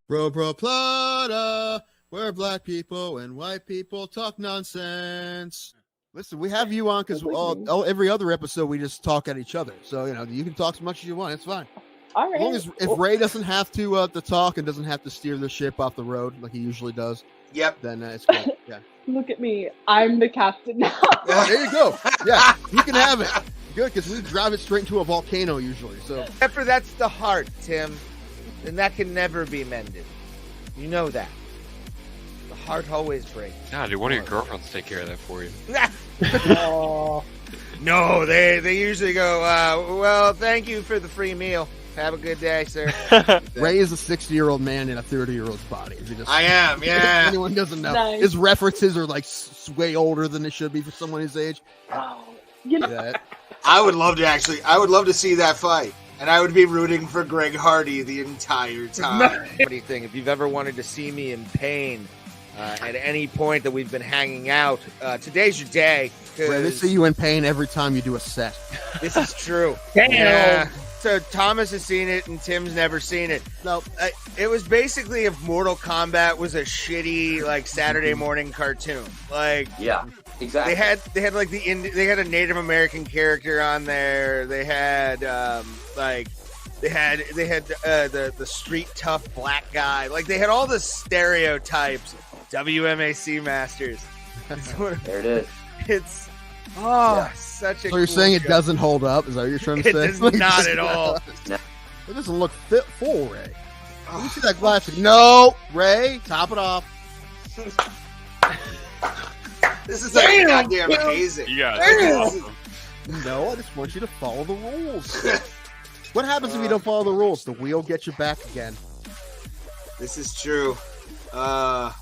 Bro Plata, where black people and white people talk nonsense. Listen, we have you on because every other episode we just talk at each other. So, you can talk as much as you want. It's fine. All right. As long as if Ray doesn't have to talk and doesn't have to steer the ship off the road like he usually does. Yep. Then it's good. Yeah. Look at me. I'm the captain now. There you go. Yeah, you can have it. Good, because we drive it straight into a volcano usually. So Except that's the heart, Tim. And that can never be mended. You know that. The heart always breaks. Nah, dude, one of your girlfriends take care of that for you. Oh. No, they usually go, well, thank you for the free meal. Have a good day, sir. Ray is a 60-year-old man in a 30-year-old's body. I am, yeah. If anyone doesn't know. Nice. His references are like way older than they should be for someone his age. Oh, you know, Yeah. I would love to see that fight. And I would be rooting for Greg Hardy the entire time. Funny thing, if you've ever wanted to see me in pain at any point that we've been hanging out, today's your day. Ray, they see you in pain every time you do a set. This is true. Damn. Yeah. So Thomas has seen it and Tim's never seen it. No, It was basically if Mortal Kombat was a shitty like Saturday morning cartoon. Like Yeah, exactly. they had like they had a Native American character on there. They had they had the street tough black guy. Like they had all the stereotypes. WMAC masters. There it is. It's such a. so you're cool saying it show. doesn't hold up? Is that what you're trying to It say? does not at all. It doesn't look fit full, Ray. Let me see that glass. No, Ray, top it off. This is like goddamn amazing. You got it. Awesome. No, I just want you to follow the rules. What happens if you don't follow the rules? The wheel gets you back again. This is true. Why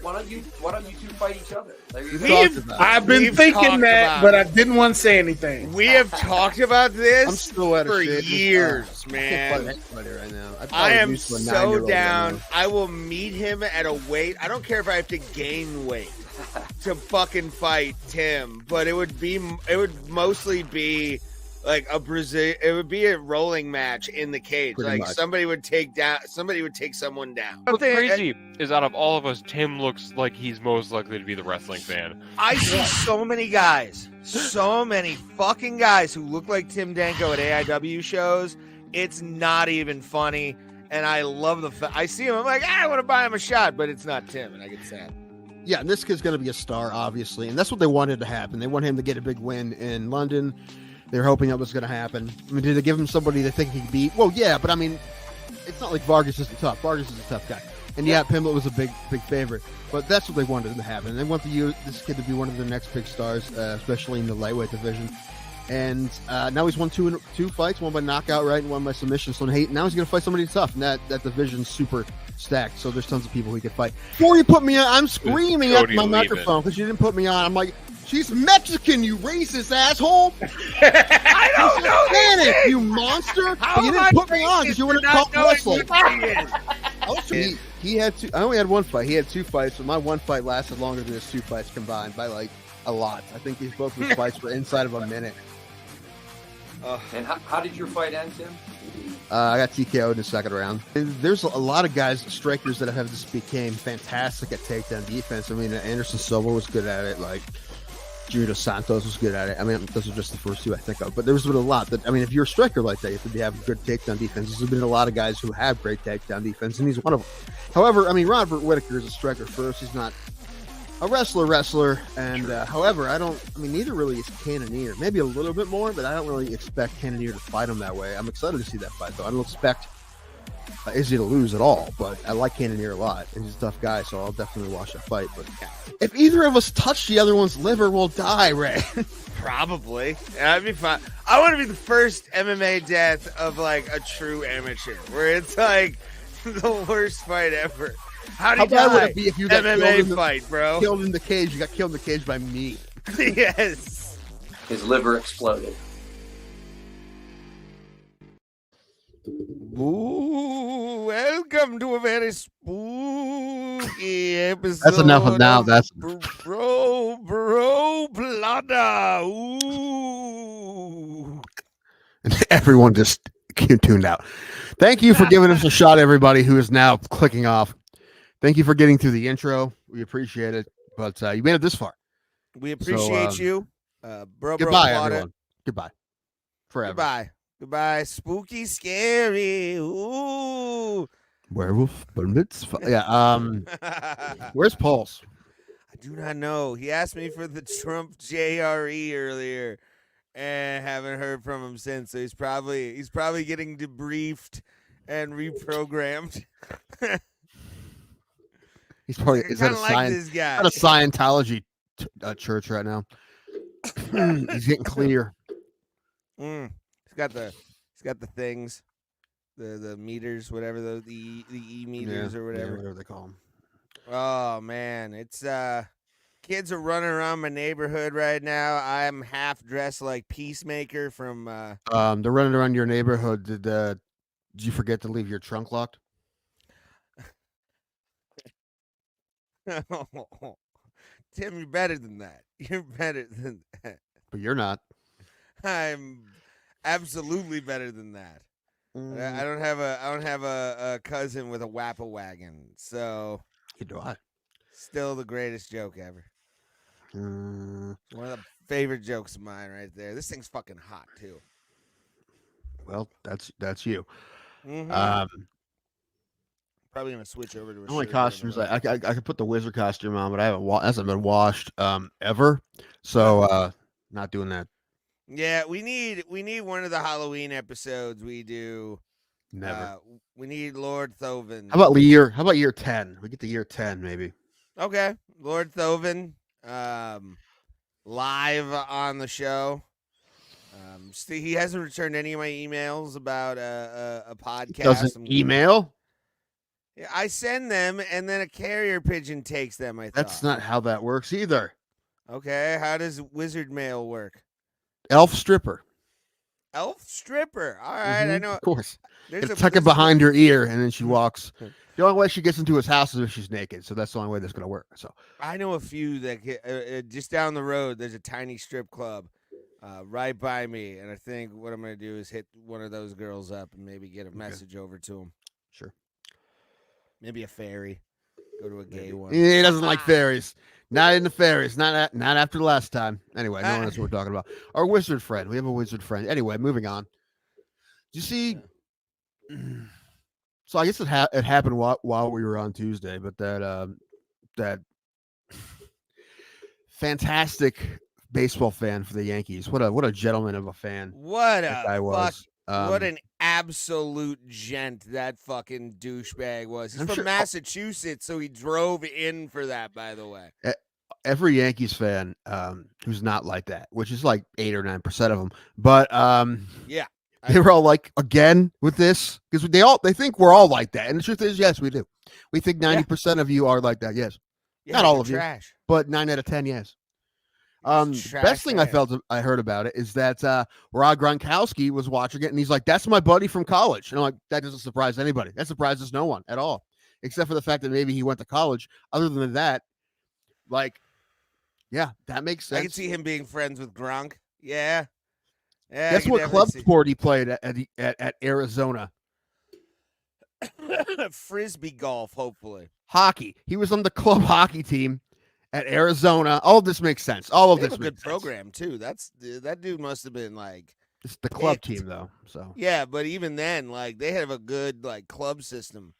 don't you two fight each other? There you go. Talked about it. I've been We've thinking talked that, about but it. I didn't want to say anything. We have talked about I'm this still out of for shape. years, I man. can't fight anybody right now. I'd I probably am lose to a so 9-year-old right down. now. I will meet him at a weight. I don't care if I have to gain weight to fucking fight Tim, but it would mostly be like it would be a rolling match in the cage. Pretty like much. somebody would take someone down. What's crazy is out of all of us, Tim looks like he's most likely to be the wrestling fan. I see so many fucking guys who look like Tim Danko at AIW shows. It's not even funny. And I love I see him, I'm like, I want to buy him a shot, but it's not Tim, and I get sad. Yeah, and this kid's going to be a star, obviously, and that's what they wanted to happen. They want him to get a big win in London. They're hoping that was going to happen. I mean, did they give him somebody they think he could beat? Well, yeah, but I mean, it's not like Vargas isn't tough. Vargas is a tough guy. And yeah, Pimblett was a big favorite. But that's what they wanted to happen. They want this kid to be one of their next big stars, especially in the lightweight division. And now he's won two fights, one by knockout, right, and one by submission. So now he's going to fight somebody tough. And that division's super stacked. So there's tons of people he could fight. Before you put me on, I'm screaming at Cody my Lehman. microphone because you didn't put me on. I'm like, she's Mexican, you racist asshole. I don't know Spanish, you monster. How But you am didn't I put me on because you racist were for not not talk knowing wrestling. who he is? He had two. I only had one fight. He had two fights, but my one fight lasted longer than his two fights combined by like a lot. I think both of his fights were inside of a minute. And how did your fight end, Tim? I got TKO'd in the second round. And there's a lot of guys, strikers that have just became fantastic at takedown defense. I mean, Anderson Silva was good at it. Like Junior Santos was good at it. I mean, those are just the first two I think of. But there's been a lot that, I mean, if you're a striker like that, you have to have good takedown defense. There's been a lot of guys who have great takedown defense, and he's one of them. However, I mean, Robert Whittaker is a striker first. He's not a wrestler. And however, neither really is Cannonier. Maybe a little bit more, but I don't really expect Cannonier to fight him that way. I'm excited to see that fight, though. I don't expect Izzy to lose at all, but I like Cannonier a lot. And he's a tough guy, so I'll definitely watch that fight. But if either of us touch the other one's liver, we'll die, Ray. Probably. That'd be fun. I want to be the first MMA death of like a true amateur, where it's like the worst fight ever. How bad would it be if you got MMA fight, bro? killed in the cage? You got killed in the cage by me. Yes. His liver exploded. Ooh, welcome to a very spooky episode. That's enough of now. That's Bro, Plata. Ooh. everyone just tuned out. Thank you for giving us a shot, everybody who is now clicking off. Thank you for getting through the intro. We appreciate it. But you made it this far. We appreciate you. Goodbye, everyone. Goodbye. Forever. Goodbye. Spooky, scary. Ooh. Werewolf bar mitzvah. Yeah. Where's Pulse? I do not know. He asked me for the Trump JRE earlier, and haven't heard from him since. So he's probably getting debriefed and reprogrammed. He's probably is at a Scientology church right now. He's getting clear. He's got the things, the meters, whatever the E meters or whatever they call them. Oh man, it's kids are running around my neighborhood right now. I'm half dressed like Peacemaker from. They're running around your neighborhood. Did you forget to leave your trunk locked? Tim, you're better than that. You're better than that. But you're not. I'm absolutely better than that. I don't have a cousin with a Wappa wagon, so. Do I? Still the greatest joke ever. One of the favorite jokes of mine, right there. This thing's fucking hot too. Well, that's you. Mm-hmm. Probably gonna switch over to a only costumes I could put the wizard costume on, but I hasn't been washed ever, so not doing that. Yeah, we need one of the Halloween episodes we do. Never. We need Lord Thoven. How about year 10? We get to year 10 maybe. Okay, Lord Thoven, live on the show. He hasn't returned any of my emails about a podcast. Doesn't email? I send them, and then a carrier pigeon takes them. That's not how that works either. Okay, how does wizard mail work? Elf stripper. All right, I know. Of course. Tuck it behind her ear, and then she walks. The only way she gets into his house is if she's naked. So that's the only way that's going to work. So I know a few that just down the road. There's a tiny strip club right by me, and I think what I'm going to do is hit one of those girls up and maybe get a message over to them. Sure. Maybe a fairy. Go to a gay one. He doesn't like fairies. Not in the fairies. Not after the last time. Anyway, no one knows what we're talking about. Our wizard friend. We have a wizard friend. Anyway, moving on. Did you see? So I guess it happened while we were on Tuesday, but that fantastic baseball fan for the Yankees. What a gentleman of a fan. What a guy was. What an absolute gent that fucking douchebag was. He's from Massachusetts, so he drove in for that, by the way. Every Yankees fan who's not like that, which is like 8 or 9% of them, but yeah, they were all like, again with this, because they think we're all like that, and the truth is, yes, we do. We think 90% of you are like that. Yes, not all of you, but 9 out of 10, yes. Best thing I heard about it is that Rob Gronkowski was watching it, and he's like, "That's my buddy from college," and I'm like, that doesn't surprise anybody. That surprises no one at all, except for the fact that maybe he went to college. Other than that, like, yeah, that makes sense. I can see him being friends with Gronk. Yeah. Guess what club sport he played at Arizona? Frisbee golf, hopefully. Hockey. He was on the club hockey team at Arizona. All of this makes sense. All of this makes sense. Good program too. That dude must have been like. It's the club team though. So yeah, but even then, like they have a good like club system.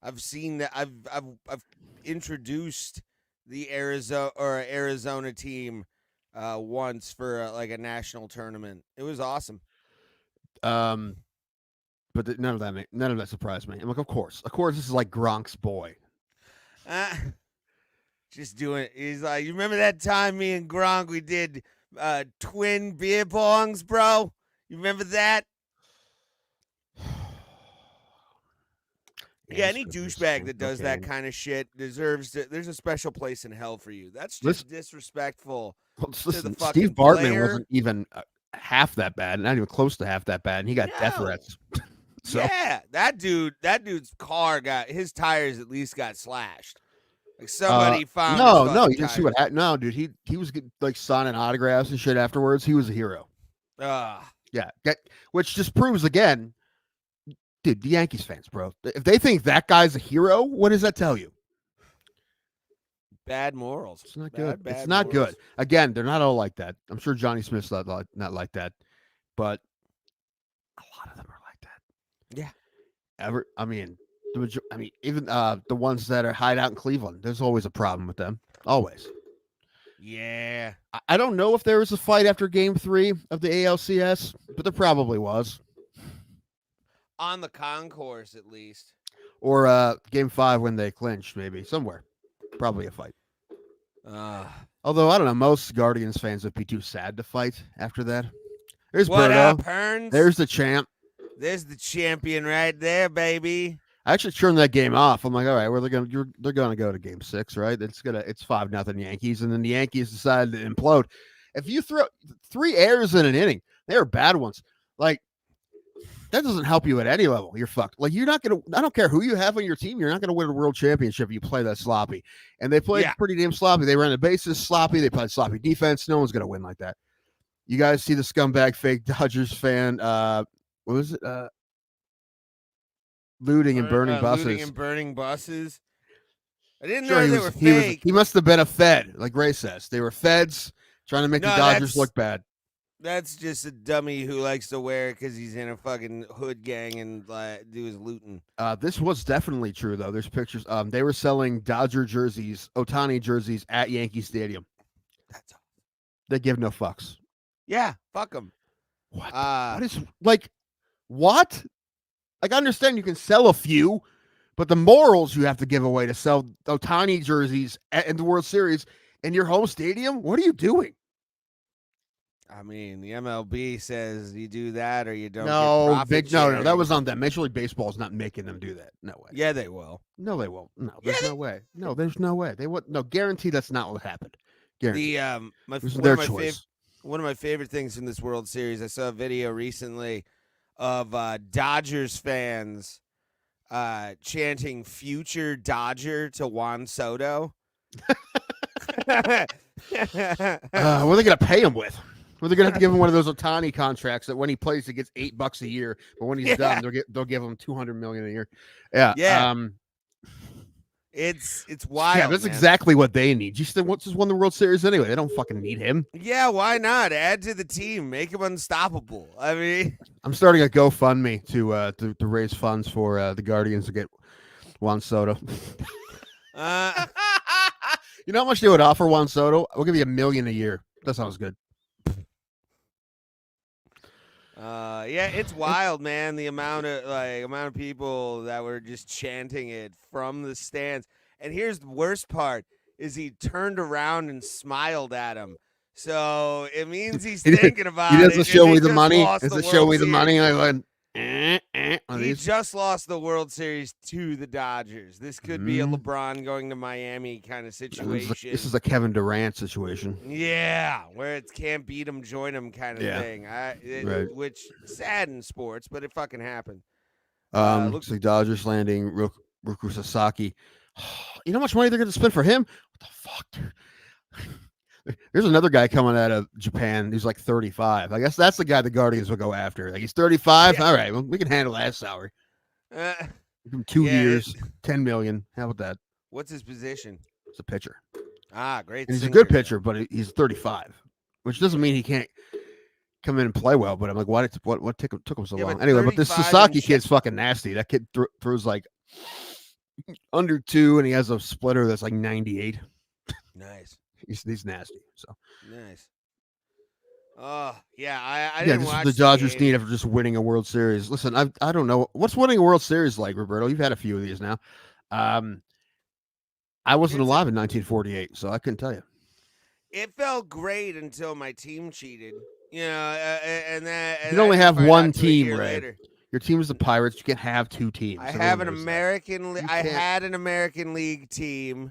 I've seen that. I've introduced the Arizona team once for like a national tournament. It was awesome. But none of that surprised me. I'm like, of course, this is like Gronk's boy. Just doing it. He's like, you remember that time me and Gronk we did twin beer bongs, bro? You remember that? Yeah, any douchebag that does that kind of shit deserves to. There's a special place in hell for you. That's just disrespectful. Listen, Steve Bartman wasn't even half that bad, not even close to half that bad, and he got death threats. So. Yeah, that dude's car his tires at least got slashed. Like somebody found. No, you didn't see what happened. No, dude, he was like signing autographs and shit afterwards. He was a hero. Yeah, which just proves again dude, the Yankees fans, bro. If they think that guy's a hero, what does that tell you? Bad morals. It's not good. Bad It's not morals. good. Again, they're not all like that. I'm sure Johnny Smith's not like that, but a lot of them are like that. Yeah. Even the ones that are hide out in Cleveland, there's always a problem with them. Always. Yeah. I don't know if there was a fight after Game 3 of the ALCS, but there probably was. On the concourse, at least. Or Game 5 when they clinched, maybe. Somewhere. Probably a fight. Although, I don't know, most Guardians fans would be too sad to fight after that. There's What Berto. up, Hearns? There's the champ. There's the champion right there, baby. I actually turned that game off. I'm like, all right, well, they're gonna go to Game 6, right? It's 5-0 Yankees, and then the Yankees decided to implode. If you throw 3 errors in an inning, they are bad ones. Like, that doesn't help you at any level. You're fucked. Like, you're not gonna. I don't care who you have on your team. You're not gonna win a world championship if you play that sloppy. And they played pretty damn sloppy. They ran the bases sloppy. They played sloppy defense. No one's gonna win like that. You guys see the scumbag fake Dodgers fan? What was it? Looting and burning buses. Looting and burning buses. I didn't Sure, know they were fake. He must have been a Fed, like Ray says. They were Feds trying to make the Dodgers look bad. That's just a dummy who likes to wear it because he's in a fucking hood gang and do his looting. This was definitely true, though. There's pictures. They were selling Dodger jerseys, Ohtani jerseys at Yankee Stadium. That's all. They give no fucks. Yeah, fuck them. What? What is like? What? Like, I understand you can sell a few, but the morals you have to give away to sell Ohtani jerseys in the World Series in your home stadium. What are you doing? I mean, the MLB says you do that or you don't. No, that was on them. Major League Baseball is not making them do that. No way. Yeah, they will. No, they won't. No, there's no way. No, there's no way. They would. No, guarantee that's not what happened. Guarantee. One of my favorite things in this World Series. I saw a video recently of Dodgers fans chanting "Future Dodger" to Juan Soto. What are they gonna pay him with? Well, they're gonna have to give him one of those Ohtani contracts that when he plays, he gets $8 a year, but when he's done, they'll give him $200 million a year. Yeah, yeah. It's wild. Yeah, that's exactly what they need. Just won the World Series anyway. They don't fucking need him. Yeah, why not? Add to the team, make him unstoppable. I mean, I'm starting a GoFundMe to raise funds for the Guardians to get Juan Soto. You know how much they would offer Juan Soto? We'll give you $1 million a year. That sounds good. Yeah, it's wild, man. The amount of people that were just chanting it from the stands. And here's the worst part: is he turned around and smiled at him. So it means he's thinking about it. He doesn't show me the money. Doesn't show me the money. I went. He just lost the World Series to the Dodgers. This could be a LeBron going to Miami kind of situation. This is a Kevin Durant situation. Yeah, where it can't beat him, join him kind of thing. Right. Which sad in sports, but it fucking happened. Looks like Dodgers landing Roku Sasaki. You know how much money they're going to spend for him? What the fuck, dude? There's another guy coming out of Japan who's like 35. I guess that's the guy the Guardians will go after. Like, he's 35. Yeah. All right, well, we can handle that salary. Give him 2 years, $10 million. How about that? What's his position? He's a pitcher. Ah, great. And he's a good pitcher, but he's 35, which doesn't mean he can't come in and play well. But I'm like, what took him so long? Anyway, but this Sasaki kid's fucking nasty. That kid throws like under 2, and he has a splitter that's like 98. Nice. He's nasty. So nice. Oh yeah, I didn't watch the Dodgers need after just winning a World Series. Listen, I don't know what's winning a World Series like, Roberto. You've had a few of these now. I wasn't alive in 1948, so I couldn't tell you. It felt great until my team cheated. You know, and then you can only have one team, Ray. Later. Your team is the Pirates. You can't have 2 teams. I have an American. I had an American League team.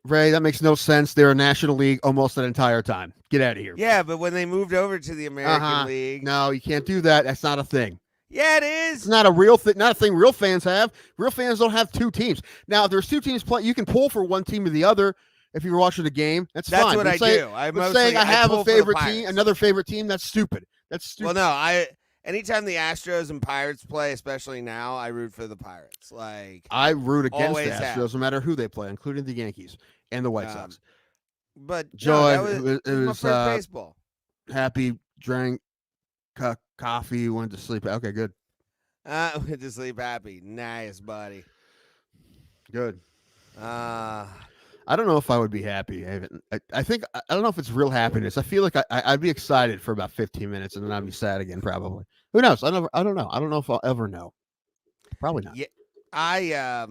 Ray, that makes no sense. They're a National League almost that entire time. Get out of here. Yeah, but when they moved over to the American League. No, you can't do that. That's not a thing. Yeah, it is. It's not a real thing. Not a thing real fans have. Real fans don't have 2 teams. Now, if there's 2 teams playing, you can pull for one team or the other if you're watching a game. That's fine. That's what I do. I'm saying I have a favorite team, another favorite team. That's stupid. That's stupid. Well, no, anytime the Astros and Pirates play, especially now, I root for the Pirates. Like I root against the always Astros have. no matter who they play, including the Yankees and the White Sox. But Joy, no, it was my first baseball. Happy, drank coffee, went to sleep. Okay, good. Went to sleep happy. Nice, buddy. Good. Uh I don't know if I would be happy. I think I don't know if it's real happiness. I feel like I'd be excited for about 15 minutes and then I'd be sad again. Probably. Who knows? I don't know. I don't know if I'll ever know. Probably not. Yeah,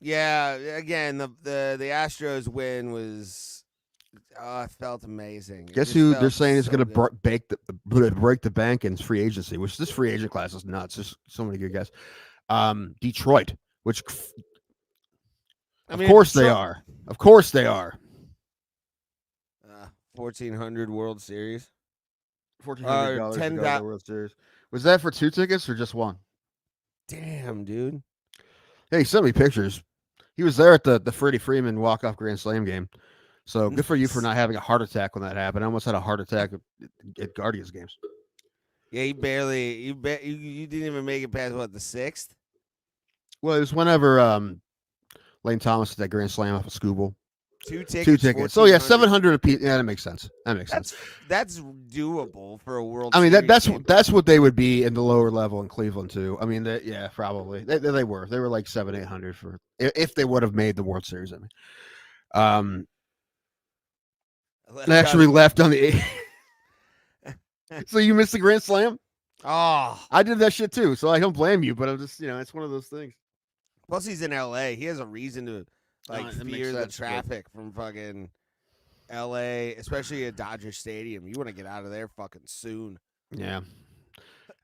yeah. Again, the Astros win was. Oh, it felt amazing. Guess who they're saying is going to break the bank in free agency? Which this free agent class is nuts. There's so many good guys. Detroit, which. Of course they are. Of course they are. 1,400 World Series. $1,400 $10 to go to the World Series. Was that for 2 tickets or just one? Damn, dude. Hey, he sent me pictures. He was there at the Freddie Freeman walk-off Grand Slam game. So good for you for not having a heart attack when that happened. I almost had a heart attack at Guardians games. Yeah, you didn't even make it past what, the 6th? Well, it was whenever Lane Thomas did that Grand Slam off of Scooble. 2 tickets. 2 tickets. So yeah, 700 apiece. Yeah, that makes sense. That's doable for a World. I mean, Series that's what they would be in the lower level in Cleveland too. I mean, yeah, probably they were like 700-800 for if they would have made the World Series. I mean, they actually left on the 8th. So you missed the Grand Slam? Oh, I did that shit too. So I don't blame you, but I'm just it's one of those things. Plus, he's in LA. He has a reason to fear the traffic from fucking LA, especially at Dodger Stadium. You want to get out of there fucking soon. Yeah.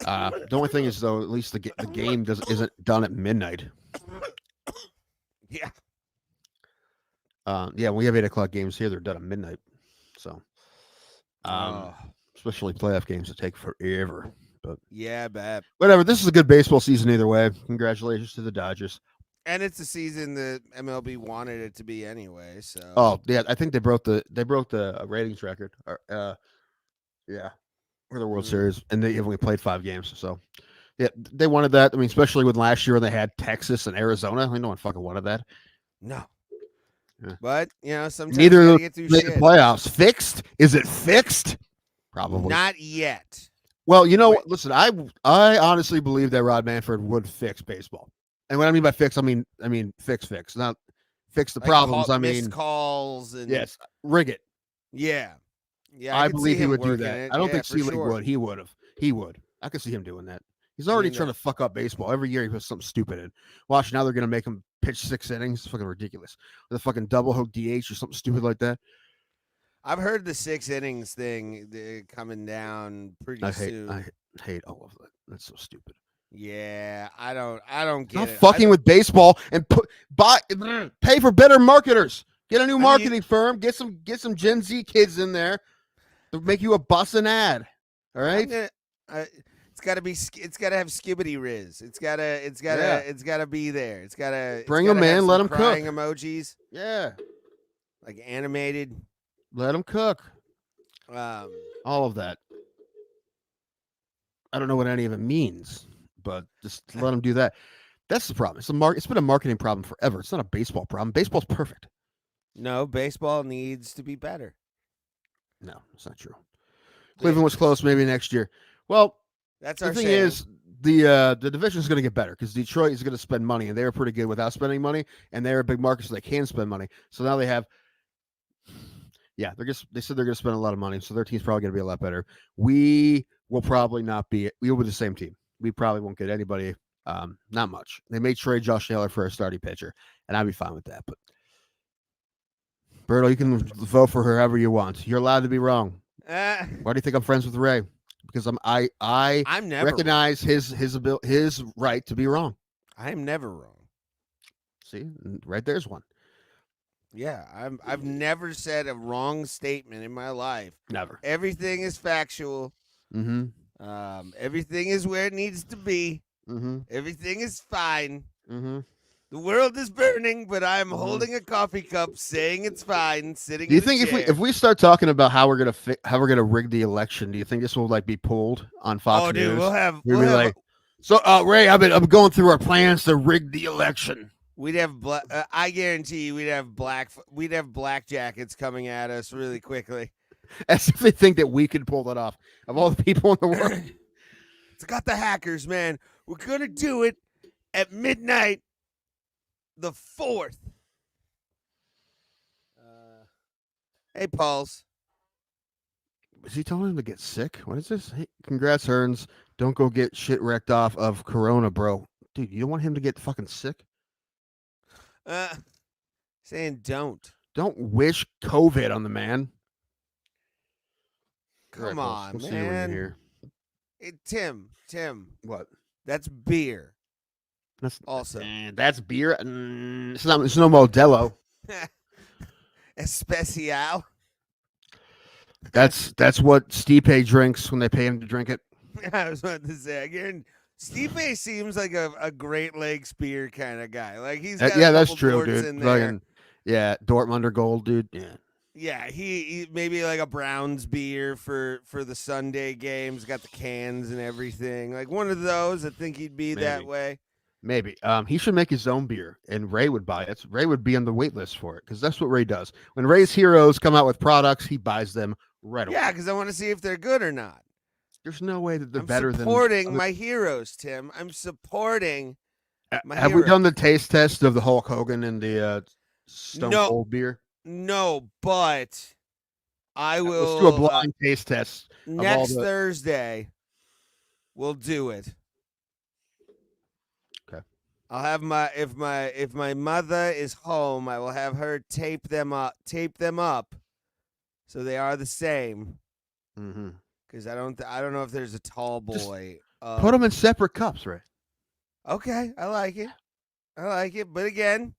The only thing is though, at least the game isn't done at midnight. Yeah. Yeah, we have 8:00 games here. They're done at midnight. So, especially playoff games that take forever. But yeah, bad. Whatever. This is a good baseball season either way. Congratulations to the Dodgers. And it's a season that MLB wanted it to be anyway. So. Oh yeah, I think they broke the ratings record. Yeah, for the World Series, and they only played 5 games. So, yeah, they wanted that. I mean, especially with last year when they had Texas and Arizona. I mean, no one fucking wanted that. No. Yeah. But sometimes neither you of get through the shit. playoffs. Fixed? Is it fixed? Probably not yet. Well, listen, I honestly believe that Rod Manfred would fix baseball. And what I mean by fix, I mean fix, not fix the problems. I mean missed calls and yes, rig it. Yeah. I believe he would do that. It. I don't think Selig would. He would have. He would. I could see him doing that. He's already trying to fuck up baseball. Every year he puts something stupid in. Watch, now they're going to make him pitch 6 innings. It's fucking ridiculous. With a fucking double hook DH or something stupid like that. I've heard the 6 innings thing coming down pretty soon. I hate all of that. That's so stupid. Yeah, I don't get it. Fucking with baseball and pay for better marketers. Get a new marketing firm. Get some Gen Z kids in there to make you a bussin' ad. All right. It's got to have skibbity riz. It's got to be there. It's got to bring them in. Let them cook. Crying emojis. Yeah. Like animated. Let them cook. All of that. I don't know what any of it means, but just let them do that. That's the problem. It's been a marketing problem forever. It's not a baseball problem. Baseball's perfect. No, baseball needs to be better. No, it's not true. Cleveland was close. Maybe next year. Well, that's the our thing saying. is the division is going to get better because Detroit is going to spend money, and they were pretty good without spending money, and they're a big market, so they can spend money. So now they have. Yeah, they said they're going to spend a lot of money, so their team's probably going to be a lot better. We will probably not be. We will be the same team. We probably won't get anybody. Not much. They may trade Josh Naylor for a starting pitcher, and I'd be fine with that. But Berto, you can vote for whoever you want. You're allowed to be wrong. Why do you think I'm friends with Ray? Because I'm never recognize wrong. his right to be wrong. I'm never wrong. See, right there's one. Yeah, I've never said a wrong statement in my life. Never. Everything is factual. Mm-hmm. Everything is where it needs to be. Mm-hmm. Everything is fine. Mm-hmm. The world is burning, but I'm holding a coffee cup, saying it's fine, sitting. Do you in a think chair. if we start talking about how we're gonna rig the election, do you think this will like be pulled on Fox Oh, News? dude, we'll have like, so Ray, I'm going through our plans to rig the election. We'd have I guarantee you, we'd have black jackets coming at us really quickly. As if they think that we could pull that off. Of all the people in the world, It's got the hackers, man. We're gonna do it at midnight, the 4th. Hey, Pauls. is he telling him to get sick? What is this? Hey, congrats, Hearns. Don't go get shit wrecked off of Corona, bro. Dude, you don't want him to get fucking sick. Saying don't. Don't wish COVID on the man. Come All right, on, we'll see you when you're man. here. Hey, Tim. What? That's beer. That's Also. that's beer. It's no Modelo. Especial. That's what Stipe drinks when they pay him to drink it. I was about to say again. Stipe seems like a Great Lakes beer kind of guy. Like he's got yeah, a that's couple true, dorts dude. in there. Yeah, Dortmunder Gold, dude. Yeah. Yeah, he maybe like a Browns beer for the Sunday games. Got the cans and everything. Like one of those. I think he'd be that Maybe. way. Maybe. He should make his own beer, and Ray would buy it. Ray would be on the wait list for it because that's what Ray does. When Ray's heroes come out with products, he buys them right away. Yeah, because I want to see if they're good or not. There's no way that they're I'm better supporting my heroes, Tim. I'm supporting my Have we heroes. done the taste test of the Hulk Hogan and the Stone No. Cold beer? No, but I will. Let's do a blind taste test. Next Thursday, we'll do it. Okay. I'll have if my mother is home, I will have her tape them up, so they are the same. Mm-hmm. Because I don't know if there's a tall boy. Put them in separate cups, Ray. Okay, I like it. But again,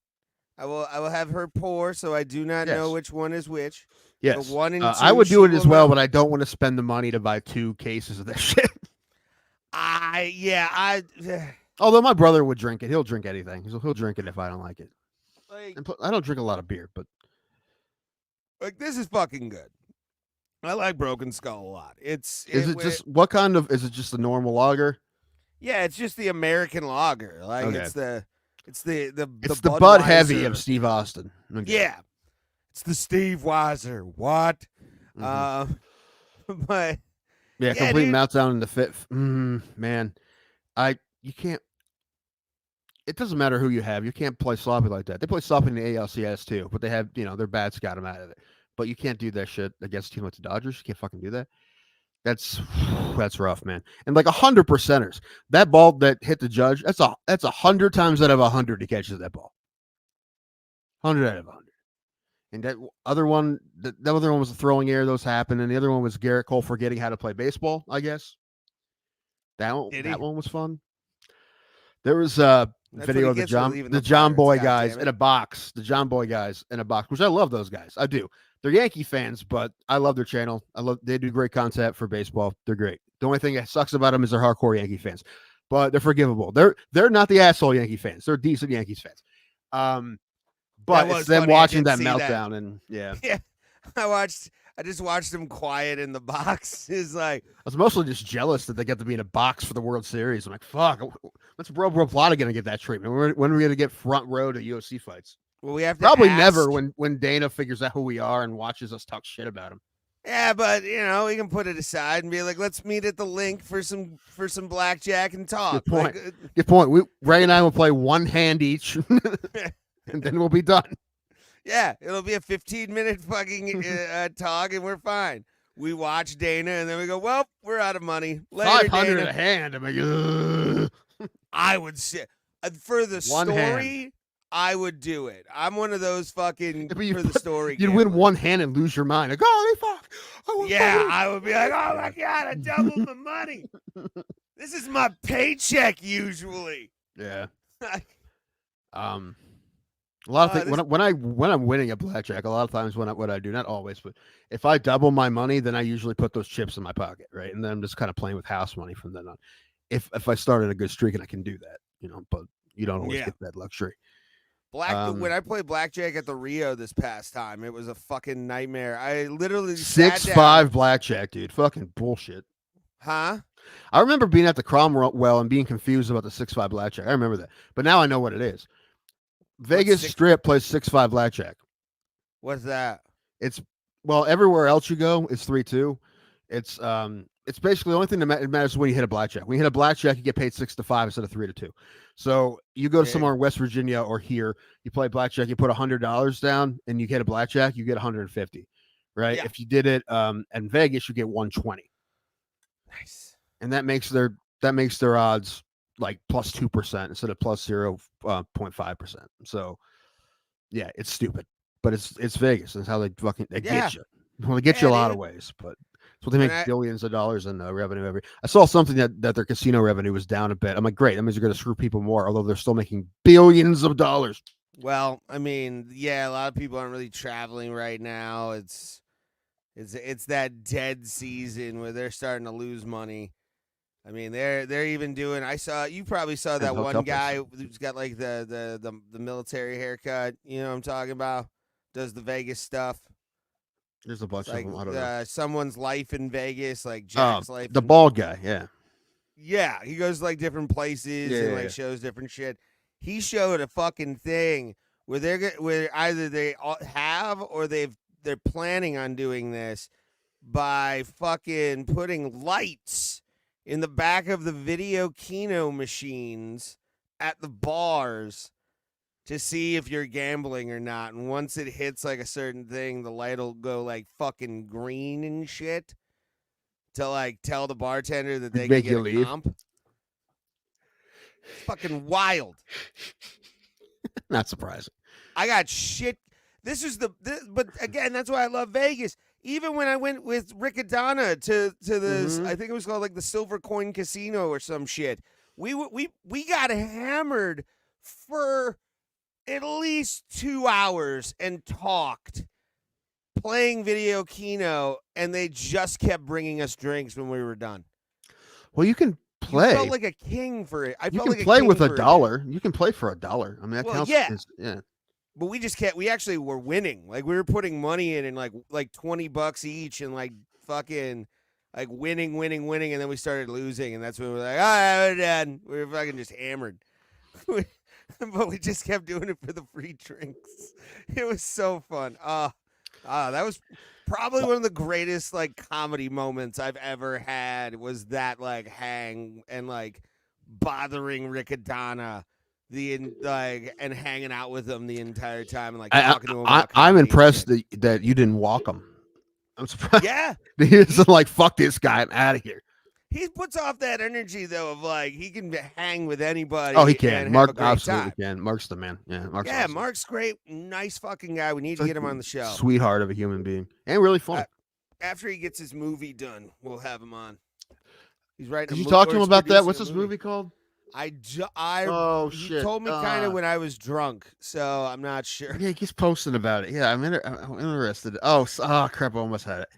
I will have her pour, so I do not know which one is which. Yes, But 1 and 2, I would do she it as will well, know. but I don't want to spend the money to buy 2 cases of that shit. Although my brother would drink it, he'll drink anything. He'll drink it if I don't like it. I don't drink a lot of beer, but like this is fucking good. I like Broken Skull a lot. Is it just what kind of? Is it just a normal lager? Yeah, it's just the American lager. Like Okay. it's the Bud Heavy Budweiser. of Steve Austin. Okay. Yeah, it's the Steve Weiser. What? Mhm. But Yeah, complete dude. meltdown in the fit. Man, you can't. It doesn't matter who you have. You can't play sloppy like that. They play sloppy in the ALCS too, but they have their bats got them out of it. But you can't do that shit against a team like the Dodgers. You can't fucking do that. That's rough, man. And like 100%ers. That ball that hit the judge, that's 100 times out of 100 he catches that ball. 100 out of 100. And that other one was a throwing error. Those happened, and the other one was Garrett Cole forgetting how to play baseball. I guess that one was fun. There was video of the John Boy guys in a box. The John Boy guys in a box, which I love those guys. I do. They're Yankee fans, but I love their channel. They do great content for baseball. They're great. The only thing that sucks about them is they're hardcore Yankee fans, but they're forgivable. They're not the asshole Yankee fans. They're decent Yankees fans. But it's them watching that meltdown, and yeah. I just watched them quiet in the box. It's like I was mostly just jealous that they got to be in a box for the World Series. I'm like, fuck, when's Bro Plata gonna get that treatment? When are we gonna get front row to UFC fights? Well, we have to probably ask. Never when Dana figures out who we are and watches us talk shit about him. Yeah, but we can put it aside and be like, let's meet at the link for some blackjack and talk. Good point. Like, Good point. Ray and I will play one hand each, and then we'll be done. Yeah, it'll be a 15-minute fucking talk, and we're fine. We watch Dana, and then we go, well, we're out of money. Later, 500 Dana. a hand. I'm like, ugh. I would say for the One story, hand. I would do it. I'm one of those fucking But for the story. You'd win one hand and lose your mind. Like, holy fuck. I would be like, oh my god, I doubled the money. This is my paycheck usually. Yeah. A lot of things when I'm winning at blackjack, a lot of times what I do, not always, but if I double my money, then I usually put those chips in my pocket, right? And then I'm just kind of playing with house money from then on. If I started a good streak and I can do that, but you don't always get that luxury. When I played blackjack at the Rio this past time, it was a fucking nightmare. I literally sat 6-5 down. blackjack, dude. Fucking bullshit. Huh? I remember being at the Cromwell and being confused about the 6-5 blackjack. I remember that, but now I know what it is. Vegas Strip plays 6-5 blackjack. What's that? It's everywhere else you go, it's 3-2. It's basically the only thing that matters when you hit a blackjack. When you hit a blackjack, you get paid 6-5 instead of 3-2. So you go to somewhere in West Virginia or here, you play blackjack, you put $100 down, and you get a blackjack, you get 150, right? Yeah. If you did it in Vegas, you get 120. Nice. And that makes their odds like plus 2% instead of plus 0.5%. So yeah, it's stupid, but it's Vegas. That's how they get you. Well, they get you a lot of ways, but it's what they make billions of dollars in revenue every. I saw something that their casino revenue was down a bit. I'm like, great, that means you're going to screw people more, although they're still making billions of dollars. Well, I mean, yeah, a lot of people aren't really traveling right now. It's that dead season where they're starting to lose money. I mean, they're even doing. You probably saw that one guy who's got like the military haircut. You know what I'm talking about? Does the Vegas stuff. There's a bunch of them. I don't know. Someone's life in Vegas, like Jack's life. The bald guy, yeah. Yeah, he goes to like different places and shows different shit. He showed a fucking thing where either they have or they're planning on doing this by fucking putting lights in the back of the video keno machines at the bars to see if you're gambling or not. And once it hits like a certain thing, the light will go like fucking green and shit to like tell the bartender that they can get a comp. It's fucking wild. Not surprising. I got shit. But again, that's why I love Vegas. Even when I went with Riccadonna to this, I think it was called like the Silver Coin Casino or some shit. We got hammered for at least 2 hours and talked, playing video keno, and they just kept bringing us drinks when we were done. Well, you can play. You felt like a king for it. You can play with $1. You can play for $1. I mean, that counts. Yeah. But we just can't. We actually were winning. Like we were putting money in, and like $20 each, and like fucking like winning, and then we started losing, and that's when we were like, all right, we're done. We were fucking just hammered. But we just kept doing it for the free drinks. It was so fun. That was probably one of the greatest like comedy moments I've ever had. Was that like hang and like bothering Riccadonna and hanging out with him the entire time and like talking to him. I'm impressed that you didn't walk him. I'm surprised. Yeah, he isn't like fuck this guy. I'm out of here. He puts off that energy though of like he can hang with anybody. Oh, he can. Mark absolutely can. Mark's the man. Yeah, awesome. Mark's great. Nice fucking guy. We need to get him on the show. Sweetheart of a human being and really fun. After he gets his movie done, we'll have him on. He's right. Did you talk to him about that? What's this movie called? Oh shit! You told me kind of when I was drunk, so I'm not sure. Yeah, he's posting about it. Yeah, I'm interested. Oh crap! I almost had it.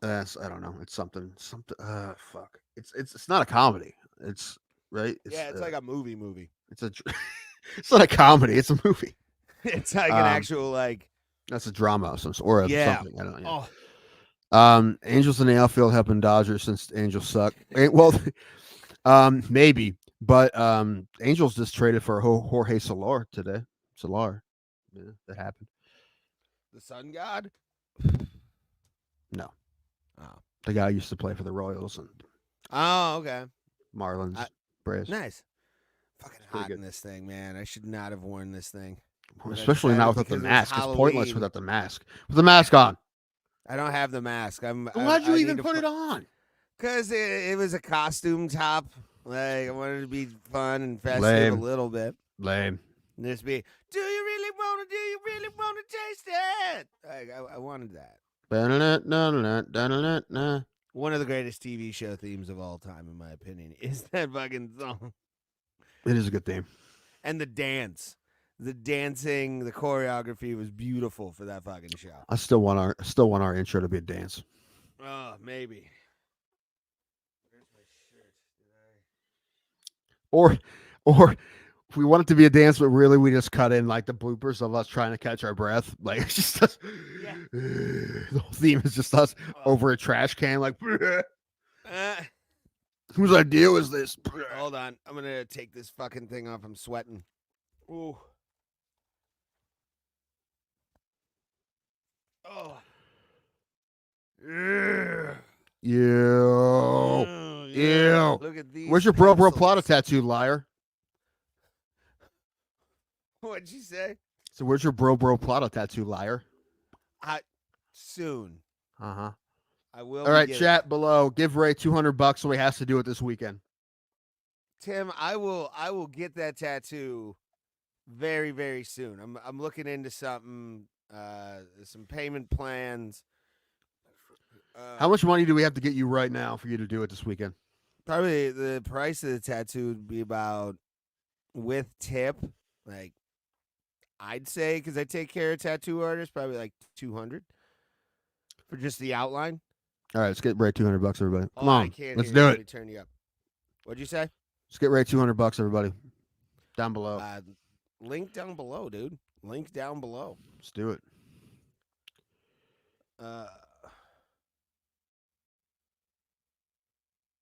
I don't know. It's something. Fuck. It's not a comedy. It's right. It's like a movie. It's it's not a comedy. It's a movie. It's like an actual like. That's a drama of some sort. Or something. I don't know. Oh. Angels in the outfield helping Dodgers since Angels suck. Well. Maybe, but Angels just traded for Jorge Soler today. Yeah, that happened. The Sun God? No. Oh. The guy used to play for the Royals and. Oh, okay. Marlins, Braves. Nice. Fucking hot in this thing, man. I should not have worn this thing. Especially not without the mask. It's pointless without the mask. With the mask on. I don't have the mask. Why'd you even put it on? Because it was a costume top. Like, I wanted to be fun and festive a little bit. Lame. And just be, do you really want to taste it? I wanted that. One of the greatest TV show themes of all time, in my opinion, is that fucking song. It is a good theme. And the dance. The dancing, the choreography was beautiful for that fucking show. I still want our intro to be a dance. Oh, maybe. Or if we want it to be a dance, but really we just cut in like the bloopers of us trying to catch our breath. Like it's just us. Yeah. The whole theme is just us over a trash can, like Uh, whose idea was this? hold on. I'm going to take this fucking thing off. I'm sweating. Ooh. Oh. Yeah. Ew. Ew. Look at these. Where's your bro pencils. Plata tattoo, liar? What'd you say? So where's your bro Plata tattoo, liar? Soon. Uh-huh. I will. All right, be getting- chat below. Give Ray $200 so he has to do it this weekend. Tim, I will get that tattoo very, very soon. I'm looking into something, some payment plans. How much money do we have to get you right now for you to do it this weekend? Probably the price of the tattoo would be about, with tip, like I'd say, because I take care of tattoo artists, probably like $200 for just the outline. All right, let's get Ray $200, everybody. Come I on, can't let's hear do you. it. Let me turn you up. What'd you say? Let's get Ray $200, everybody. Down below. Link down below, dude. Link down below. Let's do it.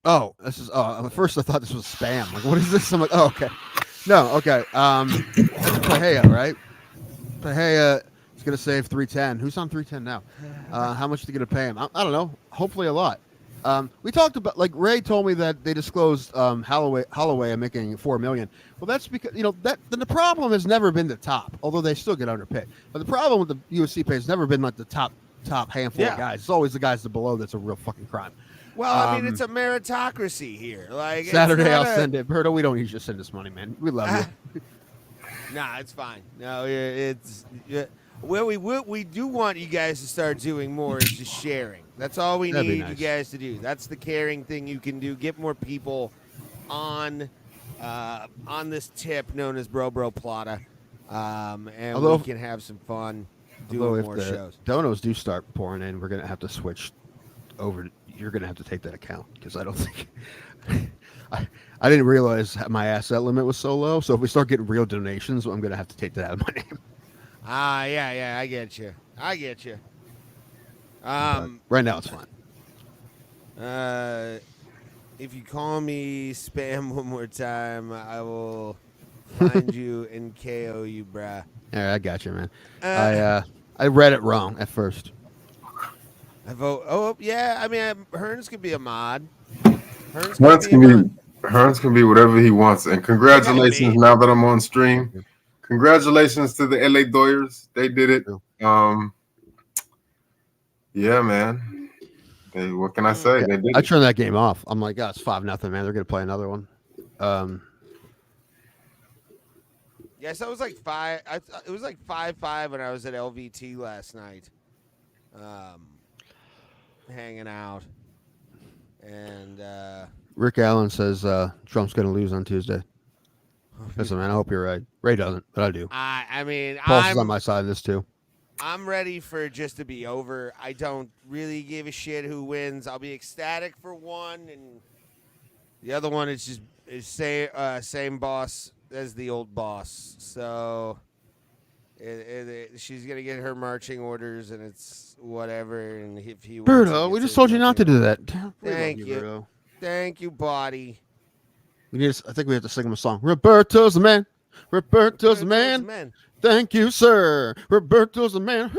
Oh, this is. Oh, at first I thought this was spam. Like, what is this? I'm like, oh, okay. No, okay. That's Pahea, right? Pahea is gonna save 310. Who's on 310 now? How much are they gonna pay him? I don't know. Hopefully a lot. We talked about, like, Ray told me that they disclosed Holloway making $4 million. Well, that's because that the problem has never been the top, although they still get underpaid. But the problem with the UFC pay has never been like the top handful of guys. It's always the guys below that's a real fucking crime. Well, I mean, it's a meritocracy here. Like Saturday, I'll send it. Berto, we don't need you to send us money, man. We love you. Nah, it's fine. No, it's what we do want you guys to start doing more is just sharing. That's all we That'd be need nice. you guys to do. That's the caring thing you can do. Get more people on this tip known as Bro Plata, and Although- we can have some fun Although doing if more the shows. donos do start pouring in, we're gonna have to switch over. You're gonna have to take that account because I don't think I didn't realize my asset limit was so low. So if we start getting real donations, I'm gonna have to take that out of my name. Yeah, I get you. Right now, it's fine. If you call me spam one more time, I will find you and KO you, bruh. All right, I got you, man. I read it wrong at first. I vote. Oh, yeah. I mean, Hearns could be a mod. Hearns can be whatever he wants. And congratulations, now that I'm on stream. Congratulations to the LA Doyers. They did it. Yeah, man. What can I say? They did I it. turned that game off. I'm like, oh, it's 5-0, man. They're gonna play another one. Yes, I was like 5. It was like 5-5 when I was at LVT last night, hanging out. And Rick Allen says Trump's gonna lose on Tuesday. Listen, man, I hope you're right. Ray doesn't, but I do. I mean, Pulse is on my side of this too. I'm ready for it just to be over. I don't really give a shit who wins. I'll be ecstatic for one, and the other one is same boss as the old boss. So she's gonna get her marching orders, and it's whatever. And if he wins, Berto, we just told you not to do that. Thank We you. love Berto. Thank you, body. I think we have to sing him a song. Roberto's the man. Roberto's the man. Thank you, sir. Roberto's the man.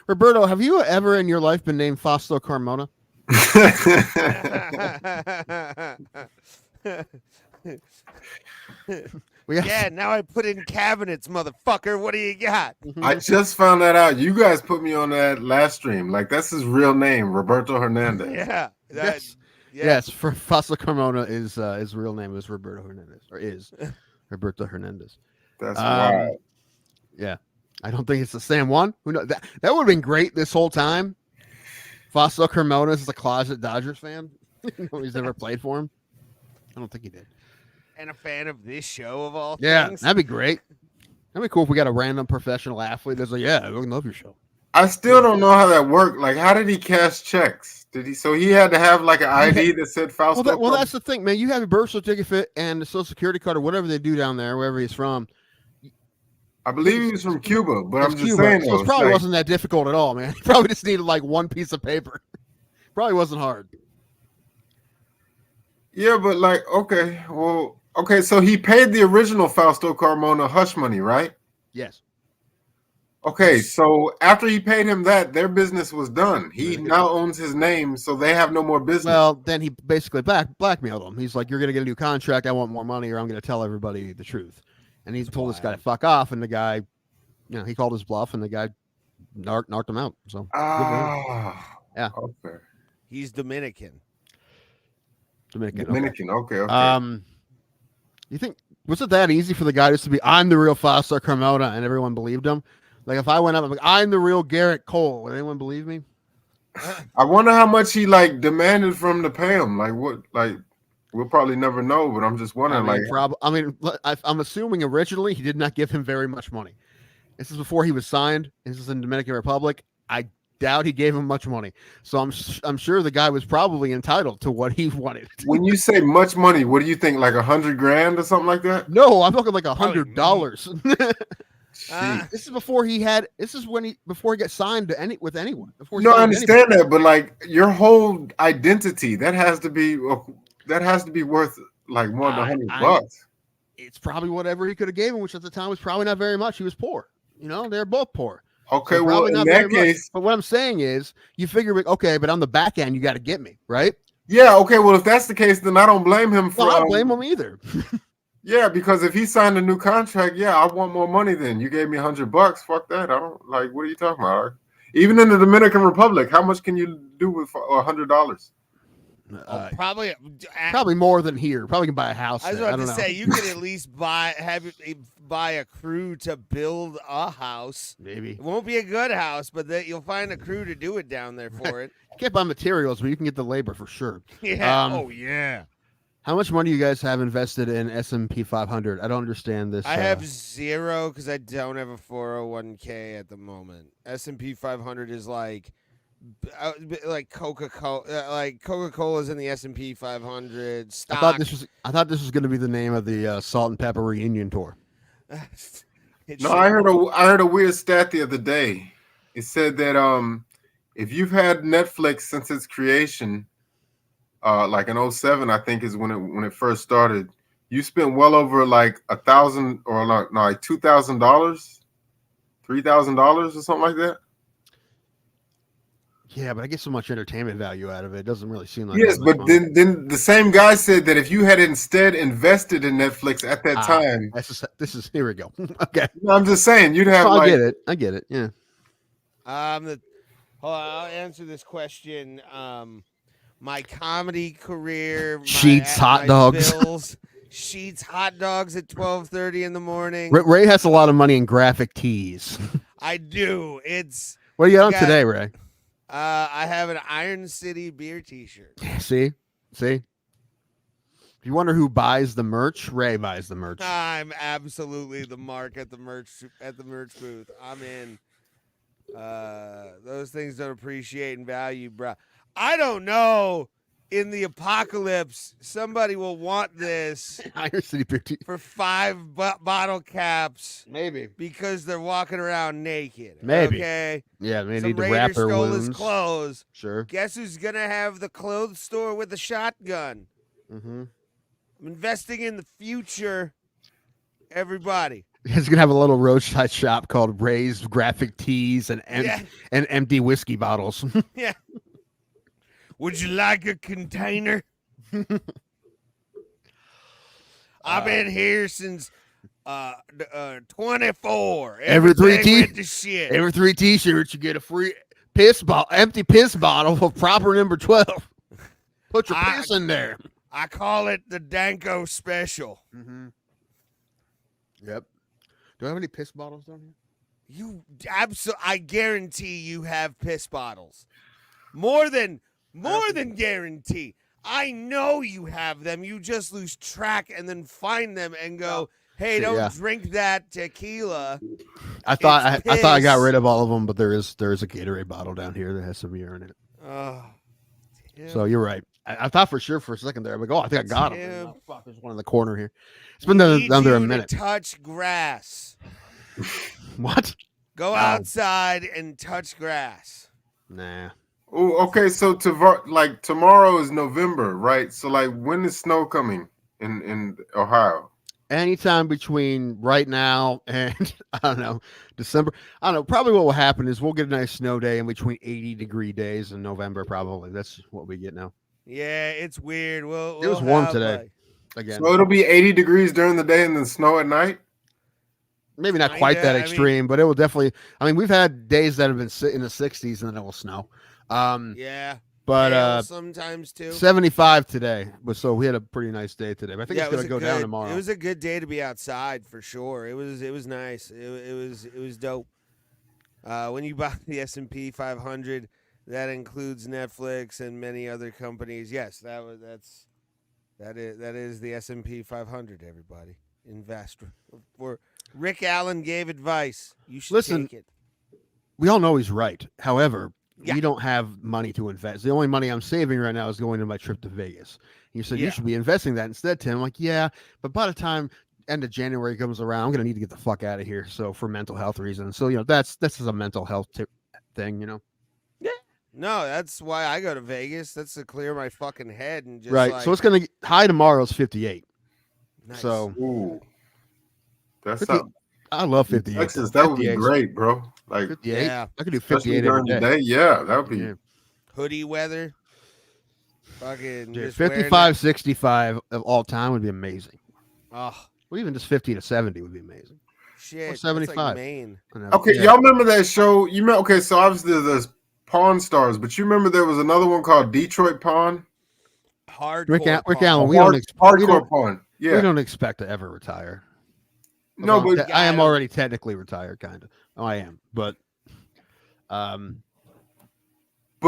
Roberto, have you ever in your life been named Fausto Carmona? Yeah, now I put in cabinets, motherfucker. What do you got? I just found that out. You guys put me on that last stream. Like, that's his real name, Roberto Hernandez. Yeah. Yes, for Fausto Carmona is his real name is Roberto Hernandez, or is Roberto Hernandez. That's wild. Yeah, I don't think it's the same one. Who knows? That would have been great this whole time. Fausto Carmona is a closet Dodgers fan. He's never played for him. I don't think he did. And a fan of this show of all Yeah, things. that'd be great. That'd be cool if we got a random professional athlete that's like, yeah, I love your show. I still don't know how that worked. Like, how did he cash checks? Did he? So he had to have like an ID that said Fausto. Well, that's the thing, man. You have a birth certificate and a social security card or whatever they do down there, wherever he's from. I believe he was from Cuba, but I'm just Cuba. saying. So it probably wasn't that difficult at all, man. He probably just needed like one piece of paper. Probably wasn't hard. Yeah, but like, okay, well, okay, so he paid the original Fausto Carmona hush money, right? Yes. Okay, so after he paid him that, their business was done. He now owns his name, so they have no more business. Well, then he basically blackmailed him. He's like, "You're gonna get a new contract. I want more money, or I'm gonna tell everybody the truth." And he told this guy to fuck off, and the guy, he called his bluff, and the guy knocked him out. So, yeah, okay. He's Dominican. Dominican. Okay. You think was it that easy for the guy just to be, "I'm the real Fausto Carmona," and everyone believed him? Like if I went up, I'm like, "I'm the real Garrett Cole," would anyone believe me? I wonder how much he like demanded from to pay him. Like what? Like we'll probably never know, but I'm just wondering. I'm assuming originally he did not give him very much money. This is before he was signed. This is in Dominican Republic. I doubt he gave him much money. So I'm sure the guy was probably entitled to what he wanted. When you say much money, what do you think? Like $100 grand or something like that? No, I'm talking like $100. This is before he had. This is before he got signed to with anyone. No, I understand that, but like your whole identity that has to be worth like more than $100. It's probably whatever he could have given, which at the time was probably not very much. He was poor. They're both poor. Okay, so well, in that case, but what I'm saying is, you figure, okay, but on the back end, you got to get me, right? Yeah. Okay. Well, if that's the case, then I don't blame him for. Well, I don't blame him either. Yeah, because if he signed a new contract, yeah, I want more money. Then you gave me $100. Fuck that. I don't like. What are you talking about? Even in the Dominican Republic, how much can you do with $100? Probably more than here. Probably can buy a house. I was about to say you could at least buy a crew to build a house. Maybe it won't be a good house, but you'll find a crew to do it down there for it. You can't buy materials, but you can get the labor for sure. Yeah. Yeah. How much money do you guys have invested in S&P 500? I don't understand this. I have zero because I don't have a 401k at the moment. S&P 500 is like Coca-Cola. Like Coca-Cola is in the S&P 500. Stock. I thought this was going to be the name of the Salt and Pepper reunion tour. No, I heard a weird stat the other day. It said that if you've had Netflix since its creation, like in 2007, I think is when it first started, you spent well over like $1,000 or like $2,000, $3,000 or something like that. Yeah, but I get so much entertainment value out of it. It doesn't really seem like. Yes, but then the same guy said that if you had instead invested in Netflix at that time, this is here we go. Okay, no, I'm just saying you'd have. I get it. Yeah. Hold on, I'll answer this question. My comedy career, Sheetz hot dogs. Bills, Sheetz hot dogs at 12:30 in the morning. Ray has a lot of money in graphic tees. I do. What are you on today, Ray? I have an Iron City beer T-shirt. See. If you wonder who buys the merch, Ray buys the merch. I'm absolutely the mark at the merch booth. I'm in. Those things don't appreciate and value, bro. I don't know. In the apocalypse, somebody will want this Iron City beer for 5 bottle caps. Maybe. Because they're walking around naked. Maybe. Okay? Yeah, they Some need to Raider wrap their stole wounds. his clothes. Sure. Guess who's going to have the clothes store with the shotgun? Mm-hmm. I'm investing in the future, everybody. He's going to have a little roadside shop called Ray's Graphic Tees and empty whiskey bottles. Yeah. Would you like a container? I've been here since 24. Every 3 T-shirts, you get a free empty piss bottle of proper number 12. Put your piss in there. I call it the Danko Special. Mm-hmm. Yep. Do I have any piss bottles down here? I guarantee you have piss bottles. More than guarantee. I know you have them. You just lose track and then find them and go, hey, So, don't yeah. drink that tequila. I thought I thought I got piss. rid of all of them, but there is a Gatorade bottle down here that has some urine in it. Oh, So you're right. I thought for sure for a second there. I'm like, oh, I think I got him. Tim. Oh, fuck, there's one in the corner here. It's We been need under a you minute. to touch grass. What? Go Wow. outside and touch grass. Nah. Oh, okay. So like tomorrow is November, right? So like, when is snow coming in Ohio? Anytime between right now and I don't know, December. I don't know. Probably what will happen is we'll get a nice snow day in between 80-degree days in November. Probably that's what we get now. Yeah, it's weird. It was warm today. Again, So it'll be 80 degrees during the day and then snow at night. maybe not quite that I mean- extreme, but it will definitely. I mean, we've had days that have been in the 60s and then it will snow. Yeah, But hail sometimes too. 75 today. So we had a pretty nice day today. But I think Yeah, it's it going was to go down tomorrow. It was a good day to be outside for sure. It was nice. It was dope. When you buy the S&P 500, that includes Netflix and many other companies. Yes, that is the S&P 500. Everybody invest. Rick Allen gave advice. You should take it. We all know he's right. However, Yeah. we don't have money to invest. The only money I'm saving right now is going to my trip to Vegas. You said Yeah. you should be investing that instead, Tim. I'm like, yeah, but by the time end of January comes around, I'm going to need to get the fuck out of here. So for mental health reasons. So, this is a mental health thing, No, that's why I go to Vegas. That's to clear my fucking head and just right. Like, So it's going to high tomorrow is 58. nice. So Ooh, that's 50 I love 58. Texas. That would be 58 's- great, bro. Like 58. Yeah. I could do especially 58 every during the day. day. Yeah, that would be. Yeah. hoodie weather. Fucking Dude, just wearing 55, 65 of all time would be amazing. that- Oh Or even just 50 to 70 would be amazing. shit! That's 75. like Maine. Okay, Yeah. y'all remember that show? Okay, so obviously there's Pawn Stars, but you remember there was another one called Detroit Pawn? Hardcore. Rick Paul. Allen, we Hard- don't hardcore Pawn. we Yeah. don't expect to ever retire. No, Although but I am don't- already technically retired, kind of. Oh, I am, but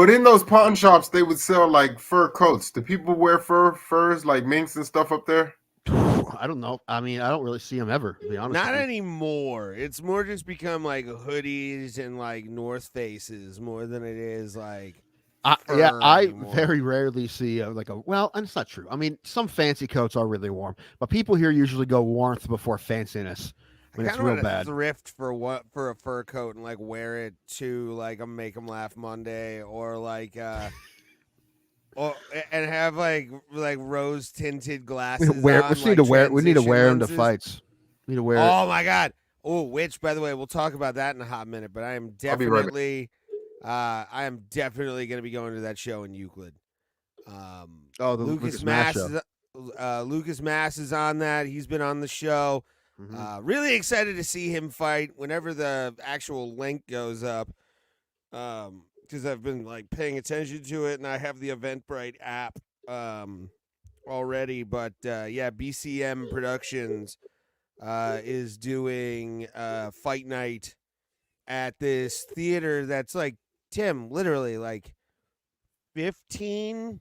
in those pawn shops they would sell like fur coats. Do people wear furs like minks and stuff up there? I don't know. I mean, I don't really see them ever, to be honest. Not with you. anymore. It's more just become like hoodies and like North Faces more than it is like. I fur anymore. very rarely see and it's not true. I mean, some fancy coats are really warm, but people here usually go warmth before fanciness. I mean, I it's kind of real want to bad. thrift for a fur coat and like wear it to like a Make 'em Laugh Monday or like or and have like rose tinted glasses. We need to wear them to lenses. fights. We need to wear. Oh my god! Oh, which by the way, we'll talk about that in a hot minute. But I am I'll be right definitely, going to be going to that show in Euclid. The Lucas Mass Mass, show. Lucas Mass is on that. He's been on the show. Mhm. Really excited to see him fight whenever the actual link goes up. Because I've been like paying attention to it, and I have the Eventbrite app already. But yeah, BCM Productions is doing fight night at this theater that's like Tim, literally like 15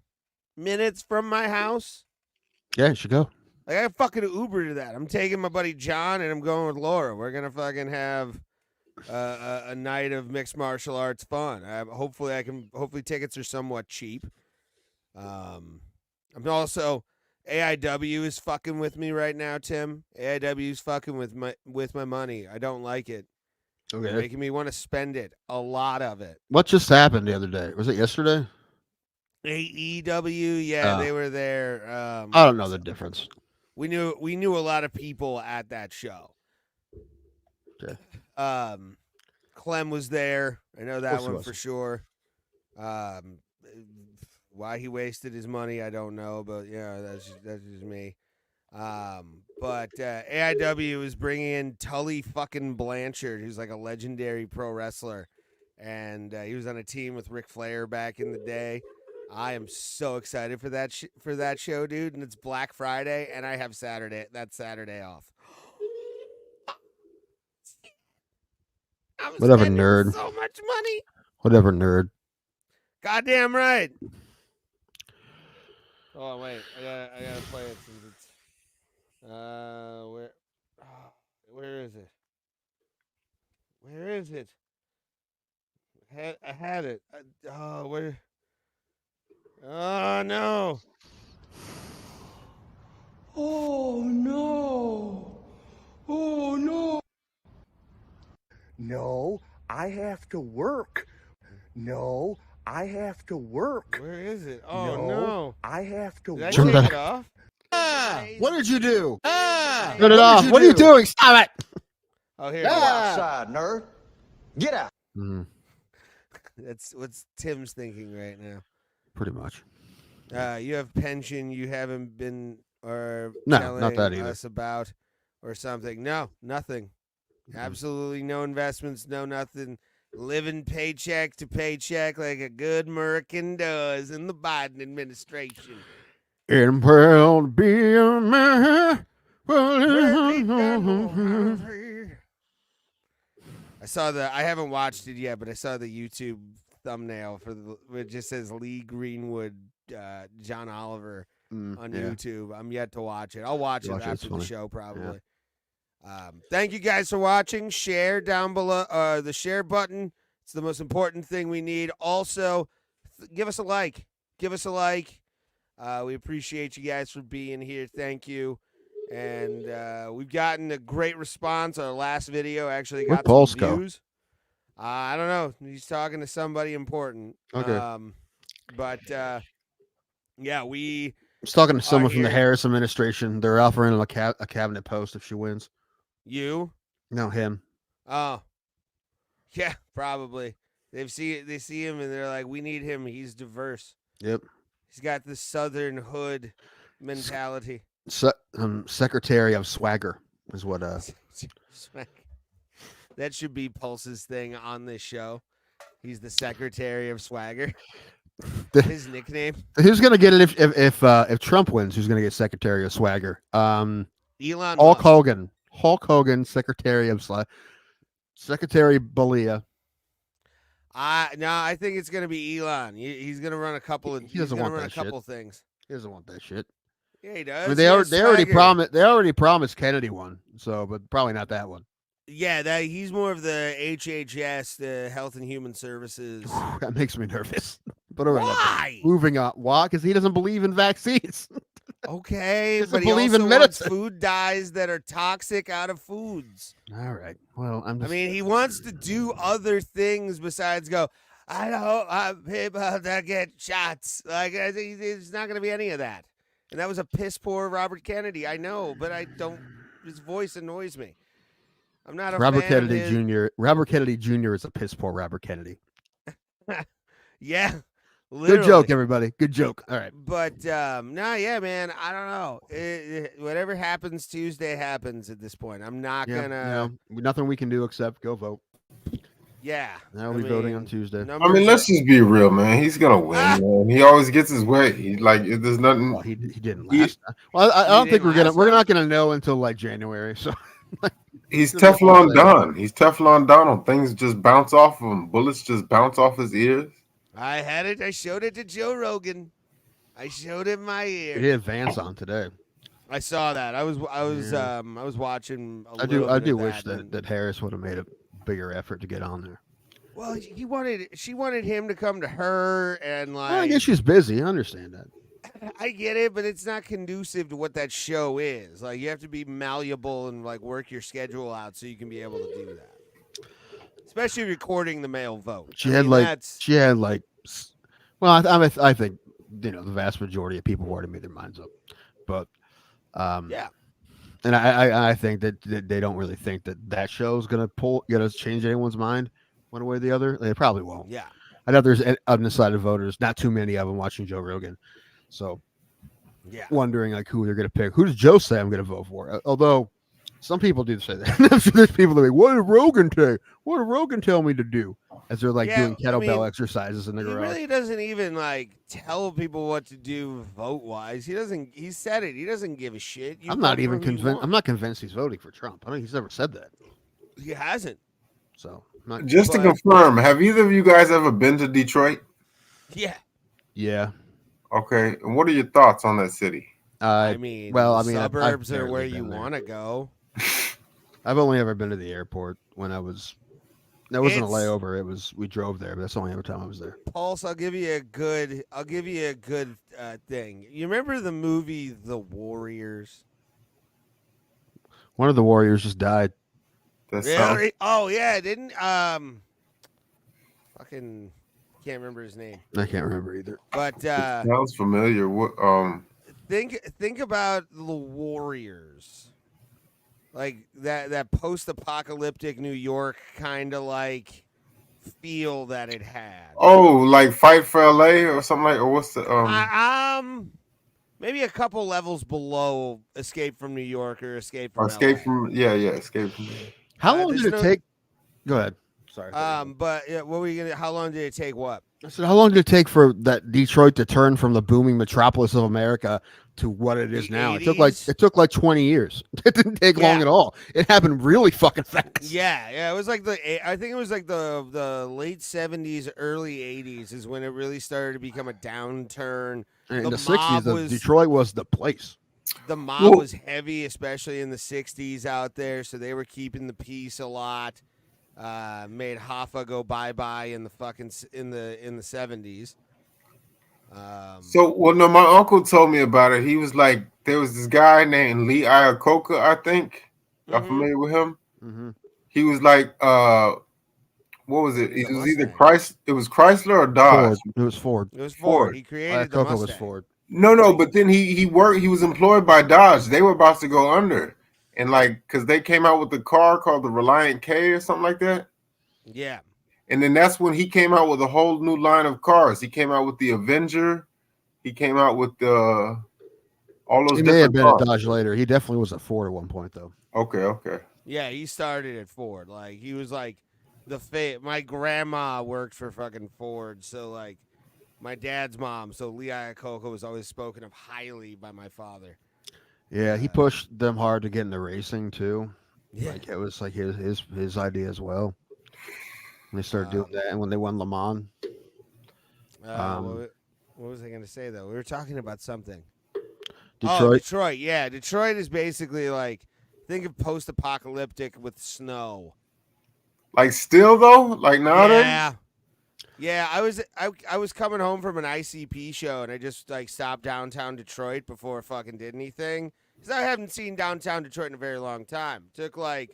minutes from my house. Yeah, you should go. Like I fucking Uber to that. I'm taking my buddy John and I'm going with Laura. We're gonna fucking have a night of mixed martial arts fun. Hopefully tickets are somewhat cheap. I'm also AIW is fucking with me right now, Tim. AIW is fucking with my money. I don't like it. They're Okay. making me want to spend it. A lot of it. What just happened the other day? Was it yesterday? AEW, yeah, they were there. I don't know the difference. We knew a lot of people at that show. Okay. Clem was there. I know that course he one was. for sure. Why he wasted his money, I don't know, but yeah, that's just me. But AIW is bringing in Tully fucking Blanchard, who's like a legendary pro wrestler, and he was on a team with Ric Flair back in the day. I am so excited for that show, dude, and it's Black Friday, and I have that Saturday off. I'm Whatever, spending nerd. so much money. Whatever, nerd. Goddamn right. Oh wait, I gotta play it since it's where. Oh Where is it? Where is it? I had it. Oh, where? Oh no! Oh no! Oh no! No, I have to work. No, I have to work. Where is it? Oh no! I have to Did I work. take it off? What did you do? Turn it off. What are you doing? Stop it. Oh, here. Get it is. outside, nerd. Get out. That's what's Tim's thinking right now. Pretty much. You have pension you haven't been or No, telling not that either. us about or something. No, nothing. Absolutely no investments, no nothing. Living paycheck to paycheck like a good American does in the Biden administration. And proud to be a man. I haven't watched it yet, but I saw the YouTube thumbnail for it just says Lee Greenwood, John Oliver on YouTube. I'm yet to watch it. I'll watch it after the show probably. Thank you guys for watching. Share down below, the share button. It's the most important thing we need. Also, give us a like. Give us a like. We appreciate you guys for being here. Thank you. And we've gotten a great response. Our last video actually got some views. I don't know. He's talking to somebody important. Okay. Yeah, we. I was talking to someone from the Harris administration. They're offering him a cabinet post if she wins. You? No, him. Oh. Yeah, probably. They see him and they're like, we need him. He's diverse. Yep. He's got the Southern hood mentality. Secretary of Swagger is what. That should be Pulse's thing on this show. He's the Secretary of Swagger. His nickname. Who's gonna get it if Trump wins? Who's gonna get Secretary of Swagger? Elon Hulk Musk. Hogan. Hulk Hogan, Secretary of Secretary Balia. No, I think it's gonna be Elon. He's gonna run a couple of. He doesn't want that couple shit. Things. He doesn't want that shit. Yeah, he does. I mean, they already promised. They already promised Kennedy one. So, but probably not that one. Yeah, he's more of the HHS, the Health and Human Services. That makes me nervous. But all right, why? Moving on. Why? Because he doesn't believe in vaccines. Okay, Doesn't but he believe also in wants medicine. food dyes that are toxic out of foods. All right. Well, I mean, he wants to do other things besides go. I don't want people to get shots. Like, there's not going to be any of that. And that was a piss poor Robert Kennedy. I know, but I don't. His voice annoys me. I'm not a Robert fan Kennedy of his. Jr. Robert Kennedy Jr. is a piss poor Robert Kennedy. Yeah. Literally. Good joke, everybody. Good joke. All right. But no, yeah, man. I don't know. Whatever happens Tuesday happens at this point. I'm not gonna. Nothing we can do except go vote. Yeah. Now we're voting on Tuesday. I mean, let's just be real, man. He's gonna win, man. He always gets his way. There's nothing. Well, he didn't last. Well, I don't think we're not gonna know until like January. So. He's Teflon Don. He's Teflon Donald. Things just bounce off of him. Bullets just bounce off his ears. I had it. I showed it to Joe Rogan. I showed him my ear. He had Vance on today. I saw that. I was watching. I do wish that Harris would have made a bigger effort to get on there. Well, she wanted him to come to her and like. Well, I guess she's busy. I understand that. I get it, but it's not conducive to what that show is. Like, you have to be malleable and like work your schedule out so you can be able to do that. Especially recording the mail vote. She had well, I think the vast majority of people already made their minds up, but yeah. And I think that they don't really think that show is gonna change anyone's mind one way or the other. They probably won't. Yeah. I know there's undecided voters, not too many of them watching Joe Rogan, so yeah, wondering like who they're gonna pick. Who does Joe say I'm gonna vote for? Although some people do say that. There's people that are like, what did Rogan say? What did Rogan tell me to do? As they're like doing kettlebell exercises in the garage. He really doesn't even like tell people what to do vote wise. He doesn't. He said it. He doesn't give a shit. I'm not even convinced. I'm not convinced he's voting for Trump. I don't think he's ever said that. He hasn't. So just to confirm, have either of you guys ever been to Detroit? Yeah. Yeah. Okay. And what are your thoughts on that city? I mean, suburbs are where you want to go. I've only ever been to the airport when I was. That wasn't a It's- layover. It was we drove there, but that's the only other time I was there. Pulse, I'll give you a good thing. You remember the movie The Warriors? One of the Warriors just died. That sounds, Really? Oh yeah, didn't fucking can't remember his name. I can't remember either. But sounds familiar. What think about the Warriors. Like that post-apocalyptic New York kind of like feel that it had. Oh, like Fight for LA or something like, or what's the Maybe a couple levels below Escape from New York or Escape from Escape LA. from Escape from. How long there's did it no- take? Go ahead. Sorry. But yeah, what were you gonna? How long did it take? What? I said, how long did it take for that Detroit to turn from the booming metropolis of America to what it is The now? 80s? It took like 20 years. It didn't take long Yeah. at all. It happened really fucking fast. Yeah. It was like I think it was like the late 70s, early 80s is when it really started to become a downturn. In The the 60s, mob was- Detroit was the place. The mob Well- was heavy, especially in the 60s out there, so they were keeping the peace a lot. Made Hoffa go bye-bye in the fucking in the 70s. So, well, no, my uncle told me about it. He was like, there was this guy named Lee Iacocca, I think. Y'all Mhm. familiar with him? Mm-hmm. He was like, what was it? He's It a was either Mustang. It was Chrysler or Dodge. Ford. It was Ford. It was Ford. Ford. He created the Coco Mustang. was Ford. No, but then he was employed by Dodge. They were about to go under, and like, cause they came out with the car called the Reliant K or something like that. Yeah. And then that's when he came out with a whole new line of cars. He came out with the Avenger. He came out with all those He may have different been cars. at Dodge later. He definitely was at Ford at one point, though. Okay. Yeah, he started at Ford. Like he was like my grandma worked for fucking Ford, so like my dad's mom, so Lee Iacocca was always spoken of highly by my father. Yeah, he pushed them hard to get into racing too. Yeah. Like it was like his idea as well. When they started doing that, and when they won Le Mans, What was I going to say though? We were talking about something. Detroit. Oh, Detroit. Yeah, Detroit is basically like think of post-apocalyptic with snow. Like still though, like nowadays. Yeah. I was coming home from an ICP show and I just like stopped downtown Detroit before I fucking did anything because I haven't seen downtown Detroit in a very long time. Took like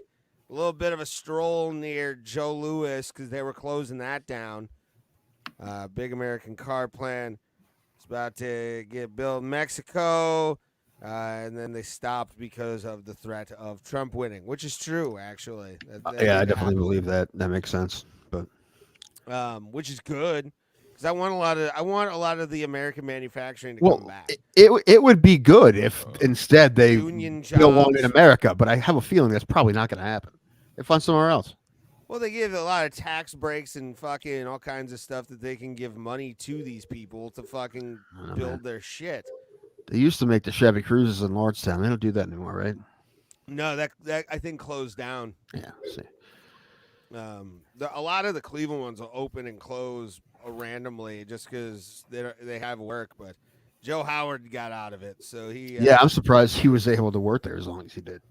a little bit of a stroll near Joe Louis because they were closing that down. Big American car plant. It's about to get built in Mexico. And then they stopped because of the threat of Trump winning, which is true, actually. Yeah, I definitely believe that. That makes sense. But which is good because I want a lot of the American manufacturing to well, come back. it would be good if instead they Union build one in jobs. America. But I have a feeling that's probably not going to happen. They find somewhere else. Well, they give a lot of tax breaks and fucking all kinds of stuff that they can give money to these people to fucking build their shit. They used to make the Chevy Cruises in Lordstown. They don't do that anymore, right? No, that I think closed down. Yeah. See. A lot of the Cleveland ones will open and close randomly just because they have work. But Joe Howard got out of it, so he. Yeah, I'm surprised he was able to work there as long as he did.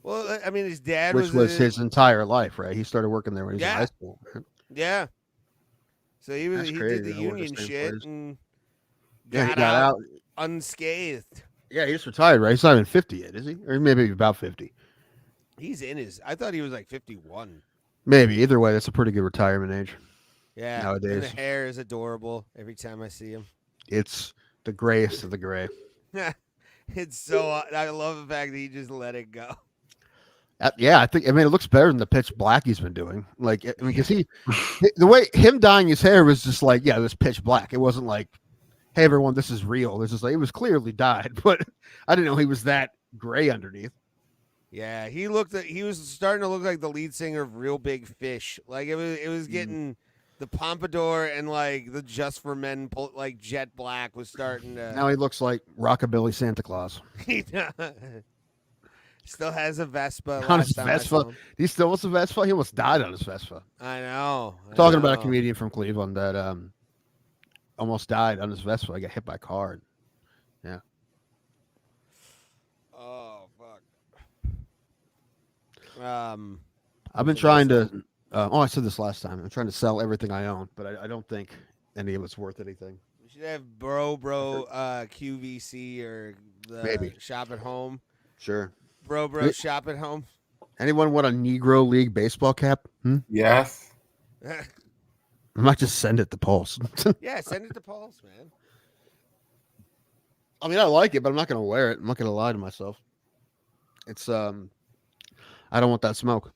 Well, I mean, his dad Which was his entire life, right? He started working there when he was in high school. Yeah. So he That's did crazy, the I wonder union same shit place. and Yeah, he got got out. unscathed. Yeah, he just retired, right? He's not even 50 yet, is he? Or maybe about 50. He's in his. I thought he was like 51. Maybe. Either way, that's a pretty good retirement age. Yeah. Nowadays. And the hair is adorable every time I see him. It's the grayest of the gray. It's so. I love the fact that he just let it go. Yeah, I mean, it looks better than the pitch black he's been doing. Like, I mean, because the way him dyeing his hair was just like, yeah, it was pitch black. It wasn't like, hey, everyone, this is real. This is like, it was clearly dyed, but I didn't know he was that gray underneath. Yeah, he was starting to look like the lead singer of Real Big Fish. Like it was getting the pompadour and like the Just for Men like jet black was starting to. Now he looks like Rockabilly Santa Claus. He still has a Vespa. On his last time I saw Vespa. him. He still wants a Vespa. He almost died on his Vespa. I know. Talking about a comedian from Cleveland that almost died on his Vespa. I got hit by a car. Yeah. Oh fuck. I've been trying to. I said this last time. I'm trying to sell everything I own, but I don't think any of it's worth anything. We should have bro QVC or the Maybe. shop at home. Sure. Bro shop at home. Anyone want a Negro League baseball cap? Yes. I might just send it to Pulse. Yeah, send it to Pulse, man. I mean, I like it, but I'm not going to wear it. I'm not going to lie to myself. It's I don't want that smoke.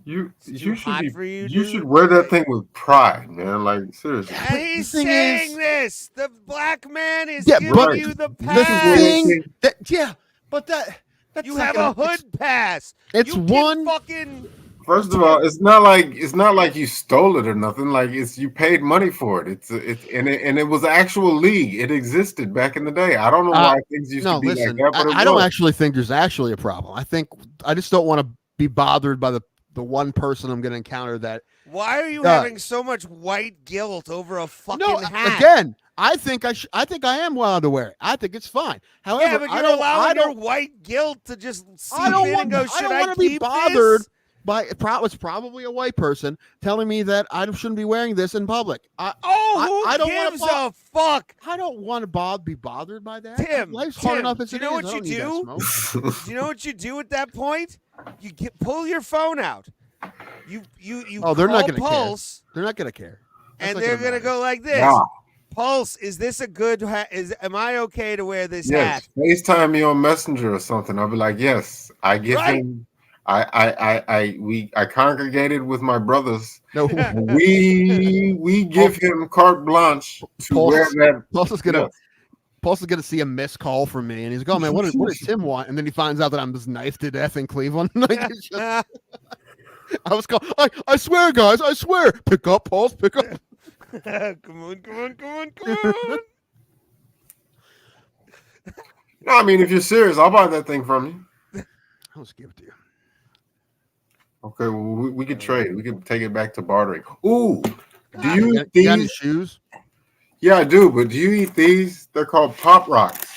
You too should hot be, for you, you dude? should wear that thing with pride, man. Like seriously. And he's thing saying is- this. The black man is Yeah, giving but you the The pass. thing that, yeah, but that's You not have gonna- a hood pass. It's you can one. fucking. First of all, it's not like you stole it or nothing. Like you paid money for it. And it was an actual league. It existed back in the day. I don't know why things used No, to be listen. like that, but I don't actually think there's actually a problem. I just don't want to be bothered by the one person I'm going to encounter that. Why are you having so much white guilt over a fucking No, hat? again, I think I am allowed to wear it. I think it's fine. However, Yeah, but I you're don't, allowing I your don't, white guilt to just seep I don't in want, and go, I should don't I want to be keep bothered this? by it's probably a white person telling me that I shouldn't be wearing this in public. Who I don't wanna gives a fuck? I don't want to be bothered by that. Tim, Life's hard Tim, enough as do you it know is. what I you don't need that smoke. Do you know what you do at that point? You pull your phone out. You Oh, they're not call gonna Pulse, care. They're not going to care. That's and not they're gonna matter. go like this. Nah. Pulse, is this a good hat? Am I okay to wear this Yes, hat? FaceTime me on Messenger or something. I'll be like, yes, I give Right. him. I congregated with my brothers. No, We give him carte blanche to Pulse- wear that. Pulse is gonna Yes. Pulse is gonna see a missed call from me, and he's like, "Oh man, what does Tim want?" And then he finds out that I'm just knifed to death in Cleveland. Like, it's just- I was called. I swear, guys, I swear. Pick up, Pulse. Pick up. Come on. No, I mean, if you're serious, I'll buy that thing from you. I'll just give it to you. Okay, well, we could trade. We could take it back to bartering. Ooh, do you You eat got any these? shoes? Yeah, I do. But do you eat these? They're called Pop Rocks.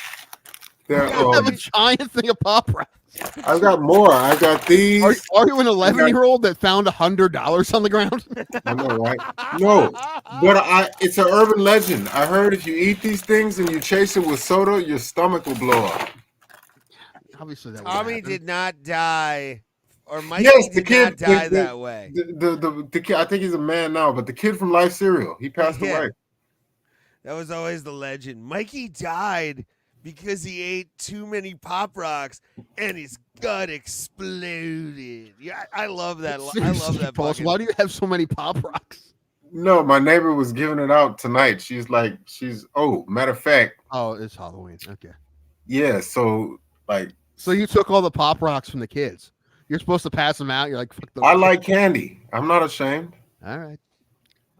They're. I have a giant thing of Pop Rocks. I've got more. I got these. Are you an 11-year-old that found $100 on the ground? I know, right? No, but it's an urban legend. I heard if you eat these things and you chase it with soda, your stomach will blow up. Obviously, that. Tommy did not die, or Mikey Yes, the did kid not die that way. The kid. I think he's a man now, but the kid from Life Cereal, he passed Yeah. away. That was always the legend. Mikey died because he ate too many Pop Rocks and his gut exploded. Yeah, I love that. I love that. Pulse, fucking- why do you have so many Pop Rocks? No, my neighbor was giving it out tonight. Matter of fact, Oh, it's Halloween. Okay. yeah. So So you took all the Pop Rocks from the kids. You're supposed to pass them out. You're like, fuck I like candy. I'm not ashamed. All right.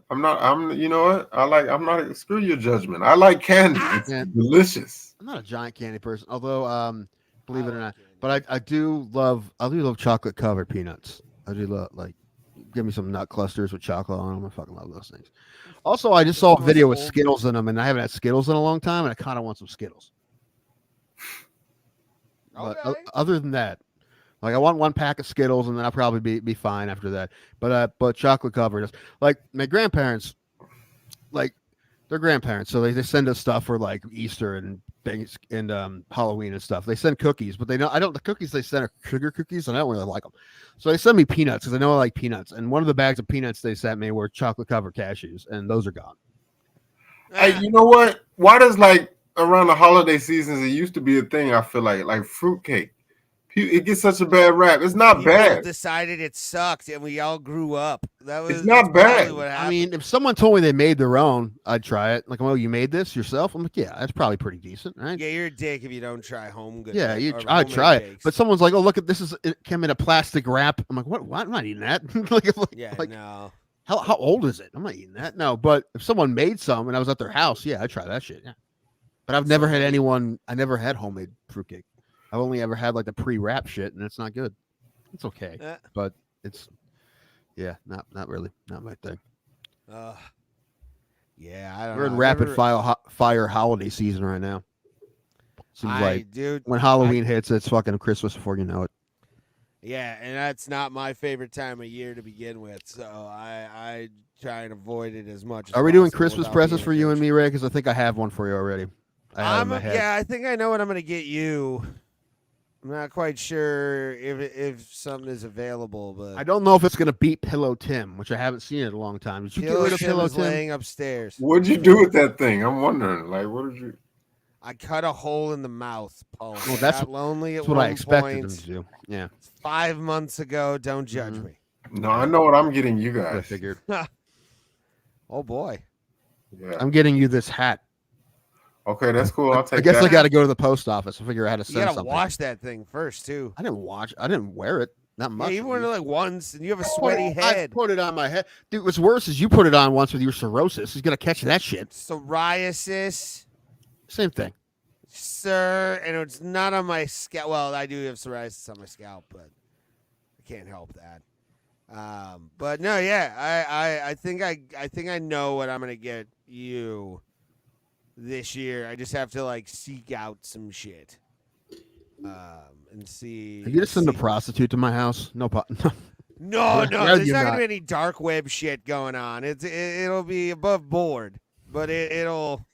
You know what? I'm not, screw your judgment. I like candy. It's Yeah. delicious. I'm not a giant candy person, although, believe it or not, but I do love chocolate covered peanuts. I do love, like, give me some nut clusters with chocolate on them. I fucking love those things. Also, I just saw a video with Skittles in them, and I haven't had Skittles in a long time, and I kind of want some Skittles. But other than that, like, I want one pack of Skittles, and then I'll probably be fine after that. But chocolate covered, like my grandparents, like they're grandparents, so they send us stuff for like Easter and things and Halloween and stuff. They send cookies, but the cookies they send are sugar cookies, and I don't really like them. So they send me peanuts because I know I like peanuts. And one of the bags of peanuts they sent me were chocolate covered cashews, and those are gone. Hey, you know what? Why does around the holiday seasons it used to be a thing? I feel like fruitcake. It gets such a bad rap. It's not People bad. decided it sucked, and we all grew up. It's not bad. What I mean, if someone told me they made their own, I'd try it. Like, oh, you made this yourself? I'm like, yeah, that's probably pretty decent, right? yeah, you're a dick if you don't try home good. Yeah, or I'd homemade try it. cakes. But someone's like, oh, look at this, it came in a plastic wrap. I'm like, what? I'm not eating that. No. How old is it? I'm not eating that. No, but if someone made some and I was at their house, yeah, I'd try that shit. Yeah. But I've never had I never had homemade fruitcake. I've only ever had like the pre-wrap shit, and it's not good. It's okay, but it's not really, not my thing. Yeah, I don't know. We're in rapid fire holiday season right now. Seems like dude, when Halloween hits, it's fucking Christmas before you know it. Yeah, and that's not my favorite time of year to begin with, so I try and avoid it as much as Are we doing possible Christmas without presents being for a you Grinch. and me, Ray? Because I think I have one for you already. I have it in my head. Yeah, I think I know what I'm going to get you. I'm not quite sure if something is available, but I don't know if it's going to beat Pillow Tim, which I haven't seen in a long time. Did you get rid of Tim Pillow is Tim? laying upstairs. What'd you do with that thing? I'm wondering. Like, what did you? I cut a hole in the mouth, Paul. Well, I that's got lonely at what one I expected point. him to do. Yeah. 5 months ago. Don't judge me. No, I know what I'm getting you I guys. figured. Oh boy. Yeah. I'm getting you this hat. Okay, that's cool. I'll take I guess that. I got to go to the post office and figure out how to You send gotta something. wash that thing first too. I didn't wear it. Not much. Yeah, you wore it like once, and you have a I sweaty head. put it on my head. Dude, what's worse is you put it on once with your cirrhosis. He's going to catch that shit. Psoriasis, Same thing. sir, and it's not on my scalp. Well, I do have psoriasis on my scalp, but I can't help that. But no, yeah, I think I know what I'm gonna get you this year. I just have to like seek out some shit, and see. Have you just send a prostitute to my house? No. No, Yeah, there's you're not gonna not. be any dark web shit going on. It'll be above board, but it'll.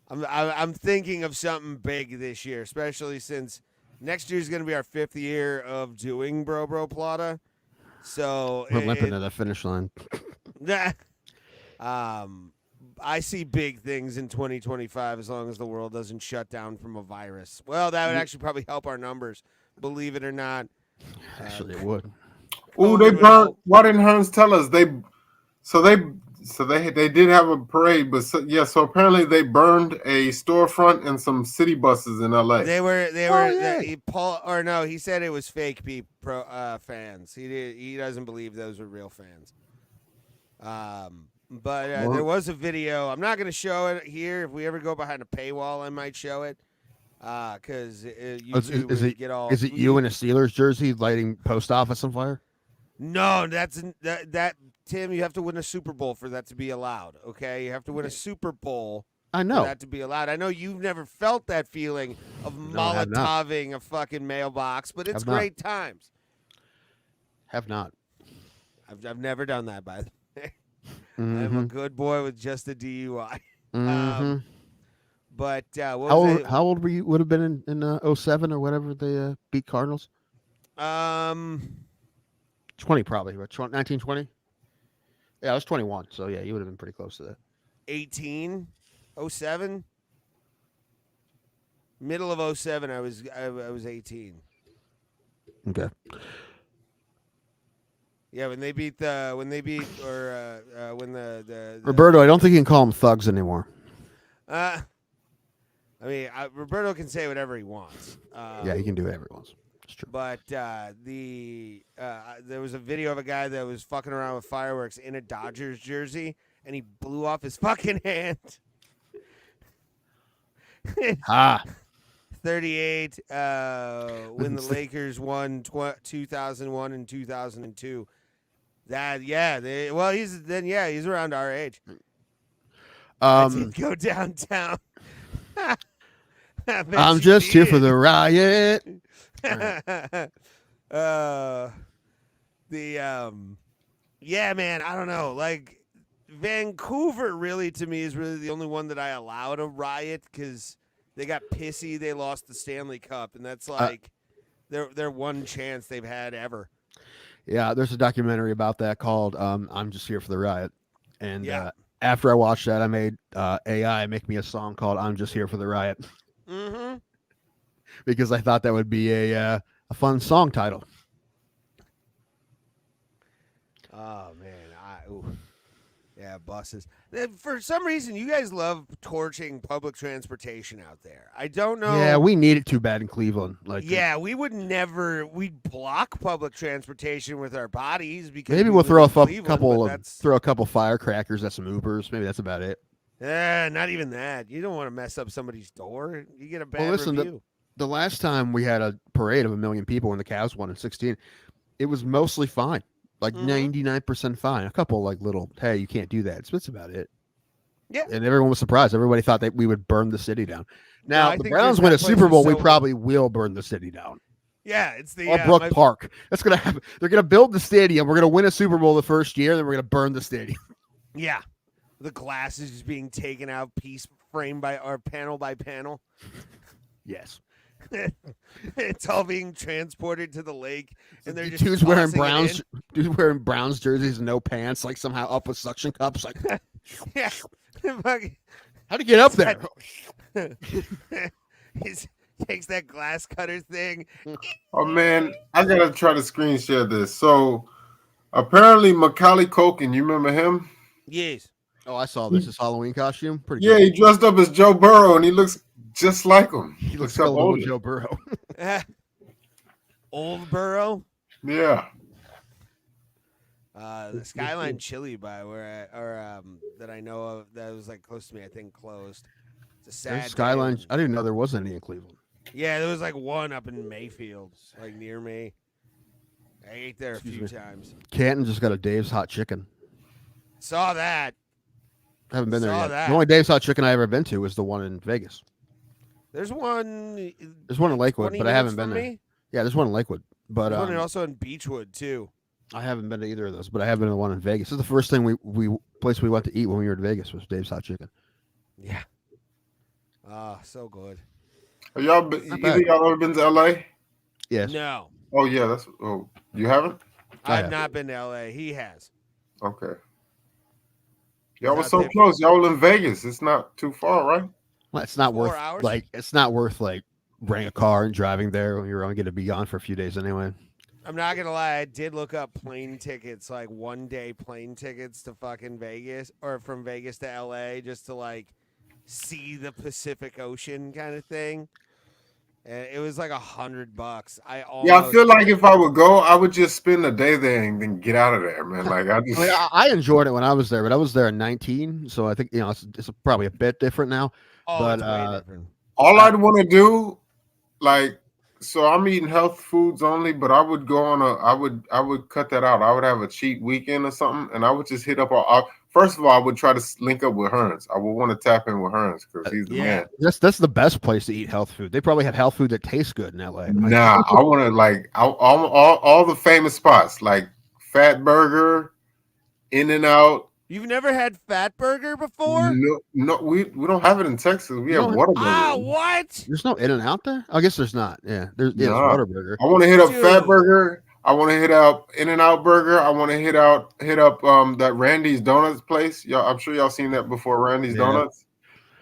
I'm thinking of something big this year, especially since next year's gonna be our 5th year of doing Bro Plata. So We're limping to the finish line. I see big things in 2025 as long as the world doesn't shut down from a virus. Well, that would actually probably help our numbers, believe it or not. Actually, it would. Oh, they burned. Why didn't Hans tell us? They did have a parade, but so apparently they burned a storefront and some city buses in LA. They were. yeah. He said it was fake fans. He doesn't believe those were real fans. But there was a video. I'm not going to show it here. If we ever go behind a paywall, I might show it. Because Is it you in a Steelers jersey lighting post office on fire? No, that Tim. You have to win a Super Bowl for that to be allowed. Okay, you have to win a Super Bowl. I know. For that to be allowed. I know you've never felt that feeling of No, I have not. Molotoving a fucking mailbox, but it's Have not. great times. Have not. I've never done that, by the way. Mm-hmm. I'm a good boy with just a DUI. Mm-hmm. But what was it? How old were you? Would have been in 07 or whatever they beat Cardinals. 20 probably, right? 19, 20? Yeah, I was 21, so yeah, you would have been pretty close to that. 18, 07? Middle of 07, I was 18. Okay. Yeah, when the Roberto, I don't think you can call them thugs anymore. I mean, Roberto can say whatever he wants. Yeah, he can do whatever he wants. It's true. But there was a video of a guy that was fucking around with fireworks in a Dodgers jersey, and he blew off his fucking hand. 38 when the Lakers won 2001 and 2002. He's around our age. I did go downtown. I'm just here for the riot. Yeah, man, I don't know. Like Vancouver, really, to me, is really the only one that I allowed a riot because they got pissy. They lost the Stanley Cup, and that's like their one chance they've had ever. Yeah, there's a documentary about that called "I'm Just Here for the Riot," and after I watched that, I made AI make me a song called "I'm Just Here for the Riot." Mm-hmm. Because I thought that would be a fun song title. Oh man, yeah, buses. For some reason, you guys love torching public transportation out there. I don't know. Yeah, we need it too bad in Cleveland. We would never. We'd block public transportation with our bodies because maybe we'll throw a couple firecrackers at some Ubers. Maybe that's about it. Not even that. You don't want to mess up somebody's door. You get a bad review. The last time we had a parade of 1 million people when the Cavs won in 16, it was mostly fine. Like 99% fine. A couple like little, hey, you can't do that. That's about it. Yeah. And everyone was surprised. Everybody thought that we would burn the city down. Now, the Browns win a Super Bowl, we probably will burn the city down. Yeah, it's the Brook Park. That's gonna happen. They're gonna build the stadium. We're gonna win a Super Bowl the first year, then we're gonna burn the stadium. Yeah, the glass is just being taken out piece frame by or panel by panel. Yes. It's all being transported to the lake, and they're just dude's wearing tossing it Browns. in. Dude's wearing Browns jerseys and no pants, like somehow up with suction cups. Like, Yeah, how'd he get up there? He takes that glass cutter thing. Oh man, I gotta try to screen share this. So apparently Macaulay Culkin, you remember him? Yes. Oh, I saw this. His Halloween costume. Pretty Yeah, good. he dressed up as Joe Burrow and he looks just like him. He looks except old older. Joe Burrow. Old Burrow. Yeah. The Skyline Chili bar that I know of that was like close to me, I think closed. It's a sad There's Skyline. day. I didn't know there was any in Cleveland. Yeah, there was like one up in Mayfield, like near me. I ate there a few Excuse me. times. Canton just got a Dave's Hot Chicken. Saw that. I haven't been there Saw yet. that. The only Dave's Hot Chicken I ever been to was the one in Vegas. There's one. There's one in Lakewood, 20 but I haven't minutes been from there. me. Yeah, there's one in Lakewood, but There's one also in Beechwood too. I haven't been to either of those. But I have been to the one in Vegas. This is the first thing place we went to eat when we were in Vegas was Dave's Hot Chicken. Yeah. Ah, so good. Have y'all either y'all ever been to LA? Yes. No, Oh yeah, you haven't? I've not been to LA. He has. Okay. Y'all He's were out so there. close. Y'all were in Vegas. It's not too far, right? Well, it's not 4 worth hours? it's not worth renting a car and driving there when you're only going to be gone for a few days anyway. I'm not gonna lie. I did look up plane tickets, like 1-day plane tickets to fucking Vegas or from Vegas to LA, just to like see the Pacific Ocean kind of thing. And it was like $100. I feel like if I would go, I would just spend a day there and then get out of there, man. Like I just, I enjoyed it when I was there, but I was there in 19, so I think it's probably a bit different now. It's way different. all I'd want to do, like, so I'm eating health foods only, but I would go on I would cut that out. I would have a cheat weekend or something, and I would just hit up first of all, I would try to link up with Hearns. I would want to tap in with Hearns because he's the man. That's the best place to eat health food. They probably have health food that tastes good in LA. Nah, I want to all the famous spots like Fat Burger, In and Out. You've never had Fat Burger before? No, we don't have it in Texas. We have don't- Whataburger. Ah, what? There's no In-N-Out there? I guess there's not. Yeah, there's Nah. Whataburger. I want to hit up Dude. Fat Burger. I want to hit up In-N-Out Burger. I want to hit up that Randy's Donuts place. Y'all, I'm sure y'all seen that before, Randy's Donuts.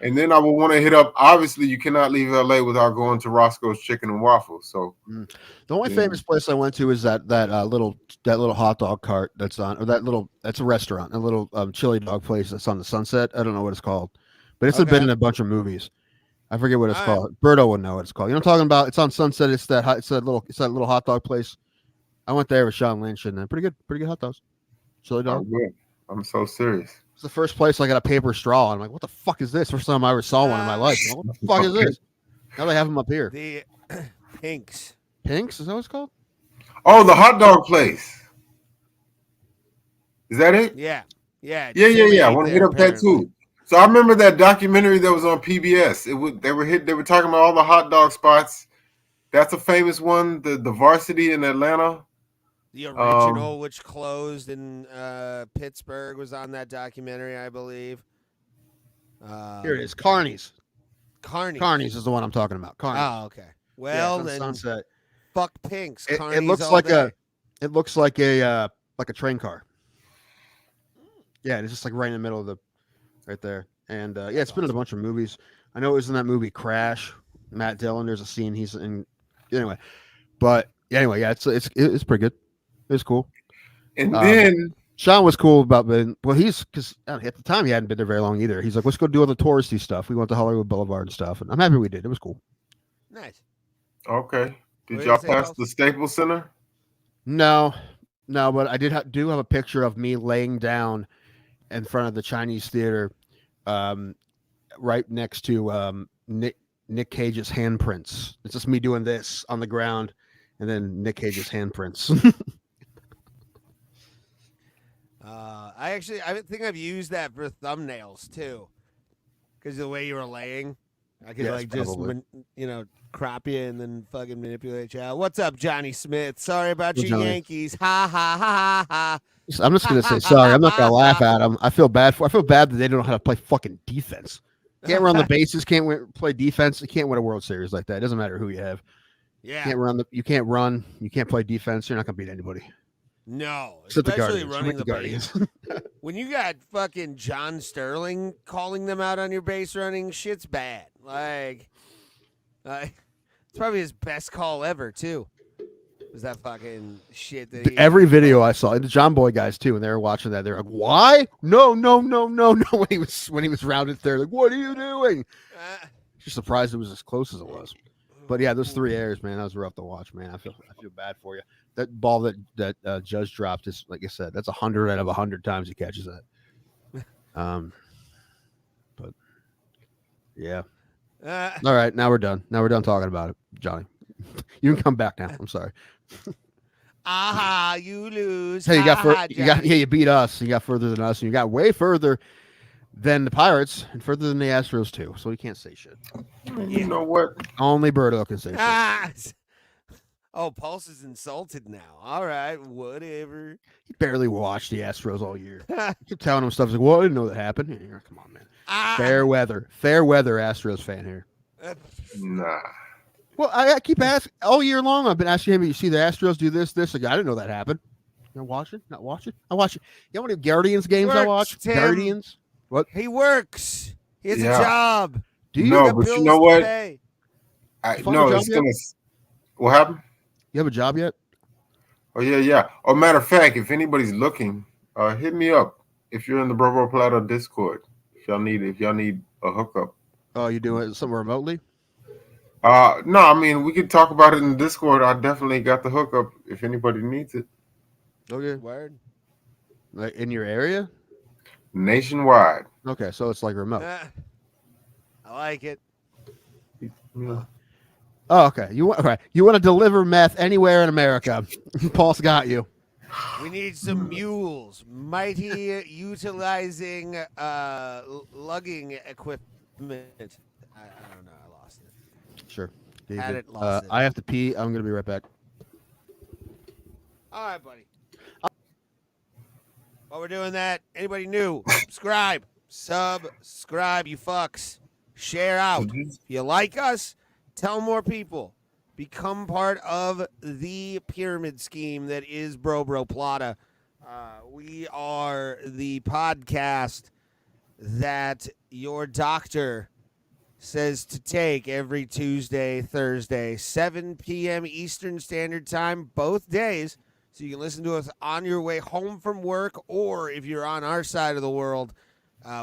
And then I would want to hit up. Obviously, you cannot leave LA without going to Roscoe's Chicken and Waffles. So The only famous place I went to is that little hot dog cart that's a restaurant, a little chili dog place that's on the Sunset. I don't know what it's called, but it's been in a bunch of movies. I forget what it's called. Berto would know what it's called. You know what I'm talking about? It's on Sunset. It's that little hot dog place. I went there with Sean Lynch and pretty good hot dogs. Chili dog. I'm so serious. It's the first place I got a paper straw. I'm like, what the fuck is this? First time I ever saw one in my life. I'm like, what the fuck is this? Now they have them up here. The Pinks. Pinks? Is that what it's called? Oh, the hot dog place. Is that it? Yeah. Yeah. I want to hit up that too. So I remember that documentary that was on PBS. They were talking about all the hot dog spots. That's a famous one. The Varsity in Atlanta. The original, which closed in Pittsburgh, was on that documentary, I believe. Here it is. Carney's. Carney's is the one I'm talking about. Carney's. Oh, okay. Well, then Sunset. Fuck Pinks. It Carney's looks all like day. it looks like a train car. Yeah, it's just like right in the middle of right there. And it's been in a bunch of movies. I know it was in that movie Crash. Matt Dillon. There's a scene he's in. Anyway, it's pretty good. It was cool. And then Sean was cool about because at the time he hadn't been there very long either. He's like, let's go do all the touristy stuff. We went to Hollywood Boulevard and stuff, and I'm happy we did. It was cool. Nice. Okay. Did Where y'all is it pass else? the Staples Center? No, but I do have a picture of me laying down in front of the Chinese theater, right next to Nick Cage's handprints. It's just me doing this on the ground, and then Nick Cage's handprints. I think I've used that for thumbnails too, because the way you were laying. I could just crop you and then fucking manipulate you out. What's up, Johnny Smith? Sorry about you, Johnny. Yankees. Ha ha ha ha. I'm just gonna say sorry. I'm not gonna laugh at them. I feel bad that they don't know how to play fucking defense. Can't run the bases. Can't play defense. You can't win a World Series like that. It doesn't matter who you have. Yeah. You can't run. You can't play defense. You're not gonna beat anybody. No, except especially the running the Guardians. base. When you got fucking John Sterling calling them out on your base running, shit's bad. Like it's probably his best call ever too. Was that fucking shit that Every video I saw, and the John Boy guys too, when they were watching that, they're like, "Why? No." When he was rounded third, like, "What are you doing?" Just surprised it was as close as it was. But yeah, those 3 errors, man, that was rough to watch, man. I feel bad for you. That ball that Judge dropped is, like I said, that's 100 out of 100 times he catches that. But yeah. All right, now we're done. Now we're done talking about it, Johnny. You can come back now. I'm sorry. You lose. Hey, you beat us. You got further than us, and you got way further than the Pirates and further than the Astros too. So you can't say shit. You know what? Only Birdo can say shit. Oh, Pulse is insulted now. All right, whatever. He barely watched the Astros all year. Keep telling him stuff. He's like, well, I didn't know that happened. Yeah, come on, man. Fair weather Astros fan here. Nah. Well, I keep asking all year long. I've been asking him, you see the Astros do this? Like, I didn't know that happened. Not watching? I watch it. You know how many Guardians games I watch? Tim. Guardians? What? He works. He has a job. Do you? No, but you know what? What happened? You have a job yet? Oh, yeah. Oh, matter of fact, if anybody's looking, hit me up if you're in the Bro Plata Discord. If y'all need a hookup. Oh, you doing it somewhere remotely? No, I mean, we could talk about it in the Discord. I definitely got the hookup if anybody needs it. Okay. Word. Like in your area? Nationwide. Okay, so it's like remote. I like it. Yeah. Oh, okay. You want to deliver meth anywhere in America? Paul's got you. We need some mules, mighty utilizing lugging equipment. I don't know. I lost it. Sure. Had it, lost it. I have to pee. I'm gonna be right back. All right, buddy. While we're doing that, anybody new? Subscribe, you fucks. Share out. If you like us, tell more people. Become part of the pyramid scheme that is Bro Plata. We are the podcast that your doctor says to take every Tuesday, Thursday, 7 p.m. Eastern Standard Time, both days. So you can listen to us on your way home from work, or if you're on our side of the world,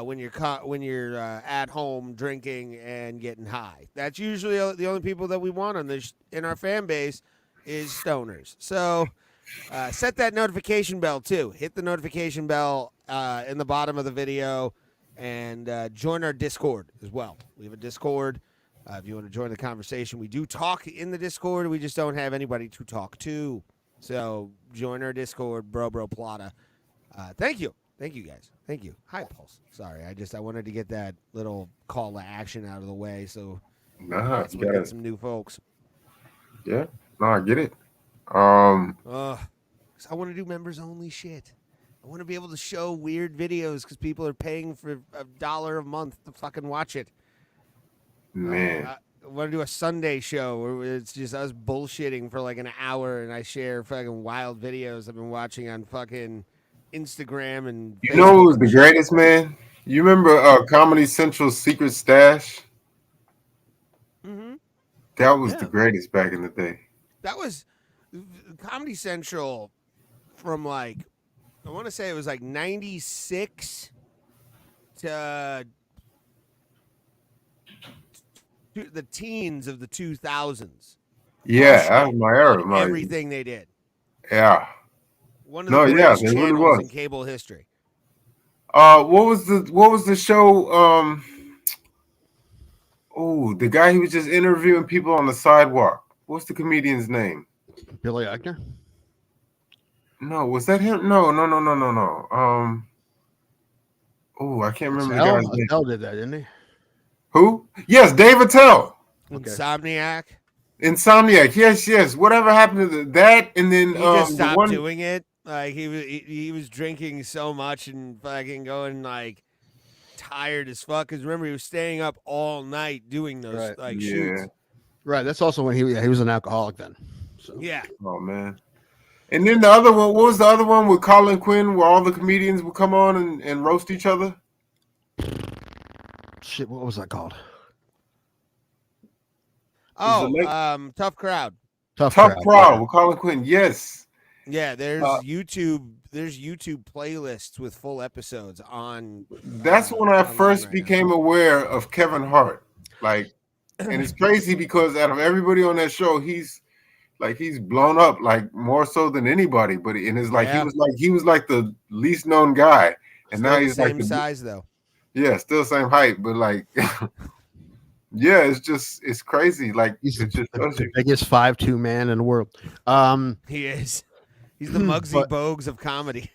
when you're at home drinking and getting high. That's usually the only people that we want on this in our fan base is stoners. So set that notification bell too. Hit the notification bell in the bottom of the video, and join our Discord as well. We have a Discord. If you want to join the conversation, we do talk in the Discord. We just don't have anybody to talk to. So join our Discord, Bro Plata. Thank you. Thank you, guys. Thank you. Hi, Pulse. Sorry, I wanted to get that little call to action out of the way, so we get some new folks. Yeah, no, I get it. 'Cause I want to do members only shit. I want to be able to show weird videos because people are paying for $1 a month to fucking watch it. Man, I want to do a Sunday show where it's just us bullshitting for like an hour, and I share fucking wild videos I've been watching on fucking Instagram and you know who was the greatest, man? You remember Comedy Central's Secret Stash? Mm-hmm. That was the greatest back in the day. That was Comedy Central from like, I want to say it was like 96 to the teens of the 2000s. Yeah, that was my era. Everything they did. Yeah. One of the greatest channels really in cable history. What was the show? The guy who was just interviewing people on the sidewalk. What's the comedian's name? Billy Eichner? No, was that him? No. I can't remember the guy's name. Hell did that, didn't he? Who? Yes, Dave Attell. Okay. Insomniac. Yes. Whatever happened to that? And then He just the stopped one. doing it. Like he was drinking so much and fucking going like tired as fuck. Because remember, he was staying up all night doing those shoots. Right. That's also when he was an alcoholic then. So. Yeah. Oh man. And then the other one, what was the other one with Colin Quinn, where all the comedians would come on and roast each other? Shit, what was that called? Oh, Tough Crowd. Tough Crowd with Colin Quinn. Yes. Yeah, there's YouTube playlists with full episodes on. That's when I first became aware of Kevin Hart. Like, and it's crazy because out of everybody on that show, he's blown up like more so than anybody. But he was like the least known guy, and still now he's the same like size though. Yeah, still same height, but like, yeah, it's crazy. Like he's the biggest 5'2" man in the world. He is. He's the Muggsy Bogues of comedy.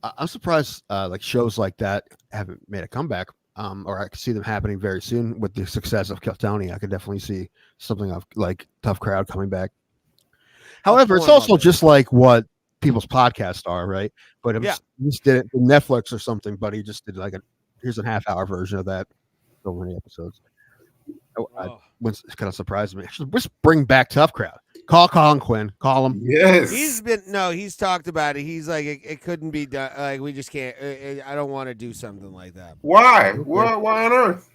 I'm surprised like shows like that haven't made a comeback. Or I could see them happening very soon with the success of Tony. I could definitely see something of like Tough Crowd coming back. However, it's also just like what people's podcasts are, right? But he just did it for Netflix or something, but he just did like here's a half-hour version of that. So many episodes. It's kind of surprised me. Just bring back Tough Crowd. Call Colin Quinn. Call him. Yes. He's talked about it. He's like, it couldn't be done. Like, we just can't. I don't want to do something like that. Why? Why on earth?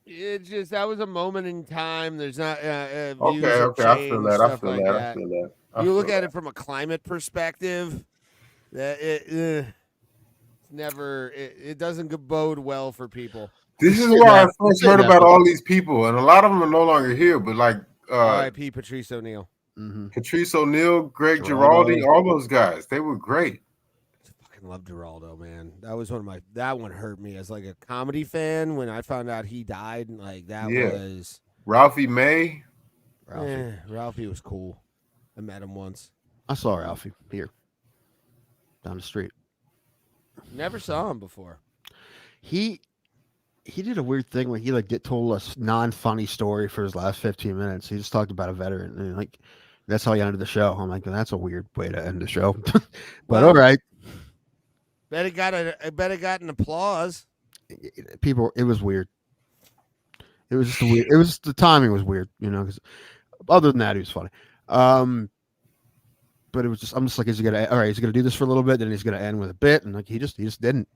It's just that was a moment in time. There's not. Okay. I feel that. You look at it from a climate perspective. That it doesn't bode well for people. This is why I first heard about all these people, and a lot of them are no longer here. But like, R.I.P. Patrice O'Neal. Mm-hmm. Patrice O'Neal, Greg Giraldi, all those guys, they were great. I fucking love Giraldo, man. That was that one hurt me as like a comedy fan when I found out he died. And like that was Ralphie May. Ralphie was cool. I met him once. I saw Ralphie here down the street. Never saw him before. He did a weird thing when he told us non-funny story for his last 15 minutes. He just talked about a veteran, and like that's how he ended the show. I'm like, that's a weird way to end the show, but all right. Bet it got an applause. People, it was weird. It was just weird. It was the timing was weird, because other than that, he was funny. But it was just I'm just like, he's gonna do this for a little bit, then he's gonna end with a bit, and like he just didn't.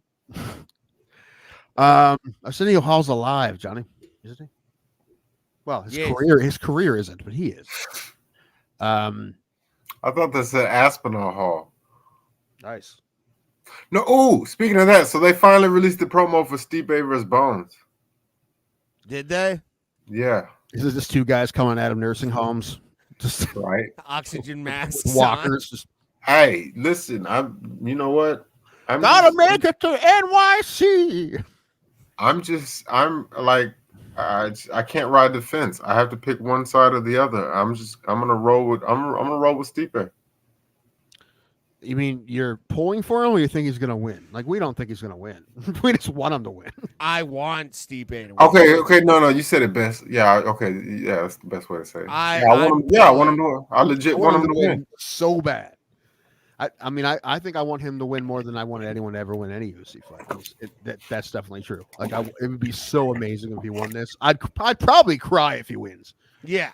Arsenio Hall's alive, Johnny, isn't he? Well, his career isn't, but he is. I thought that said Aspinall Hall. Nice. No, speaking of that, so they finally released the promo for Stipe vs. Bones. Did they? Yeah. This is just two guys coming out of nursing homes, just right. Oxygen masks, walkers. Just, hey, listen, you know what? Gotta make it to NYC. I'm like, I can't ride the fence. I have to pick one side or the other. I'm gonna roll with Stipe. You mean you're pulling for him, or you think he's gonna win? Like, we don't think he's gonna win. We just want him to win. I want Stipe to win. Okay, no, you said it best. Yeah, okay, yeah, that's the best way to say it. I want him to. I legit want him to win so bad. I mean, I think I want him to win more than I wanted anyone to ever win any UFC fight. That's definitely true. Like, it would be so amazing if he won this. I'd probably cry if he wins. Yeah.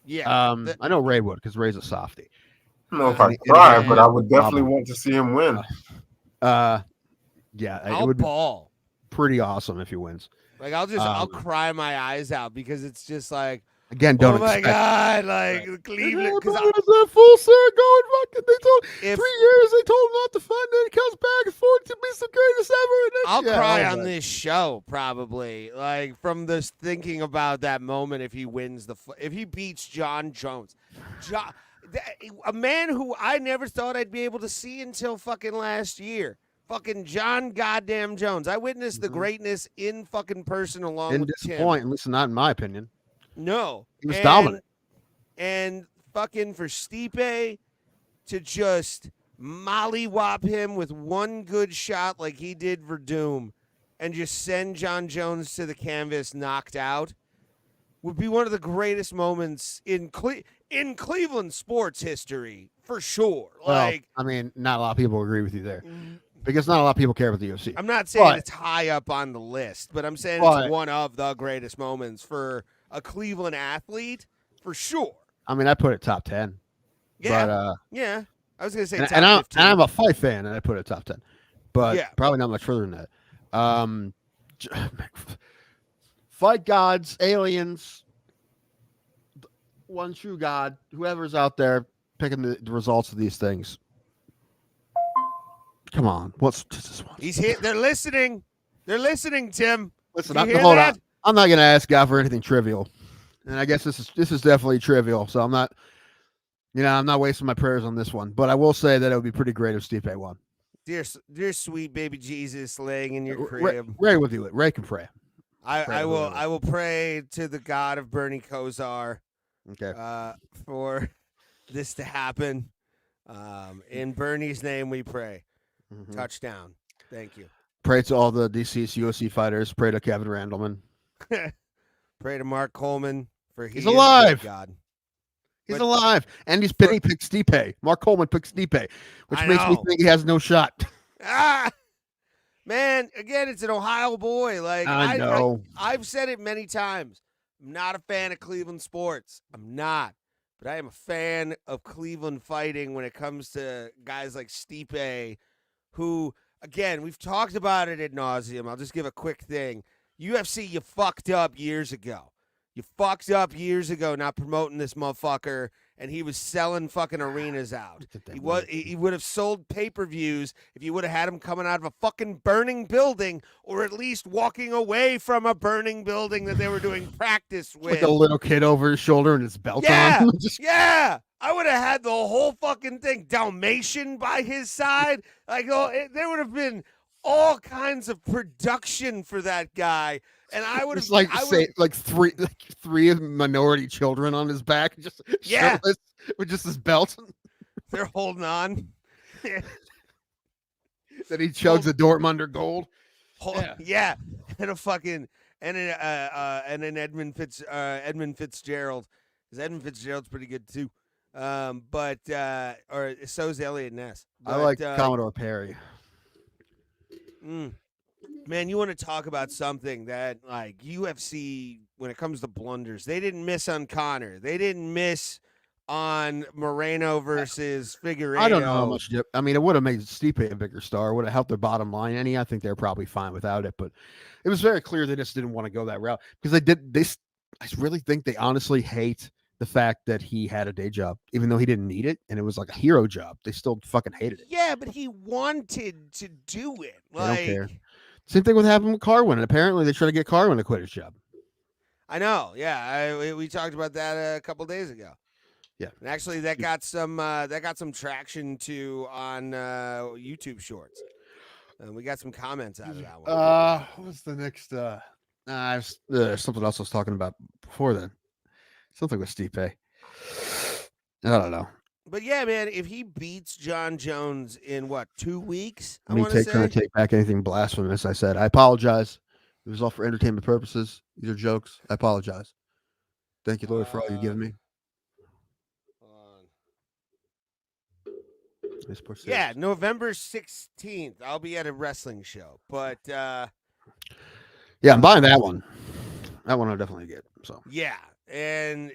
I know Ray would, because Ray's a softie. I don't know if I cry, but I would definitely want to see him win. Yeah, I'll it would ball. Be pretty awesome if he wins. Like, I'll cry my eyes out because it's just like, again, don't. Oh my God! Like Cleveland, because that full circle. Fucking, they told 3 years. They told him not to find. Then he comes back and forth to be the greatest ever. I'll cry on this show probably. Like, from this thinking about that moment if he wins if he beats John Jones, a man who I never thought I'd be able to see until fucking last year. Fucking John goddamn Jones. I witnessed the greatness in fucking person along with Tim. At least not in my opinion. No. He was dominant. And fucking for Stipe to just mollywop him with one good shot like he did Verdum and just send John Jones to the canvas knocked out would be one of the greatest moments in Cleveland sports history, for sure. Well, I mean, not a lot of people agree with you there because not a lot of people care about the UFC. I'm not saying it's high up on the list, but I'm saying it's one of the greatest moments for a Cleveland athlete, for sure. I mean, I put it top 10. Yeah, but, yeah. I was going to say top 15. And I'm a fight fan, and I put it top 10. But probably not much further than that. Fight gods, aliens, one true God, whoever's out there picking the results of these things. Come on, what's this one? He's here. They're listening. They're listening, Tim. Listen, hold on. I'm not going to ask God for anything trivial, and I guess this is definitely trivial. So I'm not, I'm not wasting my prayers on this one. But I will say that it would be pretty great if Stipe won. Dear sweet baby Jesus, laying in your crib. Ray will do it. Ray can pray. I will pray to the God of Bernie Kosar. Okay. For this to happen. In Bernie's name we pray. Mm-hmm. Touchdown. Thank you. Pray to all the deceased UFC fighters. Pray to Kevin Randleman. Pray to Mark Coleman for he's alive. God. He's alive. And he's picked Stipe. Mark Coleman picked Stipe, which makes me think he has no shot. Man, again, it's an Ohio boy. Like I know. I've said it many times. I'm not a fan of Cleveland sports. I'm not. But I am a fan of Cleveland fighting when it comes to guys like Stipe, who, again, we've talked about it ad nauseum. I'll just give a quick thing. UFC, you fucked up years ago. You fucked up years ago not promoting this motherfucker, and he was selling fucking arenas out. He would have sold pay-per-views if you would have had him coming out of a fucking burning building, or at least walking away from a burning building that they were doing practice with. Like a little kid over his shoulder and his belt on. Yeah. I would have had the whole fucking thing. Dalmatian by his side. Like, there would have been all kinds of production for that guy. And I would have three minority children on his back, just shirtless, with just his belt. They're holding on. That he chugs a Dortmunder Gold. Yeah, and an Edmund Fitzgerald. Because Edmund Fitzgerald's pretty good too. But so's Elliot Ness. But, I like Commodore Perry. Man, you want to talk about something that, like, UFC, when it comes to blunders, they didn't miss on Connor. They didn't miss on Moreno versus Figueiredo. I don't know how much. I mean, it would have made Stipe a bigger star. Would have helped their bottom line. I think they're probably fine without it. But it was very clear they just didn't want to go that route because they did. I really think they honestly hate the fact that he had a day job, even though he didn't need it, and it was like a hero job. They still fucking hated it. Yeah, but he wanted to do it. They don't care. Same thing with happened with Carwin. And apparently they tried to get Carwin to quit his job. I know. Yeah, we talked about that a couple days ago. Yeah, and actually that got some traction too on YouTube Shorts. We got some comments out of that one. What was the next? Something else I was talking about before then. Something with Stipe. I don't know. But yeah, man, if he beats John Jones in 2 weeks, trying to take back anything blasphemous I said. I apologize. It was all for entertainment purposes. These are jokes. I apologize. Thank you, Lord, for all you've given me. Yeah, November 16th. I'll be at a wrestling show. But yeah, I'm buying that one. That one I'll definitely get. So yeah. And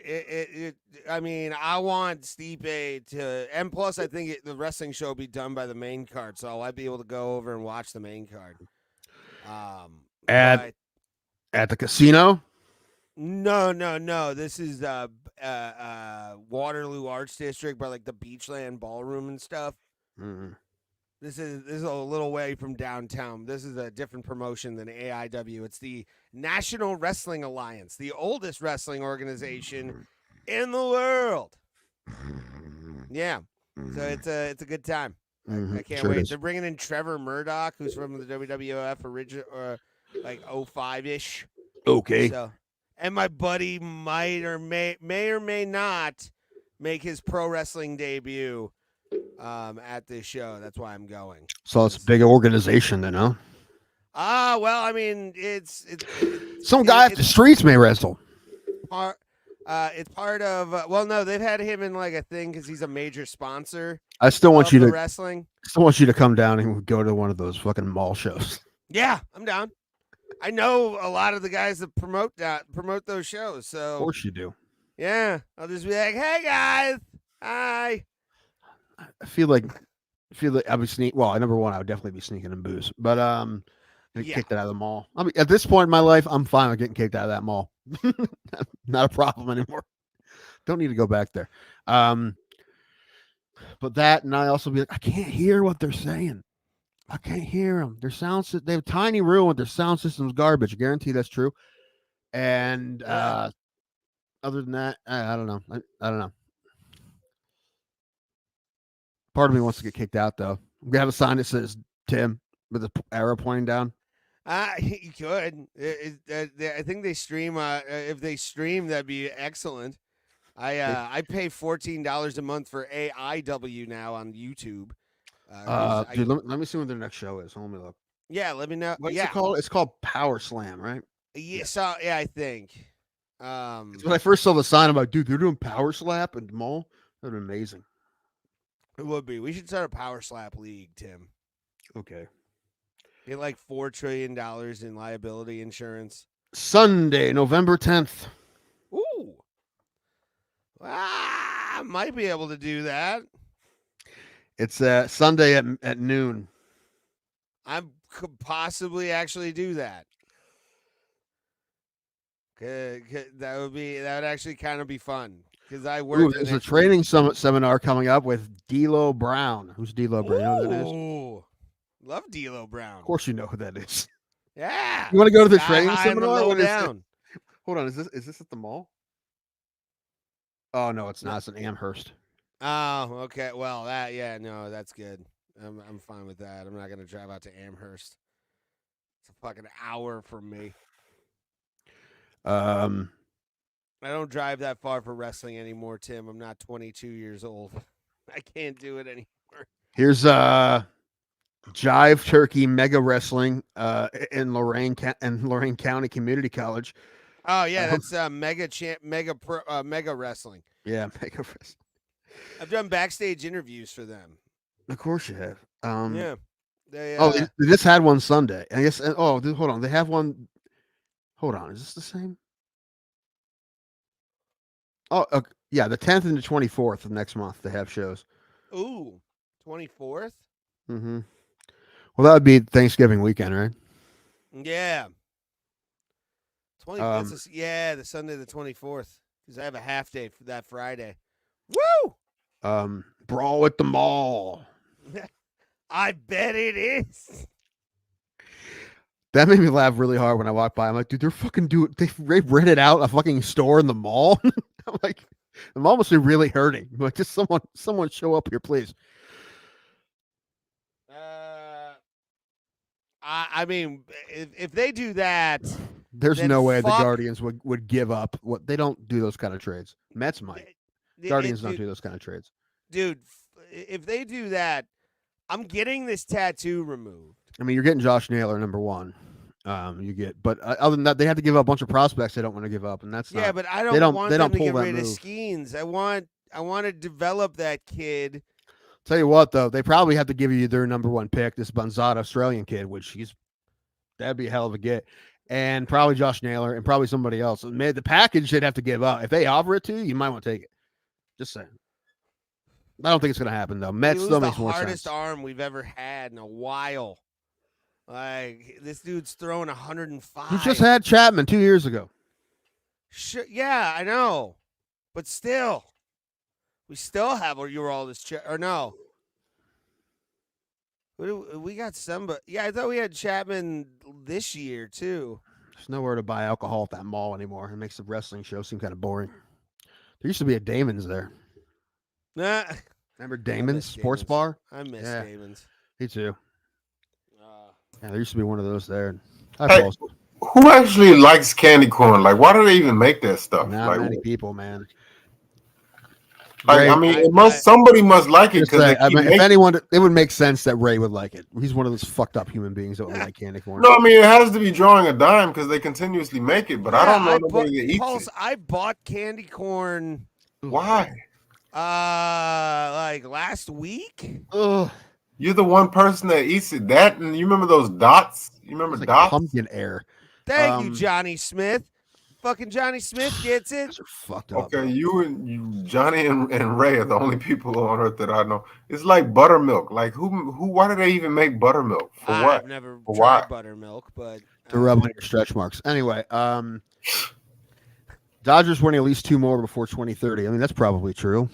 I mean, I want Stipe to, and plus, I think the wrestling show will be done by the main card, so I'll be able to go over and watch the main card. At the casino? No. This is Waterloo Arts District, by like the Beachland Ballroom and stuff. Mm-hmm. This is a little way from downtown. This is a different promotion than AIW. It's the National Wrestling Alliance, the oldest wrestling organization in the world. Yeah, so it's a good time. I can't wait. They're bringing in Trevor Murdoch, who's from the WWF original, like 05-ish. Okay. So, and my buddy may or may not make his pro wrestling debut at this show. That's why I'm going. So it's a big organization then, huh? Well, I mean, it's Some guy at the streets may wrestle. It's part of. Well, no, they've had him in like a thing because he's a major sponsor. I still want you to wrestling. Still want you to come down and go to one of those fucking mall shows. Yeah, I'm down. I know a lot of the guys that promote those shows. So Of course you do. yeah, I'll just be like, "Hey guys, hi." I feel like I'll be sneaking. Well, number one, I would definitely be sneaking in booze, but get kicked out of the mall. I mean, at this point in my life, I'm fine with getting kicked out of that mall. Not a problem anymore. Don't need to go back there. But that, and I also be like, I can't hear what they're saying. I can't hear them. Their sound system, they have a tiny room with their sound system's garbage. I guarantee that's true. And other than that, I don't know. I don't know. Part of me wants to get kicked out, though. We have a sign that says Tim with the arrow pointing down. You could. I think they stream. If they stream, that'd be excellent. I pay $14 a month for AIW now on YouTube. Dude, let me see what their next show is. Let me look. Yeah, let me know. What's it called? It's called Power Slam, right? Yeah, so yeah, I think. When I first saw the sign, I'm like, dude, they're doing Power Slap at the mall. That'd be amazing. It would be. We should start a Power Slap league, Tim. Okay. Get like $4 trillion in liability insurance. Sunday, November 10th. Ooh. I might be able to do that. It's Sunday at noon. I could possibly actually do that. That would actually kind of be fun because I work. Ooh, there's a training seminar coming up with D'Lo Brown. Who's D'Lo Brown? You know who that is? Love D'Lo Brown. Of course, you know who that is. Yeah. You want to go to the Sky training high seminar? and low down. Hold on, is this at the mall? Oh no, it's not. It's in Amherst. Oh, okay. Well, that's good. I'm fine with that. I'm not gonna drive out to Amherst. It's a fucking hour from me. I don't drive that far for wrestling anymore, Tim. I'm not 22 years old. I can't do it anymore. Here's Jive Turkey Mega Wrestling in Lorain County Community College. Oh yeah, that's Mega Wrestling. Yeah, Mega Wrestling. I've done backstage interviews for them. Of course you have. Yeah. They just had one Sunday. I guess. Hold on. They have one. Hold on. Is this the same? Oh, yeah. The 10th and the 24th of next month they have shows. Ooh, 24th. Mm-hmm. Well, that would be Thanksgiving weekend, right? Yeah. 25th. Yeah, the Sunday the 24th. Because I have a half day for that Friday. Woo! Brawl at the mall. I bet it is. That made me laugh really hard when I walked by. I'm like, dude, they rented out a fucking store in the mall. I'm like, the mall must be really hurting. I'm like, just someone show up here, please. I mean, if they do that, there's no way the Guardians would give up. What they don't do those kind of trades. Mets might. Guardians don't do those kind of trades. Dude, if they do that, I'm getting this tattoo removed. I mean, you're getting Josh Naylor, number one. But other than that, they have to give up a bunch of prospects they don't want to give up, and that's not, but I don't want them to get rid of move. Skeens. I want to develop that kid. Tell you what, though, they probably have to give you their number one pick, this Banzada Australian kid, which that'd be a hell of a get, and probably Josh Naylor and probably somebody else. The package they'd have to give up. If they offer it to you, you might want to take it. Just saying. I don't think it's going to happen, though. Mets still makes more sense. The hardest arm we've ever had in a while. Like, this dude's throwing 105. You just had Chapman 2 years ago. Sure, yeah, I know. But still, we still have or no. We got somebody. Yeah, I thought we had Chapman this year, too. There's nowhere to buy alcohol at that mall anymore. It makes the wrestling show seem kind of boring. There used to be a Damon's there. Nah. Remember Damon's Sports Bar? I miss Damon's. Me too. Yeah, there used to be one of those there. Hey, who actually likes candy corn? Like, why do they even make that stuff? Not many people, man. Ray, I mean, somebody must like it just because say, I mean, if anyone, it would make sense that Ray would like it. He's one of those fucked up human beings that would like candy corn. No, I mean it has to be drawing a dime because they continuously make it, but I don't know nobody that eats Pulse, it. I bought candy corn. Why? Like last week. Ugh. You're the one person that eats it. That and you remember those dots? You remember Like dots? pumpkin air. Thank you, Johnny Smith. Fucking Johnny Smith gets it. Those are fucked up. Okay, you, Johnny and Ray are the only people on earth that I know. It's like buttermilk. Like who? Why do they even make buttermilk? For what? I've never For tried why? buttermilk, but To rub on your stretch marks. Anyway, Dodgers winning at least 2 more before 2030. I mean, that's probably true.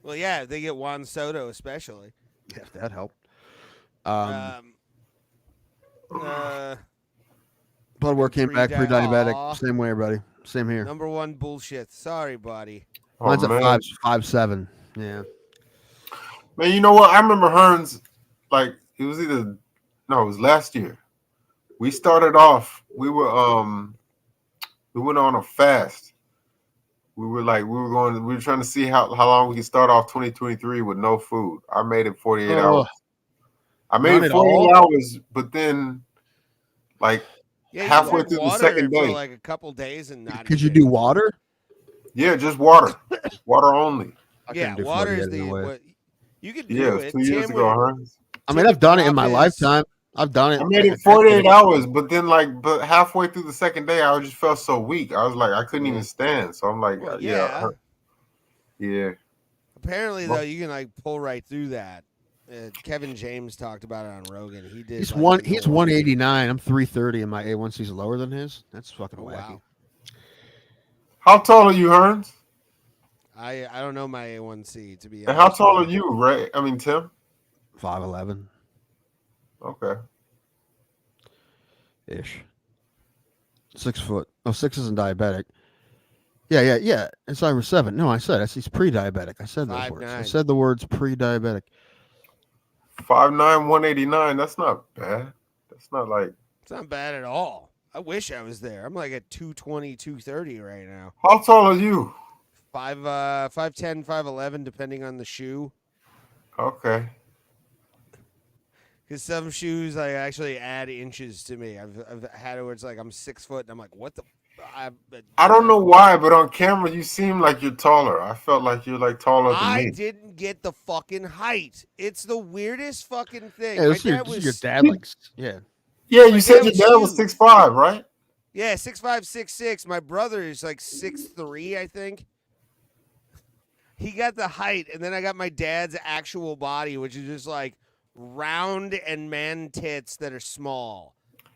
well, yeah, they get Juan Soto especially. Yeah, if that helped. Blood work came back pre-diabetic. Aw. Same way, buddy. Same here. Number one bullshit. Sorry, buddy. Mine's man. at 5.7. Yeah. Man, you know what? I remember Hearns, like it was it was last year. We started off, we went on a fast. We were trying to see how long we could start off 2023 with no food. I made it 48 hours. I made it 48 hours, but then like halfway through the second day. For like a couple days and not. Could you do water? Yeah, just water. Water only. Yeah, water is what you could do. Yeah, it was 2 years ago, Hearns. I mean, I've done it in my lifetime. I've done it. I made it 48 hours, but then but halfway through the second day, I just felt so weak. I was like, I couldn't even stand. So I'm like, yeah. Apparently, though, you can like pull right through that. Kevin James talked about it on Rogan. He did. He's 189. I'm 330, and my A1C is lower than his. That's fucking wacky. Wow. How tall are you, Hearns? I don't know my A1C to be honest. And how tall are you, Ray? I mean, Tim? 5'11". Okay. Ish. 6 foot. Oh, 6 isn't diabetic. Yeah. It's over 7. No, I said he's pre-diabetic. I said those words. I said the words pre-diabetic. 5'9", 189. That's not bad. That's not like. It's not bad at all. I wish I was there. I'm like at 220, 230 right now. How tall are you? 5'10", 5'11", depending on the shoe. Okay. Because some shoes like actually add inches to me. I've had it where it's like I'm 6 foot and I'm like, what the? I don't know why, but on camera you seem like you're taller. I felt like you're like taller than me. I didn't get the fucking height. It's the weirdest fucking thing. Yeah, this your dad likes. Yeah. Yeah, you said your dad was 6'5", right? Yeah, 6'5", 6'6". My brother is like 6'3", I think. He got the height, and then I got my dad's actual body, which is just like round and man tits that are small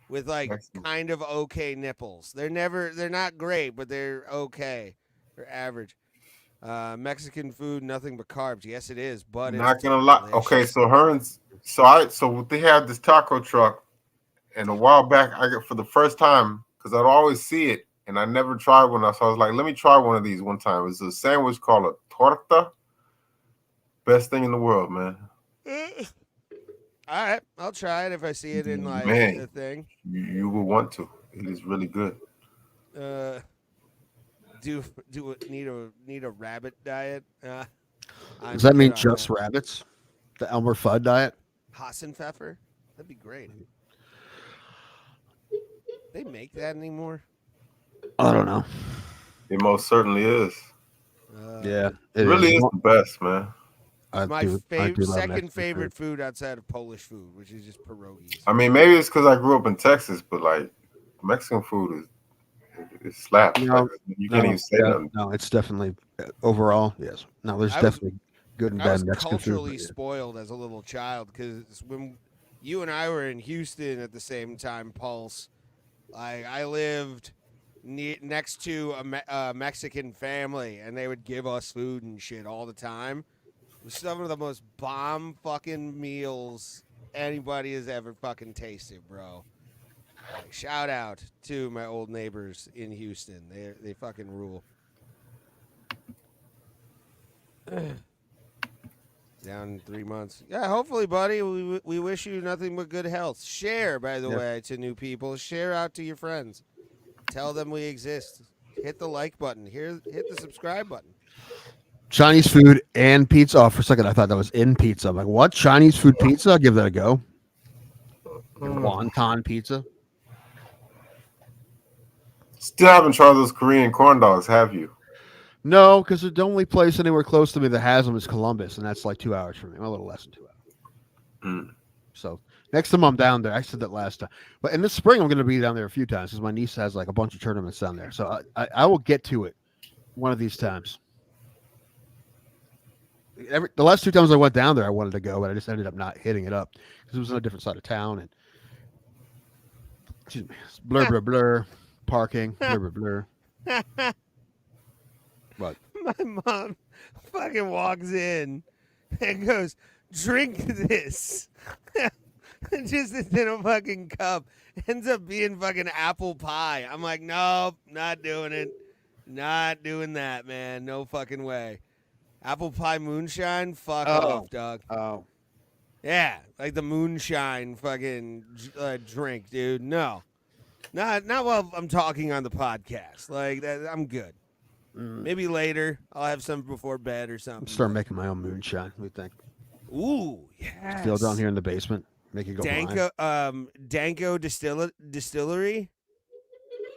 with like kind of okay nipples. They're not great, but they're okay. They're average. Mexican food, nothing but carbs. Yes, it is, but not gonna lie. Okay, so Hearns, so they have this taco truck, and a while back I got for the first time because I'd always see it and I never tried one. So I was like, let me try one of these one time. It's a sandwich called a torta. Best thing in the world, man. All right, I'll try it if I see it in like the thing. You will want to. It is really good. Do need a rabbit diet? Does that mean just rabbits? The Elmer Fudd diet? Hassenpfeffer? That'd be great. They make that anymore? I don't know. It most certainly is. Yeah, it really is the best, man. My second favorite food outside of Polish food, which is just pierogies. I mean, maybe it's because I grew up in Texas, but like Mexican food is slaps. No, you can't even say nothing. No, it's definitely overall, yes. No, there's definitely good and bad Mexican food. I was culturally spoiled as a little child because when you and I were in Houston at the same time, Pulse, I lived next to a Mexican family, and they would give us food and shit all the time. It was some of the most bomb fucking meals anybody has ever fucking tasted, bro. Like, shout out to my old neighbors in Houston. They fucking rule. Down 3 months. Yeah, hopefully, buddy. We wish you nothing but good health. Share, by the way, to new people. Share out to your friends. Tell them we exist. Hit the like button. Hit the subscribe button. Chinese food and pizza. Oh, for a second, I thought that was in pizza. I'm like, what? Chinese food pizza? I'll give that a go. Wonton pizza. Still haven't tried those Korean corn dogs, have you? No, because the only place anywhere close to me that has them is Columbus, and that's like 2 hours from me. A little less than 2 hours. So next time I'm down there, I said that last time. But in the spring, I'm going to be down there a few times because my niece has like a bunch of tournaments down there. So I will get to it one of these times. The last 2 times I went down there, I wanted to go, but I just ended up not hitting it up because it was on a different side of town. And excuse me, blur, blur, blur, parking, blur, blur, blur. What? My mom fucking walks in and goes, "Drink this." Just in a fucking cup. Ends up being fucking apple pie. I'm like, nope, not doing it. Not doing that, man. No fucking way. Apple pie moonshine? Fuck off, dog. Oh. Yeah, like the moonshine fucking drink, dude. No. Not while I'm talking on the podcast. Like, that, I'm good. Maybe later. I'll have some before bed or something. Start making my own moonshine. What do you think? Ooh, yes. Still down here in the basement. Make it go blind. Danko Distillery?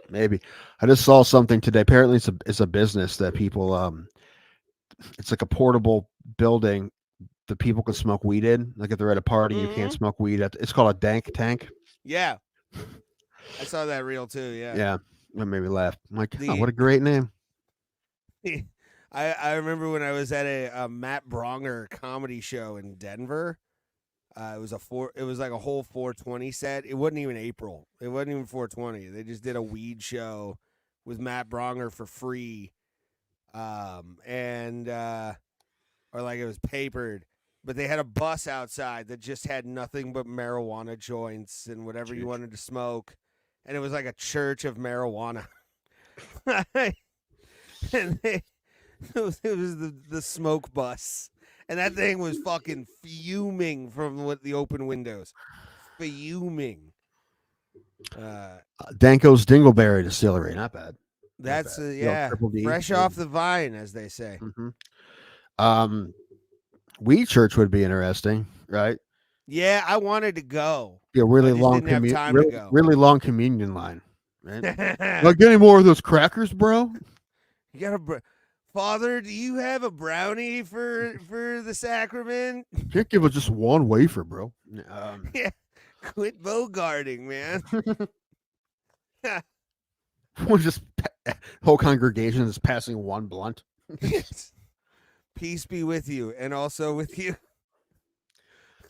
Maybe. I just saw something today. Apparently it's a business that people it's like a portable building that people can smoke weed in. Like if they're at a party, you can't smoke weed it's called a dank tank. Yeah. I saw that reel too, yeah. Yeah. That made me laugh. I'm like, oh, what a great name. I remember when I was at a Matt Bronger comedy show in Denver. It was like a whole 420 set. It wasn't even April. It wasn't even 420. They just did a weed show with Matt Bronger for free. Or like it was papered, but they had a bus outside that just had nothing but marijuana joints and whatever you wanted to smoke. And it was like a church of marijuana. And it was the smoke bus. And that thing was fucking fuming from the open windows. Fuming. Danko's Dingleberry Distillery. Not bad. That's not bad. Yeah. Fresh off the vine, as they say. Weed church would be interesting, right? Yeah, I wanted to go. Yeah, really long really long communion line. Right? Like any more of those crackers, bro? You got Father, do you have a brownie for the sacrament? Can't give us just one wafer, bro. Yeah, quit bogarting, man. We're just whole congregation is passing one blunt. Peace be with you, and also with you.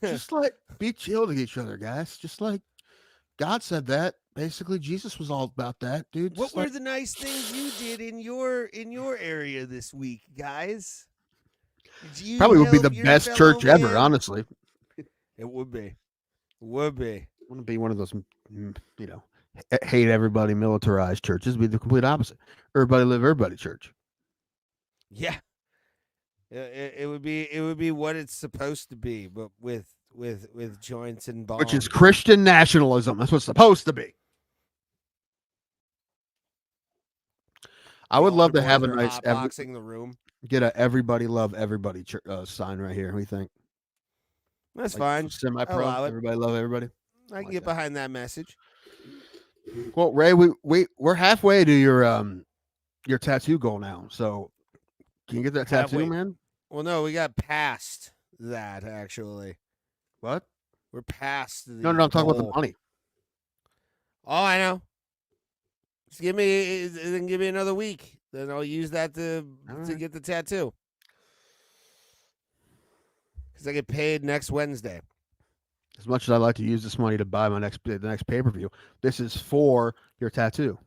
Just like be chill to each other, guys. Just like God said that. Basically, Jesus was all about that, dude. What were the nice things you did in your area this week, guys? Probably would be the best church ever, honestly. It would be. Would be. I want to be one of those, hate everybody militarized churches. Be the complete opposite. Everybody church. Yeah. It would be what it's supposed to be, but with joints and bombs. Which is Christian nationalism. That's what's supposed to be. I would love to have a nice boxing the room. Get a everybody love everybody sign right here. What do you think? That's fine. Semi-pro. Everybody love everybody. I can get behind that message. Well, Ray, we're halfway to your tattoo goal now. So can you get that tattoo, man? Well, no, we got past that actually. What? We're past the No, I'm talking about the money. Oh, I know. Just give me another week. Then I'll use that to get the tattoo. Because I get paid next Wednesday. As much as I'd like to use this money to buy the next pay-per-view, this is for your tattoo.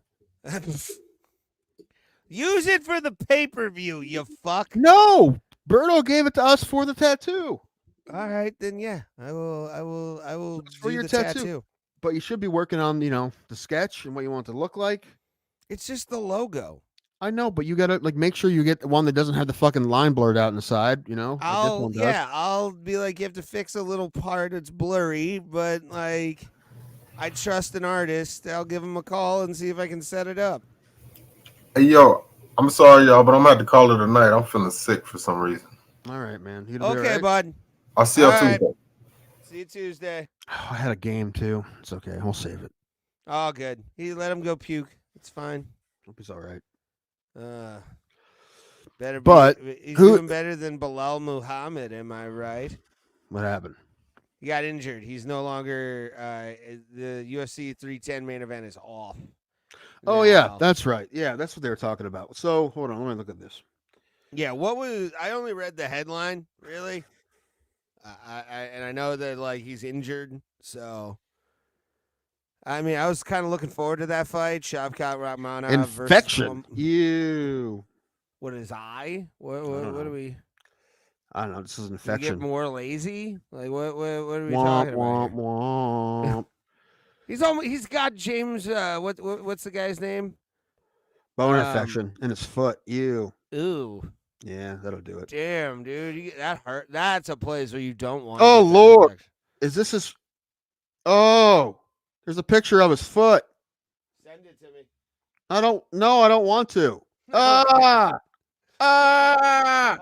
Use it for the pay-per-view, you fuck. No, Berto gave it to us for the tattoo. All right, then yeah, I will it's for your tattoo. But you should be working on, the sketch and what you want it to look like. It's just the logo. I know, but you gotta make sure you get the one that doesn't have the fucking line blurred out in the side. I'll be like, you have to fix a little part that's blurry, but like, I trust an artist. I'll give him a call and see if I can set it up. Hey, yo, I'm sorry, y'all, but I'm gonna have to call it a night. I'm feeling sick for some reason. All right, man. You gonna be Okay, all right? bud. I'll see y'all All right. Tuesday. See you Tuesday. I had a game too. It's okay. I'll save it. Oh, good. He let him go puke. It's fine. Hope he's all right. Better. But he's who- doing better than Belal Muhammad. Am I right? What happened? He got injured. He's no longer. The UFC 310 main event is off. Oh yeah, now. that's right. Yeah, that's what they were talking about. So hold on, let me look at this. Yeah, what was? I only read the headline. Really, I know that like he's injured. So, I mean, I was kind of looking forward to that fight. Shavkat Rakhmonov Infection. versus You. what is I? What don't do know. we? I don't know. This is an Did we get infection. more lazy? Like what are we Womp talking about? womp Here? womp. He's got James. What's the guy's name? Bone infection in his foot. You. Ooh. Yeah, that'll do it. Damn, dude, that hurt. That's a place where you don't want. Oh to get that Lord, infection. is this his? Oh, there's a picture of his foot. Send it to me. I don't want to. Ah, ah,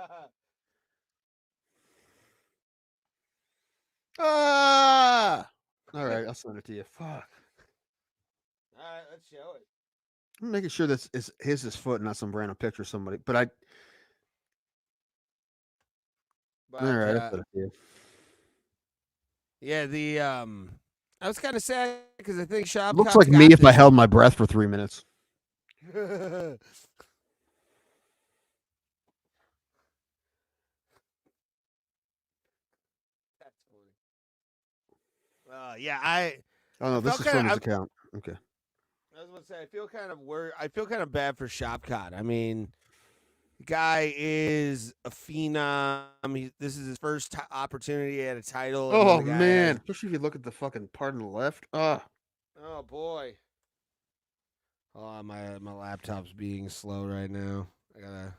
ah. All right, I'll send it to you. Fuck. All right, let's show it. I'm making sure this is his foot, not some random picture of somebody. But I. But, All right, I'll send it to you. yeah, the I was kind of sad because I think Shavkat Looks like me if I held my breath for 3 minutes. Yeah, Oh no, this felt is kinda- from his I- account. Okay. I was going to say I feel kind of I feel kind of bad for Shavkat. I mean, the guy is a phenom. This is his first opportunity at a title. and Oh the guy man, has- especially if you look at the fucking part on the left. Ah. Oh boy. Oh, my laptop's being slow right now. I gotta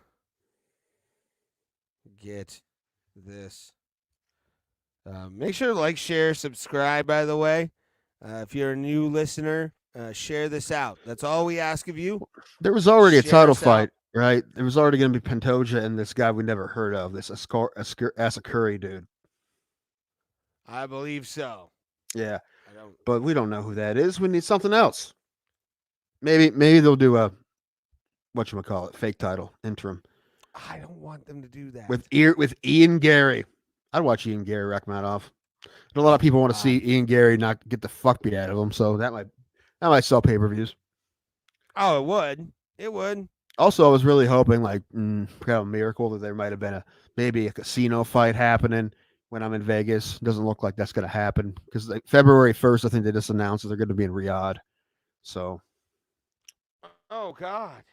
get this. Make sure to like, share, subscribe. By the way, if you're a new listener, share this out. That's all we ask of you. There was already a Share title us out. fight, right? There was already going to be Pantoja and this guy we never heard of, this Asakuri dude. I believe so. Yeah, I don't. but we don't know who that is. We need something else. Maybe they'll do a whatchamacallit, fake title interim I don't want them to do that. with Ian Gary. I'd watch Ian Gary Rakhmonov. A lot of people want to see Ian Gary not get the fuck beat out of him, so that might sell pay-per-views. Oh, it would. It would. Also, I was really hoping, like, kind of a miracle that there might have been maybe a casino fight happening when I'm in Vegas. Doesn't look like that's going to happen because February 1st, I think they just announced that they're going to be in Riyadh. So, Oh God.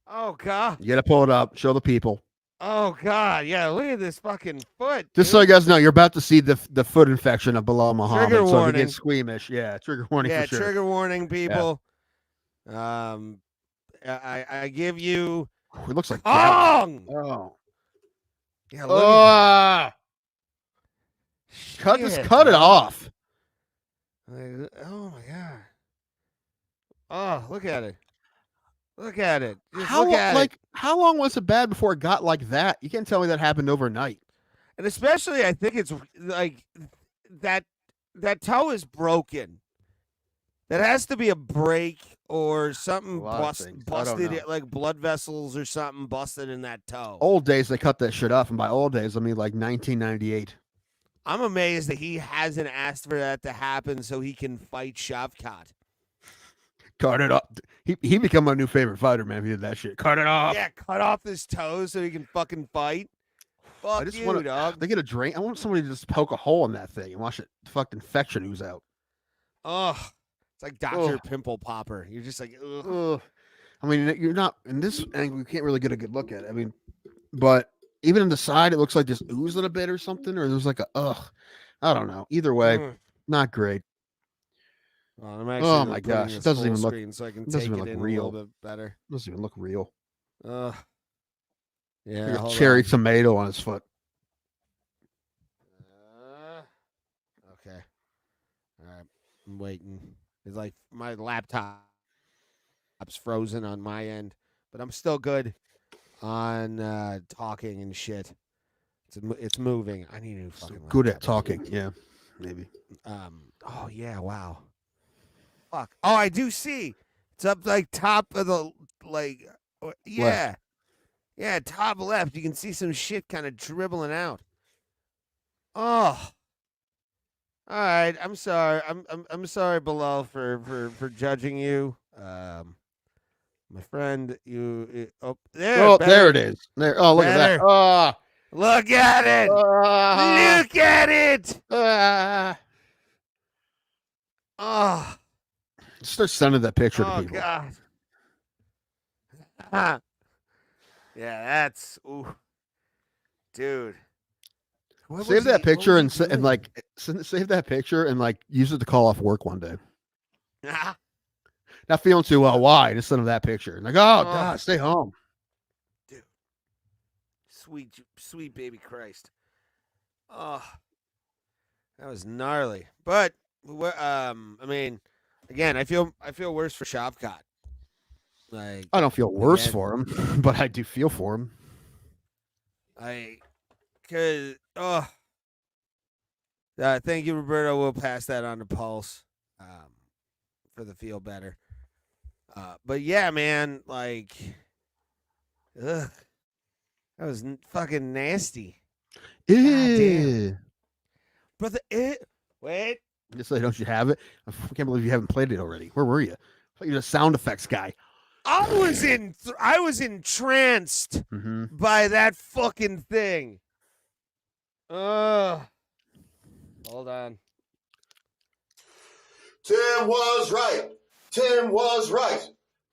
Oh God. you got to pull it up, show the people. Oh God. Yeah. Look at this fucking foot. Just so you guys know, you're about to see the foot infection of Belal Muhammad. Trigger so if you warning. get squeamish, yeah, trigger warning Yeah. for sure. Trigger warning, people. I give you. It looks like Kong. Oh. Yeah. Look at Cut Shit, it man. off. Like, oh my God. Oh, look at it. Look at it. Just look at it. How long was it bad before it got like that? You can't tell me that happened overnight. And especially, I think it's like that toe is broken. That has to be a break or something A lot of things. I don't busted, know. like blood vessels or something busted in that toe. Old days, they cut that shit off. And by old days, I mean like 1998. I'm amazed that he hasn't asked for that to happen so he can fight Shavkat. Cut it off. He become my new favorite fighter, man, if he did that shit. Cut it off. Yeah, cut off his toes so he can fucking fight. Fuck I just you, want dog. They get a drain. I want somebody to just poke a hole in that thing and watch it fucking infection ooze out. Ugh. It's like Dr. Ugh. Pimple Popper. You're just like, ugh. Ugh. I mean, you're not in this angle. You can't really get a good look at it. I mean, but even in the side, it looks like just oozing a bit or something, or there's like a ugh. I don't know. Either way, not great. Well, I'm actually Oh my putting gosh, this it doesn't full even look. screen so I can It doesn't take even it look in real. a little bit better. It doesn't even look real. Yeah, Like a hold cherry on. tomato on his foot. Okay. All right. I'm waiting. It's like my laptop It's frozen on my end, but I'm still good on talking and shit. It's moving. I need a new fucking Good at laptop. talking. Yeah, maybe. Oh yeah. Wow. Fuck. Oh, I do see. It's up like top of the yeah. Left. Yeah, top left. You can see some shit kind of dribbling out. Oh. All right. I'm sorry. I'm sorry, Belal, for judging you. My friend, there. Oh, better. there it is. There. Oh, look Better. at that. Oh. Look at it. Look at it. Oh. Start sending that picture to Oh people. God. Yeah, that's dude. Save that picture and save that picture and like use it to call off work one day. Not feeling too well. Why? Just send them that picture. Like, oh God, stay home. Dude. Sweet baby Christ. Oh, that was gnarly. But I mean, again, I feel worse for Shavkat. Like, I don't feel worse for him, but I do feel for him. Thank you, Roberto. We'll pass that on to Pulse for the feel better. But yeah, man, like, that was fucking nasty. Ew. Brother, wait. Just say, don't you have it? I can't believe you haven't played it already. Where were you? I thought you were a sound effects guy. I was entranced by that fucking thing. Hold on. Tim was right. Tim was right.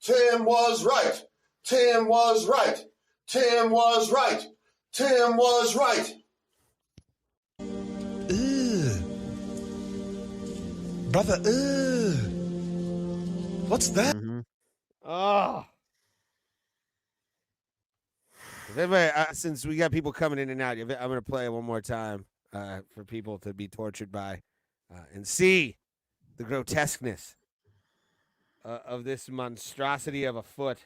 Tim was right. Tim was right. Tim was right. Tim was right. Brother, what's that? Oh. If anybody, since we got people coming in and out, I'm going to play it one more time for people to be tortured by and see the grotesqueness of this monstrosity of a foot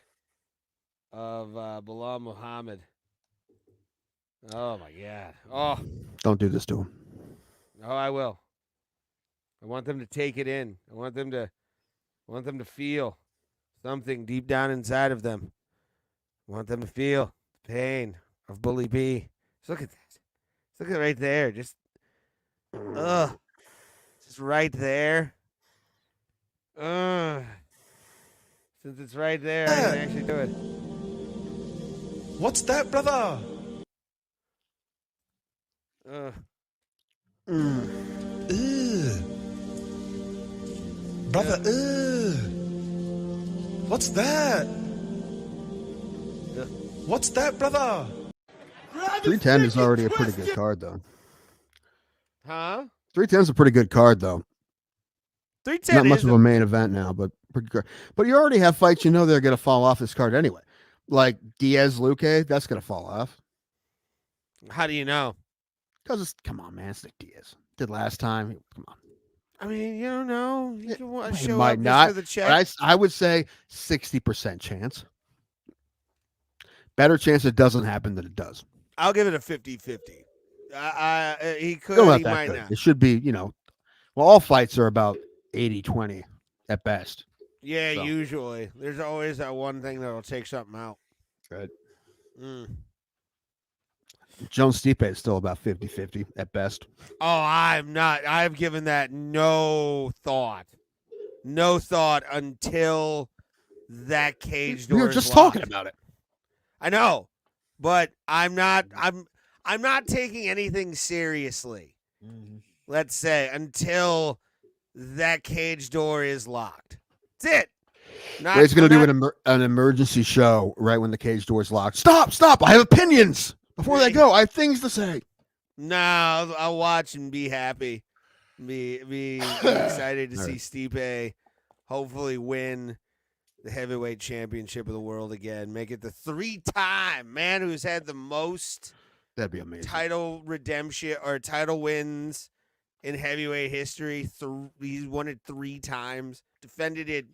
of Belal Muhammad. Oh, my God. Oh. Don't do this to him. Oh, I will. I want them to take it in. I want them to feel something deep down inside of them. I want them to feel the pain of Bully B. Just look at that. Just look at it right there. Just right there. Since it's right there, I can actually do it. What's that, brother? Brother, what's that? What's that, brother? 310 is already a pretty good card, though. Huh? 310 is a pretty good card, though. 310 not much of a main event now, but pretty good. But you already have fights you know they're going to fall off this card anyway. Like Diaz-Luque, that's going to fall off. How do you know? Because come on, man, it's Nick Diaz. Did last time. Come on. I mean, you don't know. You can It show might up not. just for the check. But I would say 60% chance. Better chance it doesn't happen than it does. I'll give it a 50-50. He could, Still not he that might good. not. It should be, well, all fights are about 80-20 at best. Yeah, So. usually. There's always that one thing that'll take something out. Right. Jones Stipe is still about 50-50 at best. Oh, I'm not. I've given that no thought. No thought until that cage door. We were is just locked. talking about it. I know, but I'm not taking anything seriously. Let's say until that cage door is locked. That's it. Ray's going to do an emergency show right when the cage door is locked. Stop! I have opinions. Before they go, I have things to say. No, I'll watch and be happy. Be excited to see Stipe hopefully win the heavyweight championship of the world again. Make it the 3-time man who's had the most That'd be amazing. title redemption or title wins in heavyweight history. He's won it 3 times. Defended it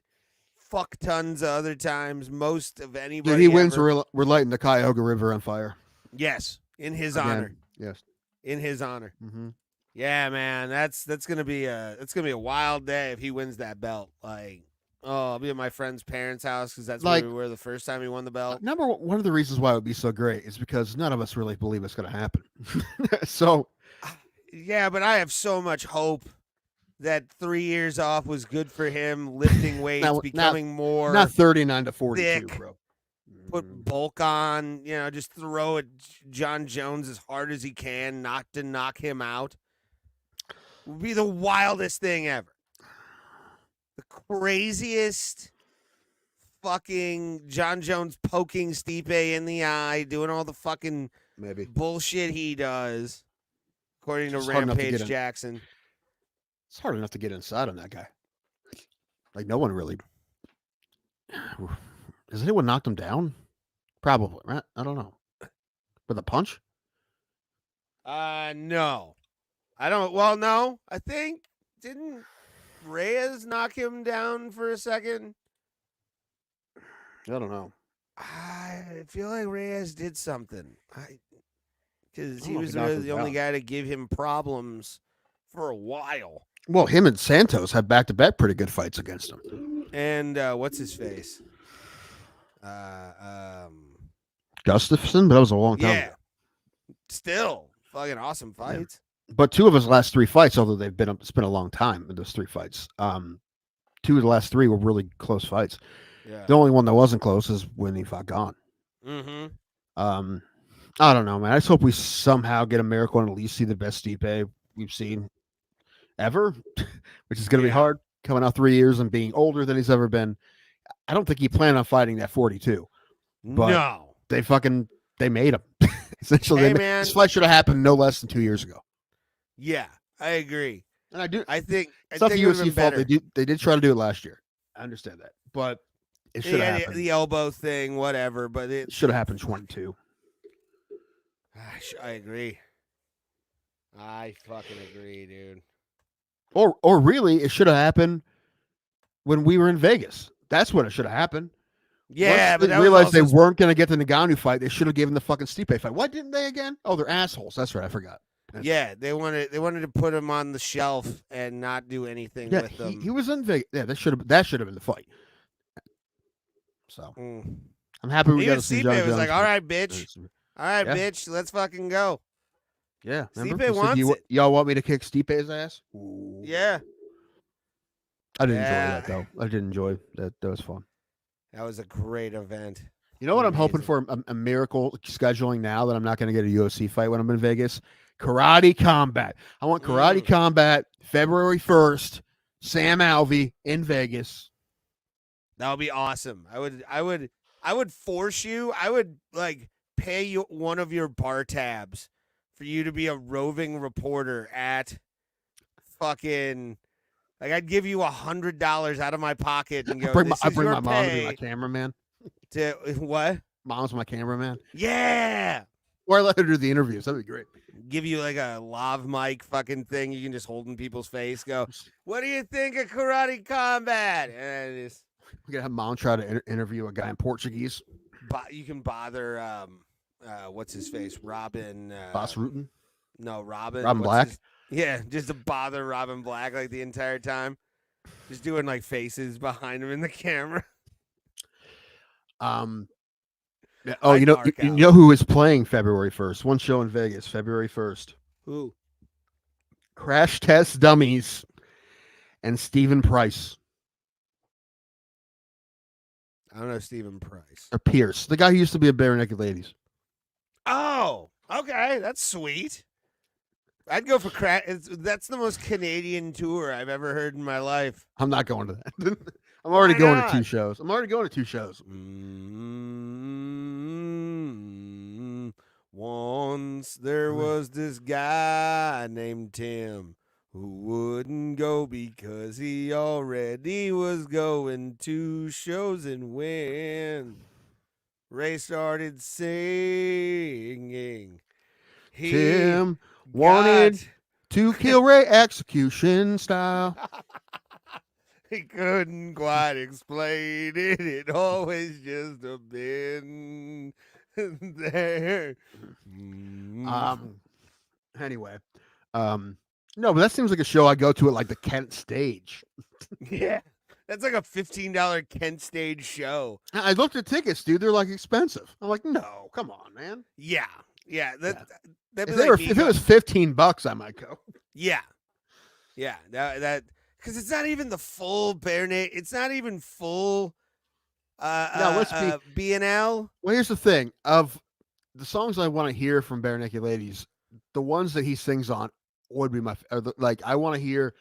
fuck tons of other times. Most of anybody. Dude, he wins. ever. We're lighting the Cuyahoga River on fire. Yes, in his Again. honor. Yes, in his honor. Mm-hmm. Yeah, man, that's gonna be a wild day if he wins that belt. Like, oh, I'll be at my friend's parents' house because that's where we were the first time he won the belt. One of the reasons why it would be so great is because none of us really believe it's going to happen. So, yeah, but I have so much hope that 3 years off was good for him, lifting weights, becoming more not 39 to 42, thick, bro. Put bulk on, just throw at John Jones as hard as he can, not to knock him out. Would be the wildest thing ever. The craziest fucking John Jones poking Stipe in the eye, doing all the fucking bullshit he does, according to Rampage Jackson. It's hard enough to get inside on that guy. Like, no one really. Has anyone knocked him down? Probably, right? I don't know. With a punch? No. I don't. Well, no. I think, didn't Reyes knock him down for a second? I don't know. I feel like Reyes did something. Because he know if was he knocked really him the only down. guy to give him problems for a while. Well, him and Santos had back-to-back pretty good fights against him. And what's his face? Gustafson, but that was a long time Yeah. ago. Still fucking awesome fights. But two of his last three fights, although it's been a long time in those three fights. Two of the last three were really close fights. Yeah. The only one that wasn't close is when he fought Gone. Mm-hmm. I don't know, man. I just hope we somehow get a miracle and at least see the best Stipe we've seen ever, which is going to be hard coming out 3 years and being older than he's ever been. I don't think he planned on fighting that 42. But No. they made him. Essentially, Hey, man. this fight should have happened no less than 2 years ago. Yeah, I agree. And I do. I think It's not the it would've UFC been fault. better. They did try to do it last year. I understand that, but it should have happened. The elbow thing, whatever. But It should have happened 22. I agree. I fucking agree, dude. Or really, it should have happened when we were in Vegas. That's when it should have happened. Yeah, Once but they that realized was they weren't going to get the Ngannou fight. They should have given the fucking Stipe fight. Why didn't they again? Oh, they're assholes. That's right. I forgot. Yeah, they wanted to put him on the shelf and not do anything Yeah, with them. he was in Vegas. Yeah, that should have been the fight. So I'm happy we Even got to see Stipe John was Jones. like, "All right, bitch. All right, Yeah. bitch. Let's fucking go." Yeah, remember? Stipe He said, wants it. Y'all want me to kick Stipe's ass? Yeah, I didn't enjoy that though. I did enjoy that. That was fun. that was a great event. You know what I'm hoping for? A miracle scheduling now that I'm not going to get a UFC fight when I'm in Vegas. Karate Combat. I want Karate Combat February 1st. Sam Alvey in Vegas. That would be awesome. I would force you. I would pay you one of your bar tabs for you to be a roving reporter at fucking. I'd give you $100 out of my pocket and go. I bring my mom to be my cameraman. To what? Mom's my cameraman. Yeah. Or I let her do the interviews. That'd be great. Give you a lav mic fucking thing you can just hold in people's face. Go, what do you think of Karate Combat? And it's We gotta have mom try to interview a guy in Portuguese. you can bother what's his face? Robin Boss Rutan? No, Robin. Robin what's Black? Yeah, just to bother Robin Black the entire time. Just doing faces behind him in the camera. Yeah, oh, you know who is playing February 1st? One show in Vegas, February 1st. Who? Crash Test Dummies and Stephen Price. I don't know Stephen Price. Or Pierce, the guy who used to be a Bare Naked Ladies. Oh, okay, that's sweet. I'd go for Crash. That's the most Canadian tour I've ever heard in my life. I'm not going to that. I'm already Why going not? to 2 shows. Once there was this guy named Tim who wouldn't go because he already was going to shows, and when Ray started singing, Tim wanted to kill Ray execution style. He couldn't quite explain it. It always just have been there. Anyway, no, but that seems like a show I go to at like the Kent Stage. Yeah, that's like a $15 Kent Stage show. I looked at tickets, dude. They're like expensive. I'm like, no, come on, man. Yeah. If If it was $15, I might go. Yeah. That because it's not even the full bare naked. It's not even full. Let's be B&L. Well, here's the thing: of the songs I want to hear from Bare Naked Ladies, the ones that he sings on would be like. I want to hear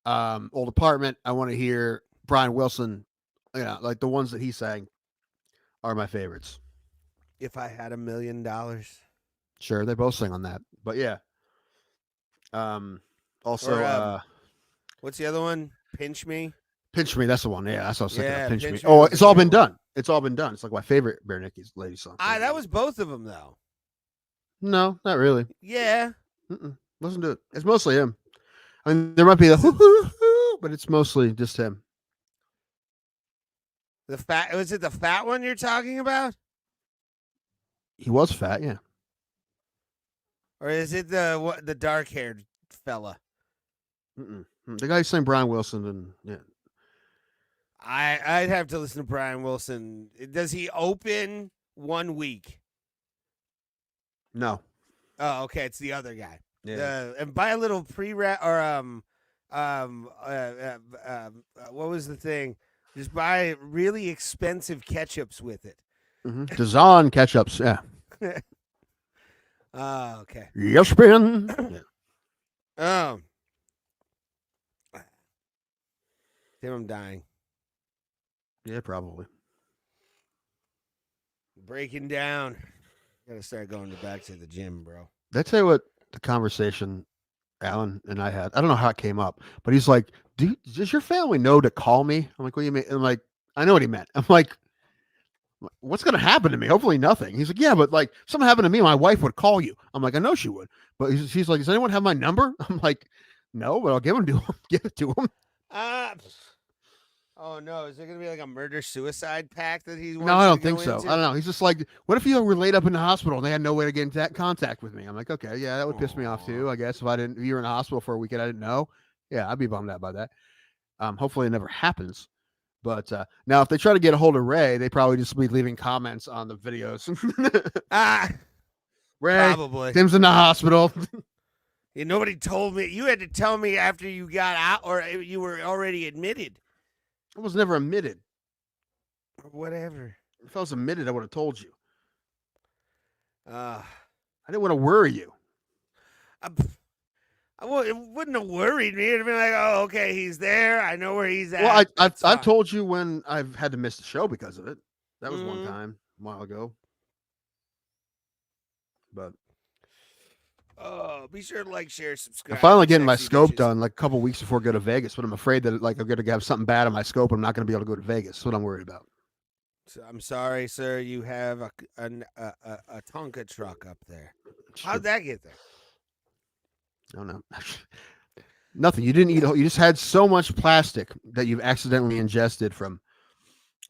Old Apartment. I want to hear Brian Wilson. Yeah, like the ones that he sang are my favorites. If I had $1 million. Sure, they both sing on that, but yeah. Also, what's the other one? Pinch Me. Pinch Me. That's the one. Yeah, that's what I was thinking. Yeah, Of. Pinch Me. Me Oh, was it's a all great been one. done. It's all been done. It's like my favorite Bare Naked Ladies song. That was both of them though. No, not really. Yeah. Listen to it. It's mostly him. I mean, there might be the hoo, but it's mostly just him. Was it the fat one you're talking about? He was fat, yeah. Or is it the dark haired fella? The guy who sang Brian Wilson, and yeah. I'd have to listen to Brian Wilson. Does he open 1 week? No. Oh, okay. It's the other guy. Yeah. And buy a little pre-wrap or what was the thing? Just buy really expensive ketchups with it. Dazan ketchups, yeah. Oh, okay. Yes, Ben. Oh. Tim, I'm dying. Yeah, probably. Breaking down. Gotta start going back to the gym, bro. Did I tell you what the conversation Alan and I had? I don't know how it came up, but he's like, does your family know to call me? I'm like, what do you mean? I'm like, I know what he meant. I'm like, what's going to happen to me? Hopefully nothing. He's like, yeah, but like something happened to me, my wife would call you. I'm like, I know she would. But she's like, does anyone have my number? I'm like, no, but I'll give it to him. Oh no, is there gonna be like a murder-suicide pact that he wants No, I don't to go think so. into? I don't know. He's just like, what if you were laid up in the hospital and they had no way to get in contact with me? I'm like, okay, yeah, that would piss me off too. I guess if you were in the hospital for a weekend, I didn't know. Yeah, I'd be bummed out by that. Hopefully it never happens. But now if they try to get a hold of Ray, they probably just be leaving comments on the videos. Ray, probably. Tim's in the hospital. Yeah, nobody told me. You had to tell me after you got out, or you were already admitted. I was never admitted. Or whatever. If I was admitted, I would have told you. I didn't want to worry you. It wouldn't have worried me. It'd have been like, oh, okay, he's there. I know where he's at. Well, I've told you when I've had to miss the show because of it. That was one time a while ago. But be sure to like, share, subscribe. I'm finally getting my scope done like a couple weeks before I go to Vegas, but I'm afraid that like I'm going to have something bad on my scope. I'm not going to be able to go to Vegas. That's what I'm worried about. So I'm sorry, sir. You have a Tonka truck up there. How'd that get there? I don't know. Nothing. You didn't eat. You just had so much plastic that you've accidentally ingested from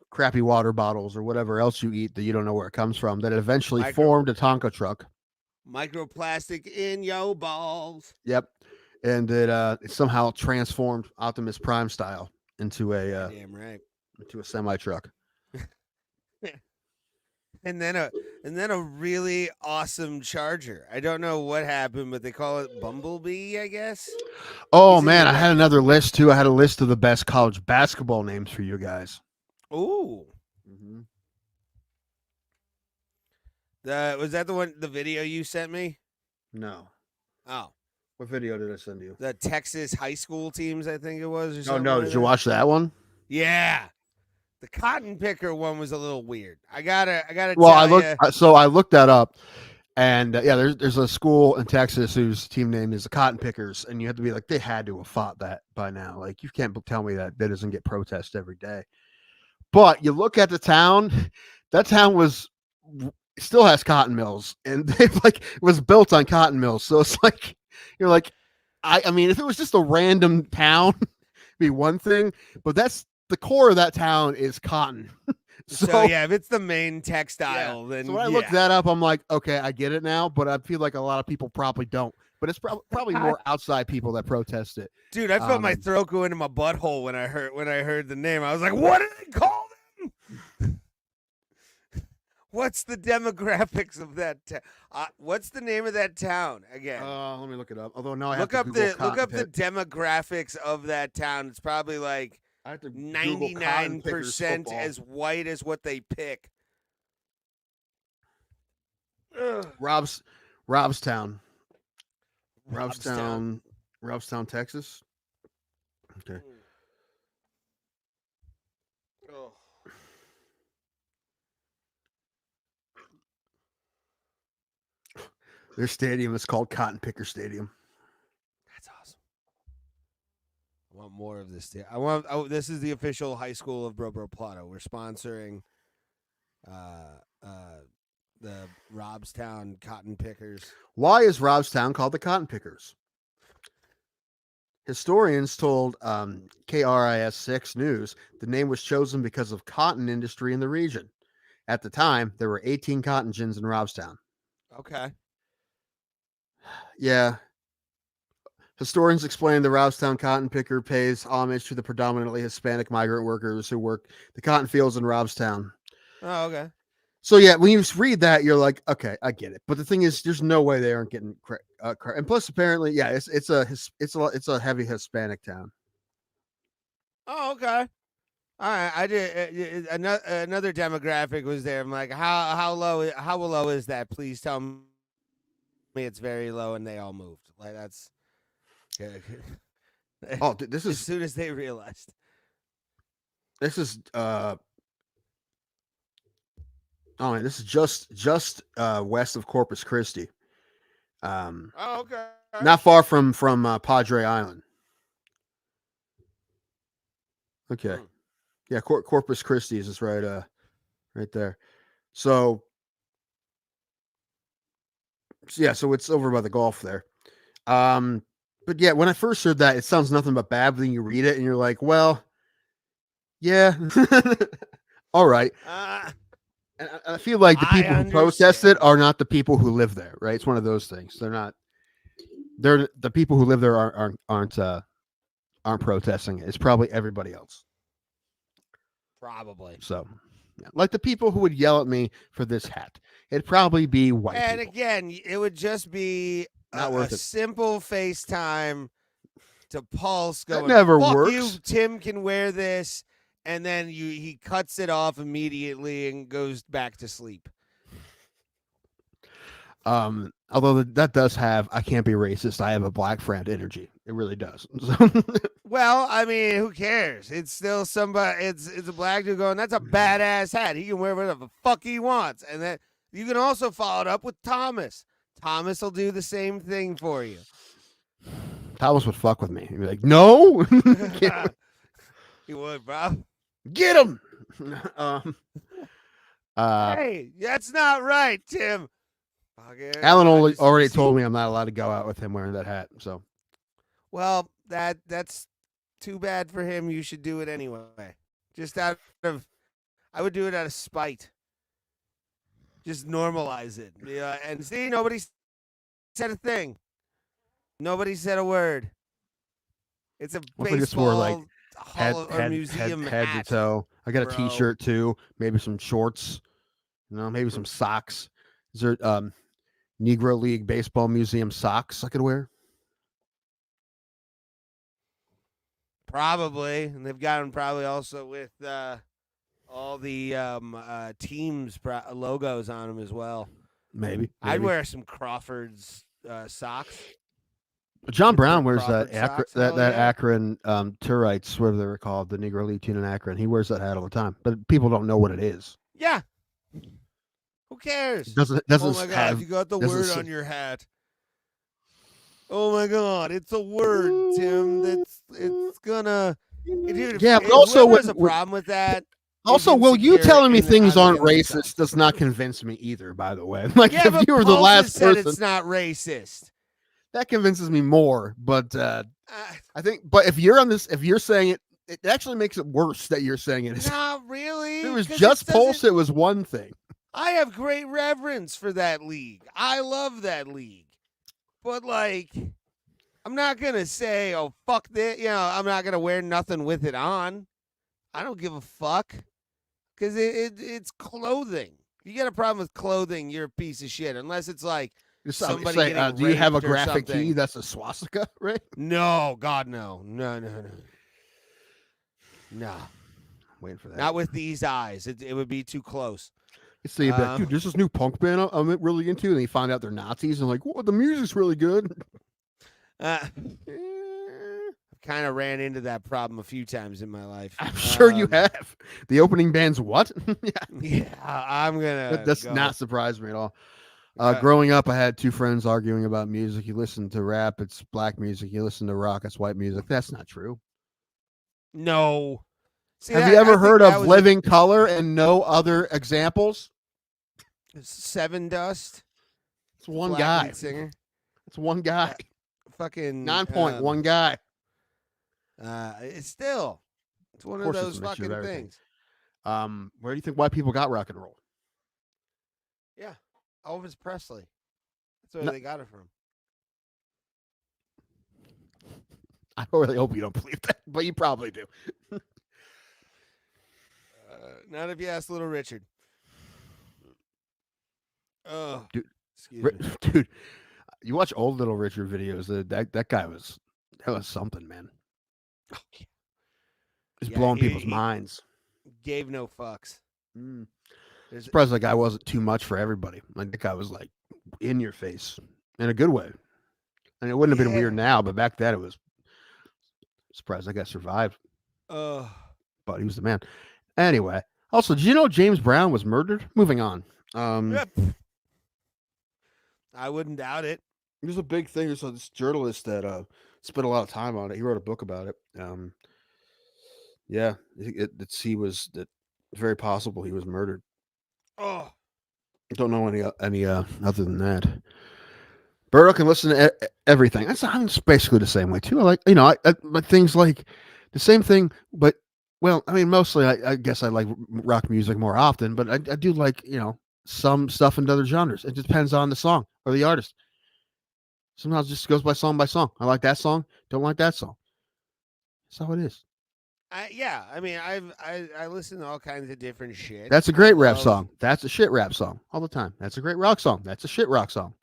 crappy water bottles or whatever else you eat that you don't know where it comes from, that it eventually formed a Tonka truck. Microplastic in your balls. Yep. And it somehow transformed Optimus Prime style into a damn right. into a semi truck. And then a really awesome Charger. I don't know what happened, but they call it Bumblebee, I guess. Oh man, I had another list too. I had a list of the best college basketball names for you guys. Ooh. Was that the video you sent me? No. Oh. What video did I send you? The Texas high school teams, I think it was. Or Oh something no, like did you that? watch that one? Yeah. The cotton picker one was a little weird. I gotta. Well, tell I looked that up, and there's a school in Texas whose team name is the Cotton Pickers, and you have to be like, they had to have fought that by now. Like, you can't tell me that doesn't get protest every day. But you look at the town, that town still has cotton mills, and they was built on cotton mills. So it's like, you're like, I mean, if it was just a random town, be one thing, but that's the core of that town is cotton. So yeah, if it's the main textile, then so when I look that up, I'm like, okay, I get it now, but I feel like a lot of people probably don't. But it's probably more outside people that protest it. Dude, I felt my throat go into my butthole when I heard the name. I was like, what do they call them? What's the demographics of that what's the name of that town again? Let me look it up. Although now I look have to look up the demographics of that town. It's probably like 99% as white as what they pick. Robstown, Texas. Okay. Oh. Their stadium is called Cotton Picker Stadium. That's awesome. I want more of this. This is the official high school of Bro Plato. We're sponsoring the Robstown Cotton Pickers. Why is Robstown called the Cotton Pickers? Historians told KRIS 6 News the name was chosen because of cotton industry in the region. At the time, there were 18 cotton gins in Robstown. Okay. Yeah. Historians explain the Robstown cotton picker pays homage to the predominantly Hispanic migrant workers who work the cotton fields in Robstown. Oh, okay. So yeah, when you read that, you're like, okay, I get it. But the thing is, there's no way they aren't getting and plus, apparently, yeah, it's a heavy Hispanic town. Oh, okay. All right, I did another demographic was there. I'm like, how low is that? Please tell me it's very low, and they all moved. Like that's. Oh, this is as soon as they realized. This is oh man, this is just west of Corpus Christi. Oh, okay. Not far from Padre Island. Okay. Yeah, Corpus Christi is right there. So yeah, so it's over by the Gulf there. But yeah, when I first heard that, it sounds nothing but bad. But then you read it and you're like, well, yeah, all right. And I feel like the people who protest it are not the people who live there, right? It's one of those things. They're the people who live there aren't protesting it. It's probably everybody else. Probably. So, yeah. Like the people who would yell at me for this hat, it'd probably be white. And people. Again, it would just be not worth it. Simple FaceTime to Pulse going, that never fuck works. You, Tim can wear this, and then he cuts it off immediately and goes back to sleep. Although that does have, I can't be racist, I have a black friend energy. It really does. Well, I mean, who cares? It's still somebody. It's a black dude going, that's a badass hat. He can wear whatever the fuck he wants. And then you can also follow it up with Thomas. Thomas will do the same thing for you. Thomas would fuck with me. He'd be like, no. He would, bro. Get him. Hey, that's not right, Tim. Alan already told me I'm not allowed to go out with him wearing that hat. So, well, that's too bad for him. You should do it anyway. Just out of, I would do it out of spite. Just normalize it. Yeah, and see, nobody said a thing. Nobody said a word. It's a baseball museum head to toe. I got a T-shirt too. Maybe some shorts. Maybe some socks. Is there Negro League Baseball Museum socks I could wear? Probably, and they've got them probably also with all the teams logos on them as well. Maybe. I'd wear some Crawford's socks. John Brown wears that Akron Tourites, whatever they were called, the Negro League team in Akron. He wears that hat all the time, but people don't know what it is. Yeah. Who cares? Doesn't oh my God, you got the word on your hat. Oh my God, it's a word, Tim. It's gonna. Dude, yeah, but also there's a problem with that. Also, you telling me things aren't racist does not convince me either. By the way, like yeah, if you were the last person, it's not racist. That convinces me more. But I think, but if you're on this, if you're saying it, it actually makes it worse that you're saying it. Not really. If it was 'cause just it doesn't- Pulse, it was one thing. I have great reverence for that league. I love that league. But, like, I'm not going to say, oh, fuck this. You know, I'm not going to wear nothing with it on. I don't give a fuck. Because it's clothing. If you got a problem with clothing, you're a piece of shit. Unless it's like somebody getting do you have a raped or graphic something. tee that's a swastika, right? No, God, no. No. Waiting for that. Not with these eyes. It would be too close. You see, dude, there's this new punk band I'm really into, and you find out they're Nazis, and like, whoa, the music's really good. Kind of ran into that problem a few times in my life. I'm sure you have. The opening band's what? Yeah, I'm gonna. That does not surprise me at all. Growing up, I had two friends arguing about music. You listen to rap, it's black music. You listen to rock, it's white music. That's not true. No. See, have you ever heard of Living Color and no other examples? Seven Dust. It's one guy. Singer. It's one guy. Fucking 9 point, one guy. It's one of those fucking things. Where do you think white people got rock and roll? Yeah, Elvis Presley. That's where they got it from. I really hope you don't believe that, but you probably do. Not if you ask Little Richard. Oh, dude, you watch old Little Richard videos. That guy was something, man. Oh, yeah. He's blowing people's minds. Gave no fucks. Surprised that guy wasn't too much for everybody. Like that guy was like in your face in a good way. And it wouldn't have been weird now, but back then it was. Surprised that guy survived. But he was the man. Anyway, also, did you know James Brown was murdered? Moving on. I wouldn't doubt it. It was a big thing. So this journalist that spent a lot of time on it. He wrote a book about it. Yeah, it's very possible he was murdered. Oh, I don't know any other than that. Berto can listen to everything. I'm basically the same way too. I like, but things like the same thing, but well, I mean, mostly I guess I like rock music more often, but I do like, some stuff in other genres. It depends on the song or the artist. Sometimes it just goes by song. I like that song. Don't like that song. That's how it is. Yeah, I mean, I listen to all kinds of different shit. That's a great rap song. That's a shit rap song all the time. That's a great rock song. That's a shit rock song.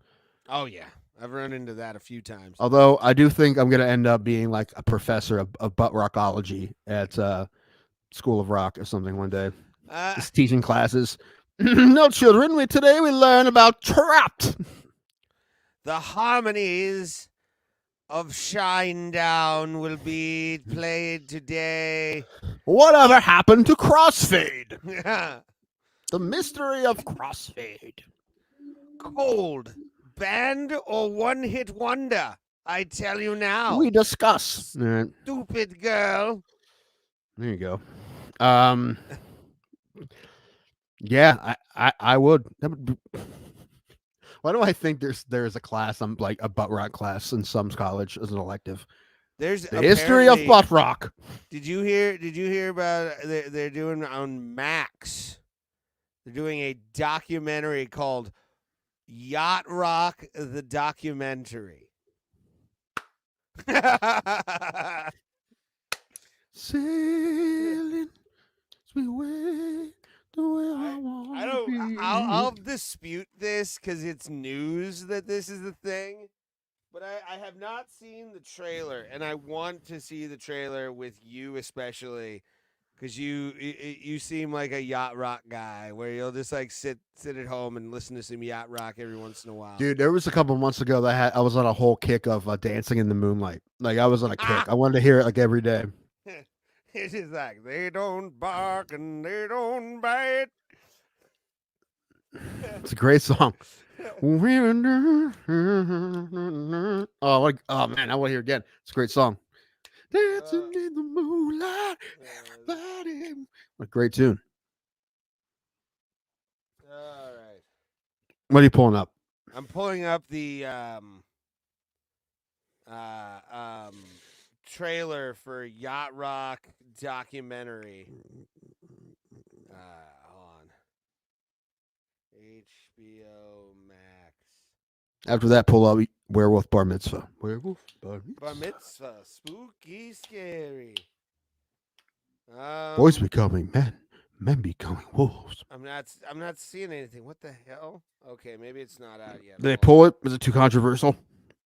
Oh yeah, I've run into that a few times. Although I do think I'm going to end up being like a professor of butt rockology at School of Rock or something one day. Just teaching classes. No, children. Today we learn about Trapped. The harmonies of Shinedown will be played today. Whatever happened to Crossfade? The mystery of Crossfade. Cold. Band or one-hit wonder? I tell you now. We discuss. Stupid girl. There you go. Yeah, I would. Why do I think there's a class? I'm like a butt rock class in some college as an elective. There's the history of butt rock. Did you hear about they're doing on Max? They're doing a documentary called Yacht Rock the Documentary. Sailing sweet way the way I want. I don't. I'll dispute this because it's news that this is the thing, but I have not seen the trailer, and I want to see the trailer with you especially. Because you seem like a yacht rock guy, where you'll just like sit at home and listen to some yacht rock every once in a while. Dude, there was a couple months ago that I was on a whole kick of Dancing in the Moonlight. Like I was on a kick. I wanted to hear it like every day. It's just like they don't bark and they don't bite. It's a great song. Oh man, I want to hear it again. It's a great song. Dancing in the moonlight, everybody. What a great tune. All right. What are you pulling up? I'm pulling up the trailer for Yacht Rock documentary. Hold on. HBO Max. After that, pull up Werewolf Bar Mitzvah. Werewolf Bar Mitzvah. Bar Mitzvah. Spooky, scary. Boys becoming men. Men becoming wolves. I'm not seeing anything. What the hell? Okay, maybe it's not out yet. Did they pull it? Was it too controversial?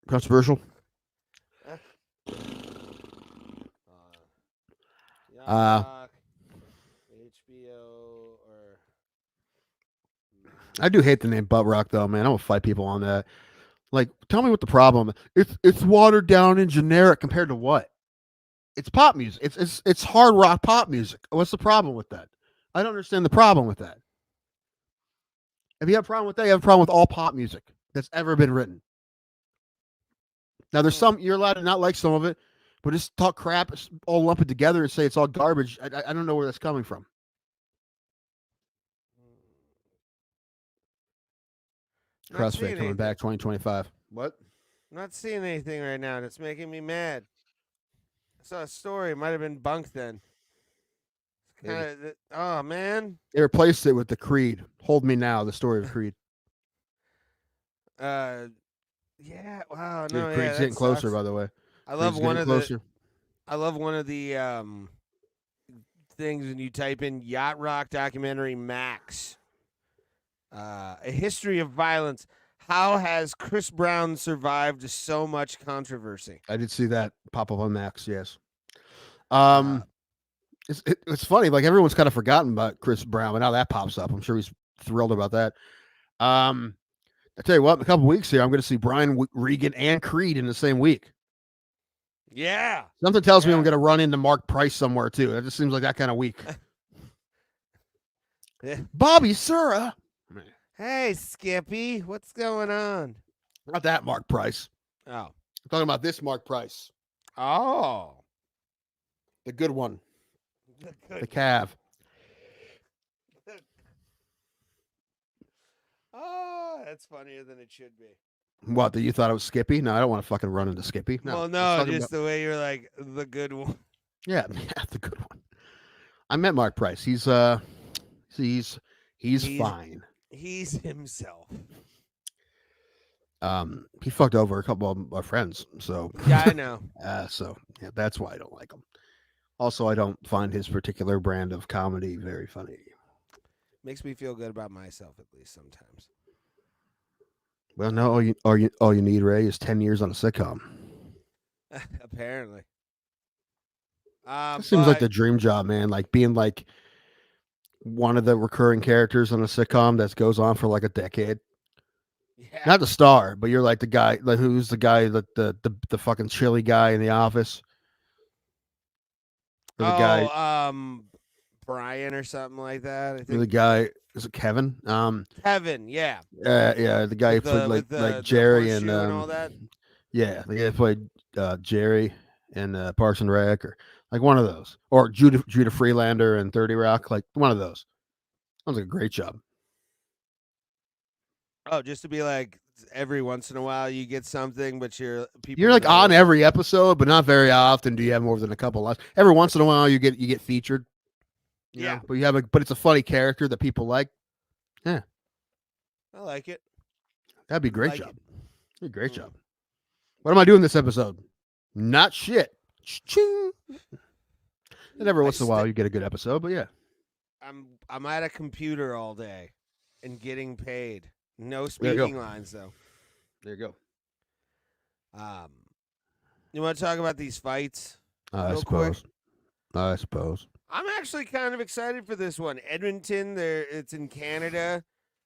Controversial? HBO or I do hate the name Butt Rock though, man. I'm gonna fight people on that. Like, tell me what the problem. It's watered down and generic compared to what? It's pop music. It's hard rock pop music. What's the problem with that? I don't understand the problem with that. If you have a problem with that, you have a problem with all pop music that's ever been written. Now, there's some, you're allowed to not like some of it, but just talk crap, all lump it together and say it's all garbage. I don't know where that's coming from. CrossFit coming back 2025. What? I'm not seeing anything right now. That's making me mad. I saw a story. It might have been bunk then. Oh, man. They replaced it with the Creed. Hold Me Now, the story of Creed. Yeah. Wow. No, Creed's getting closer, by the way. I love one of the things when you type in Yacht Rock documentary Max. A history of violence. How has Chris Brown survived so much controversy? I did see that pop up on Max. Yes. It's funny. Like, everyone's kind of forgotten about Chris Brown, but now that pops up. I'm sure he's thrilled about that. I tell you what, in a couple weeks here, I'm going to see Brian Regan and Creed in the same week. Yeah. Something tells me I'm going to run into Mark Price somewhere too. It just seems like that kind of week. Bobby Sura. Hey, Skippy, what's going on? Not that Mark Price. Oh. I'm talking about this Mark Price. Oh. The good one. The Cav. Oh, that's funnier than it should be. What, that you thought it was Skippy? No, I don't want to fucking run into Skippy. No, well, no, just the way you're like, the good one. Yeah, the good one. I met Mark Price. He's fine. He's himself. He fucked over a couple of my friends, so yeah, I know. So yeah, that's why I don't like him. Also, I don't find his particular brand of comedy very funny. Makes me feel good about myself, at least sometimes. Well, no, all you need, Ray, is 10 years on a sitcom. Apparently. It seems like the dream job, man. Like being like one of the recurring characters on a sitcom that goes on for like a decade. Yeah. Not the star, but you're like the guy, like who's the guy, the fucking chili guy in the office. Or the guy, Brian or something like that. I think the guy, is it Kevin? Kevin, yeah. Yeah, the guy who played like Jerry and all that. Yeah, the guy who played Jerry in Parks and Rec, or like one of those, or Judah Freelander and 30 Rock, like one of those. Sounds like a great job. Oh, just to be like every once in a while you get something, but you're like on every episode, but not very often. Do you have more than a couple lines? Every once in a while you get featured. Yeah, but but it's a funny character that people like. Yeah, I like it. That'd be a great job. Be a great job. What am I doing this episode? Not shit. Ching. And every once in a while you get a good episode, but yeah. I'm at a computer all day and getting paid. No speaking lines though. There you go. You want to talk about these fights? I suppose. I'm actually kind of excited for this one. Edmonton, it's in Canada.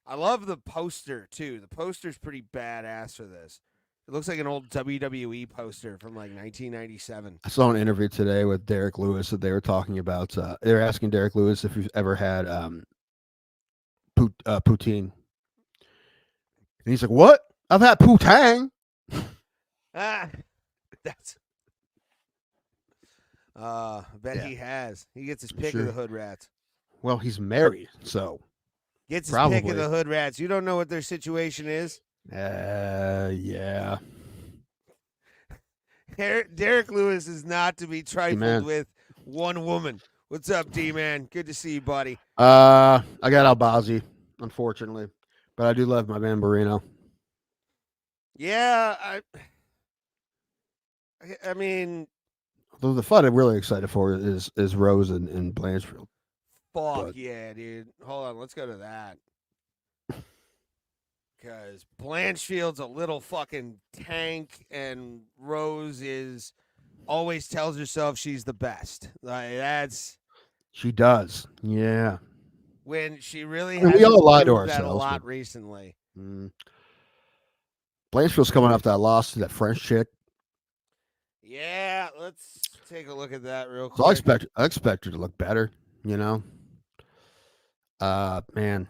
I love the poster too. The poster's pretty badass for this. It looks like an old WWE poster from like 1997. I saw an interview today with Derek Lewis that they were talking about. They were asking Derek Lewis if he's ever had poutine. And he's like, "What? I've had poutang." That's. I bet he has. He gets his pick of the hood rats. Well, he's married, so gets his pick of the hood rats. You don't know what their situation is. Yeah. Derek Lewis is not to be trifled D-man. with. One woman. What's up, D-man? Good to see you, buddy. I got Albazi, unfortunately, but I do love my man Moreno. Yeah, I mean, Though the fight I'm really excited for is Rose and Blanchfield. fuck But- yeah, dude. Hold on, let's go to that. Because Blanchfield's a little fucking tank, and Rose is always tells herself she's the best. Like that's She does, yeah. when she really And we has all lie to that a ourselves, lot but- recently. Blanchfield's coming off that loss to that French chick, Yeah, let's take a look at that real quick. so I expect her to look better. You know, man,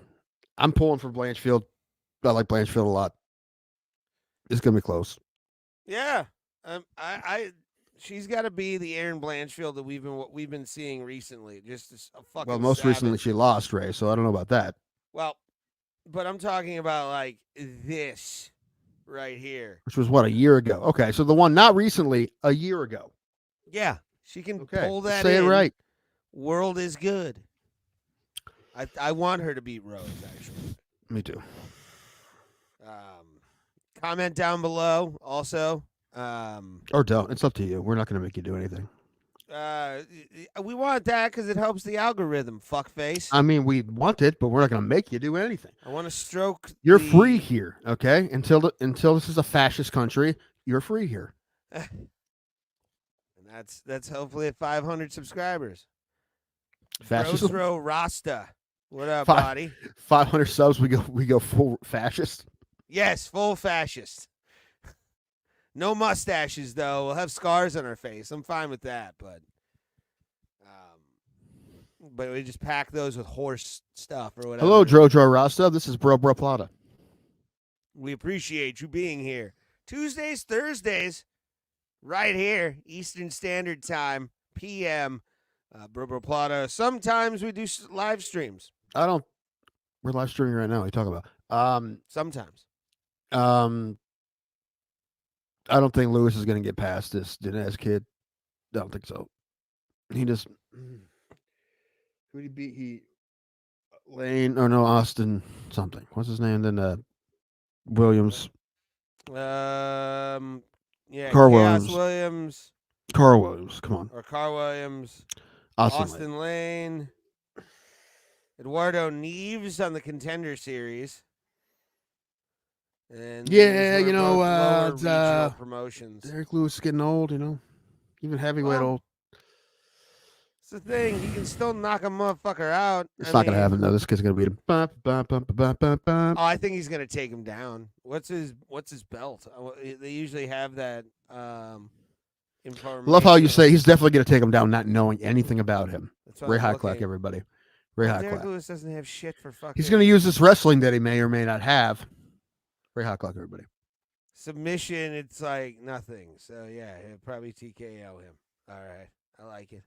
I'm pulling for Blanchfield. I like Blanchfield a lot. It's gonna be close. Yeah, she's got to be the Aaron Blanchfield that we've been seeing recently. Just a fucking. Well, most recently savage. she lost Ray, so I don't know about that. Well, but I'm talking about like this right here. Which was what, a year ago? Okay, so the one not recently, a year ago. Yeah, she can Okay, pull that. say it in. right. World is good. I want her to beat Rose. Actually, Me too. comment down below. Also, Or don't. It's up to you. We're not going to make you do anything. we want that because it helps the algorithm. Fuckface. I mean, we want it, but we're not going to make you do anything. I want to stroke. You're free here, okay? Until this is a fascist country, you're free here. And that's hopefully at 500 subscribers. Fascism. Rostro Rasta. What up, Five- buddy? 500 subs, we go full fascist. Yes, full fascist. No mustaches though. We'll have scars on our face. I'm fine with that, but we just pack those with horse stuff or whatever. Hello, Jojo Rasta. This is Bro Plata. We appreciate you being here. Tuesdays, Thursdays, right here, Eastern Standard Time, PM. Bro Plata. Sometimes we do live streams. We're live streaming right now. What are you talking about? Sometimes. I don't think Lewis is going to get past this Dinesh kid. I don't think so. He just who did he beat? Lane or no Austin something. What's his name? Then Williams. Yeah. Carl Chaos Williams. Williams. Carl Williams. Come on. Or Carl Williams. Austin Lane. Eduardo Neves on the Contender Series. And Yeah, these were you know, both lower it's, regional promotions. Derek Lewis is getting old, you know. Even heavyweight Well, old. It's the thing. He can still knock a motherfucker out. It's not going to happen, though. This kid's going to beat him. Oh, I think he's going to take him down. What's his belt? They usually have that information. Love how you say he's definitely going to take him down, not knowing anything about him. That's what Ray I'm High looking Clack, at. everybody. Ray High Derek Clack. Lewis doesn't have shit for fucking. He's going to use this wrestling that he may or may not have. Ray High Clack, everybody. Submission. It's like nothing. So yeah, he'll probably TKO him. All right, I like it.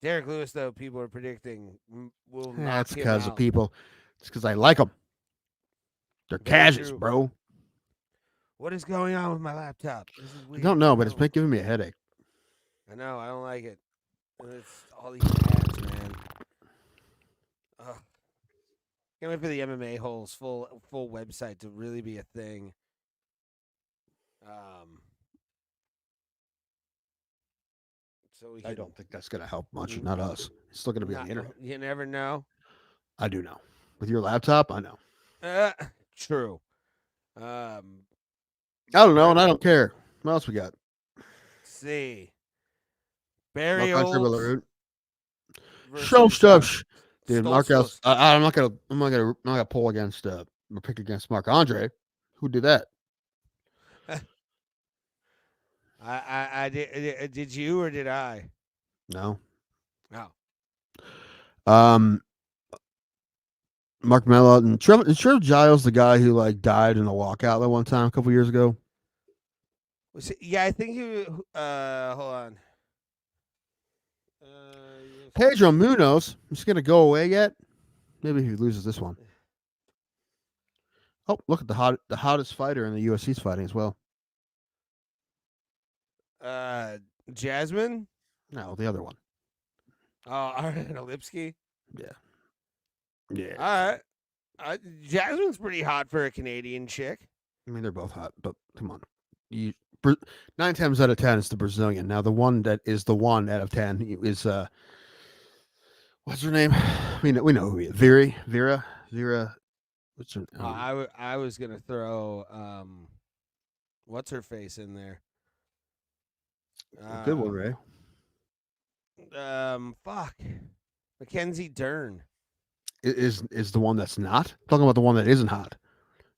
Derek Lewis, though, people are predicting will knock That's him because of out. people. It's because I like them. They're Very casuals, true. bro. What is going on with my laptop? This is I weird. don't know, but it's been giving me a headache. I know. I don't like it. And it's all these ads, man. Ugh. Can't wait for the MMA holes full website to really be a thing. So we I can, don't think that's going to help much. Not us. It's still going to be on the internet. You never know. I do know. With your laptop, I know. True. I don't know, and I don't care. What else we got? Let's see. No Barry country Olds road. versus, Show stuff. Dude, Stolz- Mark else. I'm not gonna pull against or pick against Mark Andre. Who did that? I did you or did I? No. No. Mark Mellot and Trevor Giles, the guy who like died in a walkout that one time a couple years ago. Yeah, I think he. Hold on. Pedro Munoz. Is he gonna go away yet? Maybe he loses this one. Oh, look at the hottest fighter in the UFC's fighting as well. Jasmine? No, the other one. Oh, Ariana Lipsky? Yeah. Yeah. All right. Jasmine's pretty hot for a Canadian chick. I mean, they're both hot, but come on. 9 times out of 10 is the Brazilian. Now, the one that is the 1 out of 10 is what's her name? We know who he is. Vera. What's her name? I was gonna throw what's her face in there? Good one, Ray. Fuck. Mackenzie Dern. Is the one that's not? I'm talking about the one that isn't hot.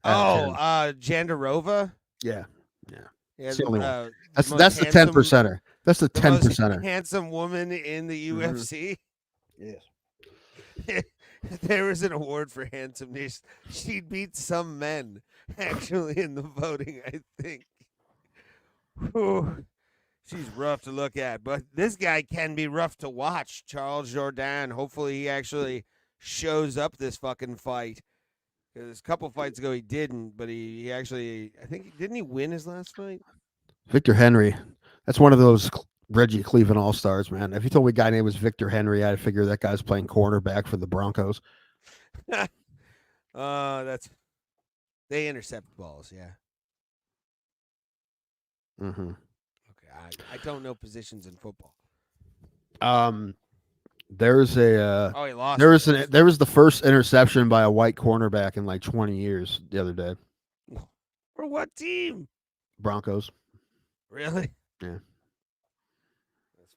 Jandarova. Yeah. Yeah, the only one. That's the 10%er. That's the 10%er. Handsome woman in the UFC. Yes. If there was an award for handsomeness, she'd beat some men actually in the voting, I think. Whew. She's rough to look at, but this guy can be rough to watch. Charles Jourdain. Hopefully he actually shows up this fucking fight. Because a couple fights ago he didn't, but he actually, I think, didn't he win his last fight? Victor Henry. That's one of those Reggie Cleveland All-Stars, man. If you told me a guy named was Victor Henry, I'd figure that guy's playing cornerback for the Broncos. They intercept balls, yeah. Mm-hmm. Okay, I don't know positions in football. There's a he lost. There was the first interception by a white cornerback in like 20 years the other day. For what team? Broncos. Really? Yeah. That's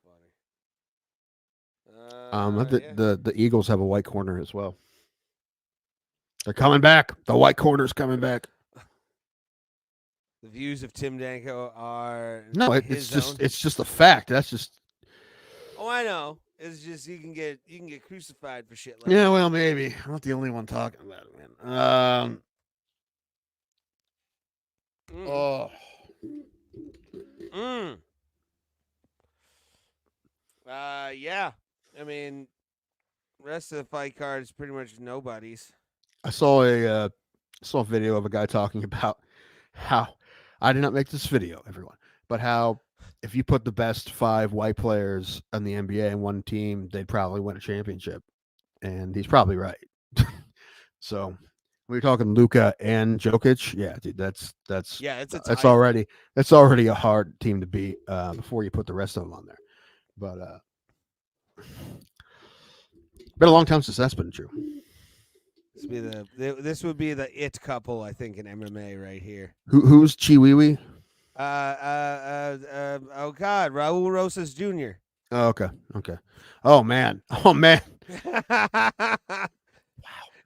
funny. The Eagles have a white corner as well. They're coming back. The white corner's coming back. The views of Tim Danko are it's just a fact. That's just. Oh, I know. It's just you can get crucified for shit like yeah, that. well, maybe. I'm not the only one talking about it, man. Yeah. I mean, rest of the fight card is pretty much nobody's. I saw a video of a guy talking about how I did not make this video, everyone, but how if you put the best 5 white players in the NBA in one team, they'd probably win a championship, and he's probably right. So we're talking Luka and Jokic. Yeah, dude, that's already a hard team to beat before you put the rest of them on there. But been a long time since that's been true. This would be the it couple, I think, in MMA right here. Who's Chiwiwi? Oh God, Raul Rosas Jr. Oh, okay. Oh man. Wow.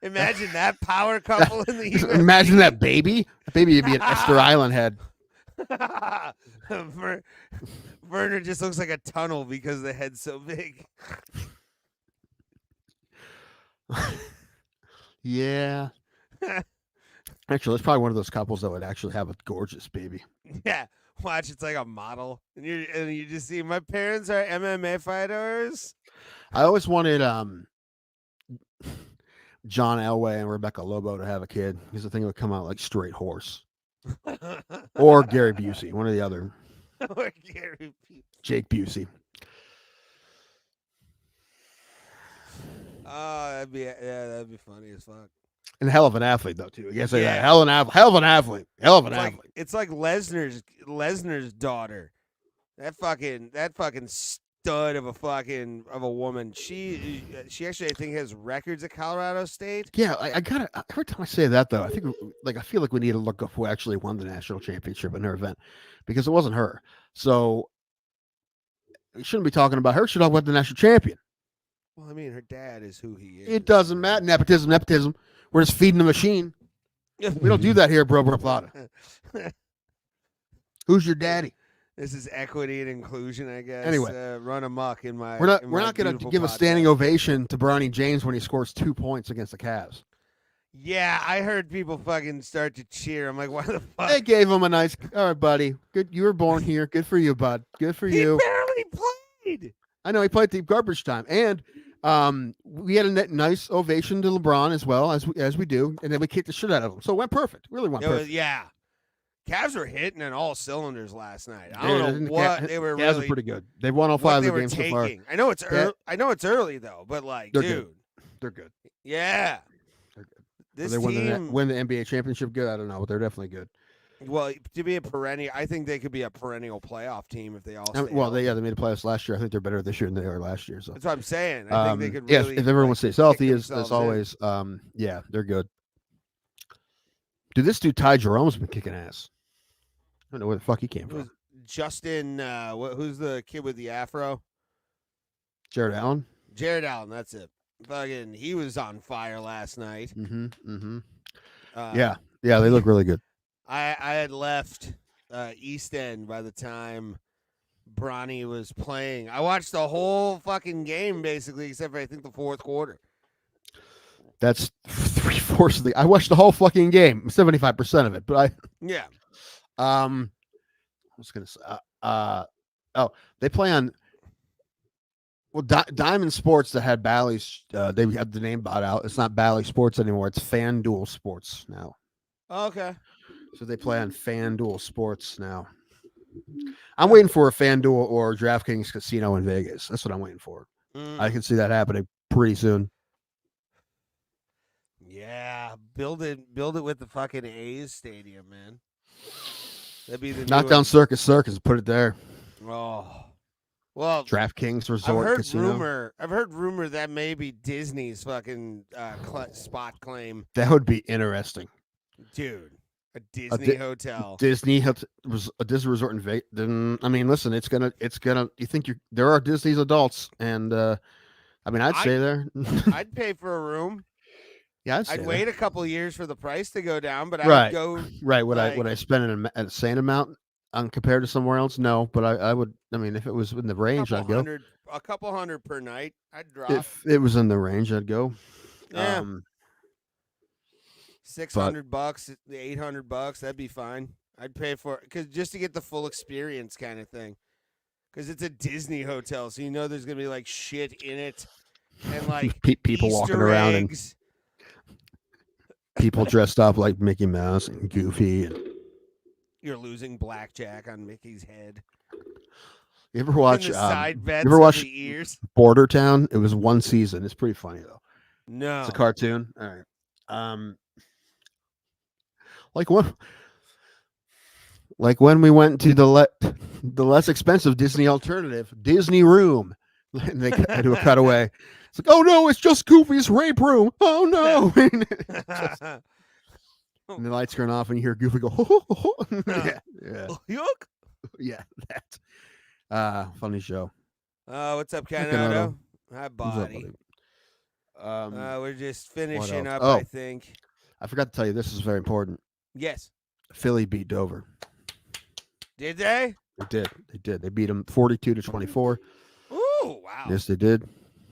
Imagine that power couple in the UFC. Imagine that baby. That baby would be an Esther Island head. Werner just looks like a tunnel because the head's so big. Yeah. Actually, it's probably one of those couples that would actually have a gorgeous baby. Yeah. Watch, it's like a model. And you just see my parents are MMA fighters. I always wanted John Elway and Rebecca Lobo to have a kid because I think it would come out like straight horse. Or Gary Busey, one or the other. Or Gary Busey. Jake Busey. Oh, that'd be funny as fuck. And hell of an athlete though too. I guess that. Hell of an athlete. It's like Lesnar's daughter. That fucking stud of a woman. She actually I think has records at Colorado State. Yeah, I gotta. Every time I say that though, I feel like we need to look up who actually won the national championship in her event because it wasn't her. So we shouldn't be talking about her. We should talk about the national champion. Well, I mean, her dad is who he is. It doesn't matter. Nepotism. We're just feeding the machine. We don't do that here, bro. Plata. Who's your daddy? This is equity and inclusion, I guess. Anyway, run amok in my. We're not going to give a standing ovation to Bronny James when he scores 2 points against the Cavs. Yeah, I heard people fucking start to cheer. I'm like, why the fuck? They gave him a nice. All right, buddy. Good. You were born here. Good for you, bud. Good for you. He barely played. I know he played the garbage time, and we had a nice ovation to LeBron as well as we do, and then we kicked the shit out of him. So it went perfect. Really went perfect. Yeah. Cavs were hitting in all cylinders last night. I Dude, don't know what they were Cavs really are pretty good. They've won all what 5 they of the were games so far. taking. I know it's early. I know it's early though, but like, They're dude, good. They're good. yeah. They're good. This Will they team, win the NBA championship? Good. I don't know, but they're definitely good. well, to be a perennial, I think they could be a perennial playoff team if they all. Stay Well, healthy. they made the playoffs last year. I think they're better this year than they were last year. So That's what I'm saying. I think they could yes, really. if everyone like, stays kick healthy, as themselves always, yeah, they're good. Dude, this dude Ty Jerome's been kicking ass. I don't know where the fuck he came from. Justin, who's the kid with the afro? Jared Allen. Jared Allen. That's it. Fucking, he was on fire last night. Yeah, they look really good. I had left East End by the time Bronny was playing. I watched the whole fucking game basically, except for I think the fourth quarter. That's 3/4 of the. I watched the whole fucking game, 75% of it. But yeah. I was gonna say, they play on. Well, Diamond Sports that had Bally's, they had the name bought out. It's not Bally Sports anymore. It's FanDuel Sports now. Okay. So they play on FanDuel Sports now. I'm waiting for a FanDuel or DraftKings casino in Vegas. That's what I'm waiting for. I can see that happening pretty soon. Yeah, build it with the fucking A's stadium, man. That'd be the Knock down Circus and put it there. Oh, well, DraftKings Resort Casino. I've heard rumor that may be Disney's fucking spot claim. That would be interesting, dude. A Disney hotel. Disney was a Disney resort in Vegas. Then I mean, listen, it's gonna. You think there are Disney's adults, and I mean, I'd stay there. I'd pay for a room. Yeah, I'd wait a couple of years for the price to go down, but I right, would go. Right, would I spend an insane amount on compared to somewhere else? No, but I would. I mean, if it was in the range, I'd go. A couple hundred per night, I'd drop. If it was in the range, I'd go. Yeah. $600, $800, that'd be fine. I'd pay for it just to get the full experience kind of thing. Because it's a Disney hotel, so you know there's gonna be like shit in it, and like people walking around and people dressed up like Mickey Mouse and Goofy. And you're losing blackjack on Mickey's head. You ever watch? And the side bets you ever watch the ears? Border Town? It was one season. It's pretty funny though. No, it's a cartoon. All right. Like when we went to the less expensive Disney alternative, Disney Room, and they do a cutaway. It's like, oh no, it's just Goofy's rape room. Oh no! And the lights turn off, and you hear Goofy go, yeah, that. Funny show. What's up, Canado? Hi, buddy. We're just finishing up, I think. I forgot to tell you, this is very important. Yes. Philly beat Dover. Did they? They did. They did. They beat them 42-24. Ooh, wow. Yes, they did.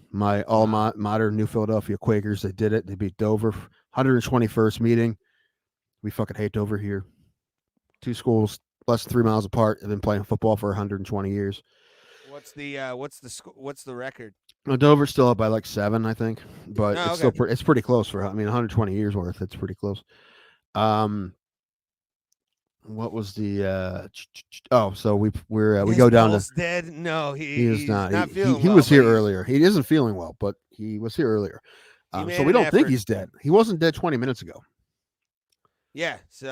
My alma mater, New Philadelphia Quakers, they did it. They beat Dover. 121st meeting. We fucking hate Dover here. Two schools less than 3 miles apart have been playing football for 120 years. What's the record? No, Dover's still up by like 7, I think, but it's still it's pretty close for. I mean, 120 years worth. It's pretty close. What was the? So we go down to dead. No, he's not. Feeling he well, was here earlier. He isn't feeling well, but he was here earlier. So we don't think he's dead. He wasn't dead 20 minutes ago. Yeah. So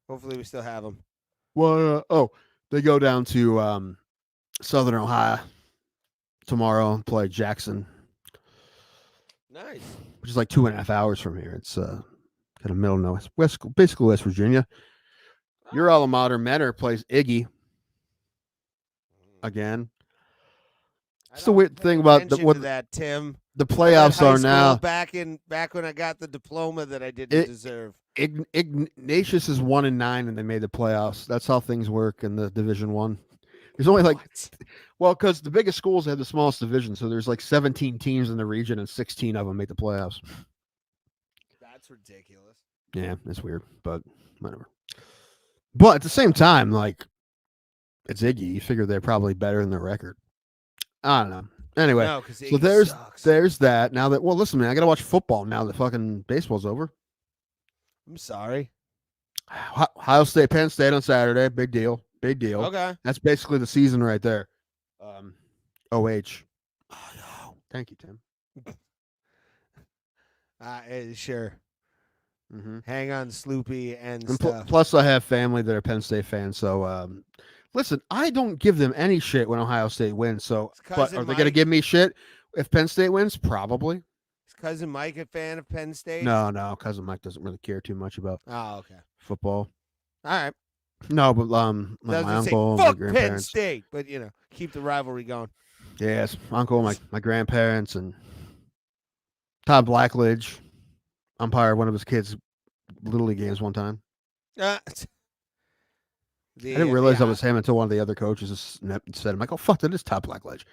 hopefully we still have him. Well, they go down to Southern Ohio tomorrow and play Jackson. Nice. Which is like 2.5 hours from here. It's kind of middle of basically West Virginia. Your alma mater, Mentor, plays Iggy again. It's the weird thing about that, Tim. The playoffs are now back when I got the diploma that I didn't deserve. Ignatius is 1-9 and they made the playoffs. That's how things work in the Division 1. There's only because the biggest schools have the smallest division, so there's like 17 teams in the region and 16 of them make the playoffs. That's ridiculous. Yeah, it's weird, but whatever. But at the same time, like, it's Iggy. You figure they're probably better than their record. I don't know. Anyway, so there's that. Now that listen, man, I gotta watch football now that fucking baseball's over. I'm sorry. Ohio State, Penn State on Saturday. Big deal. Big deal. Okay. That's basically the season right there. OH. Oh, no. Thank you, Tim. Sure. Mm-hmm. Hang on, Sloopy and stuff. Plus, I have family that are Penn State fans. So, listen, I don't give them any shit when Ohio State wins. So, but are they going to give me shit if Penn State wins? Probably. Is Cousin Mike a fan of Penn State? No. Cousin Mike doesn't really care too much about football. All right. No, but my uncle, my fuck Penn grandparents. State, but keep the rivalry going. Yes, uncle, my grandparents, and Todd Blackledge umpired one of his kids' Little League games one time. I didn't realize that was him until one of the other coaches said, "I'm like, oh fuck, that is Todd Blackledge."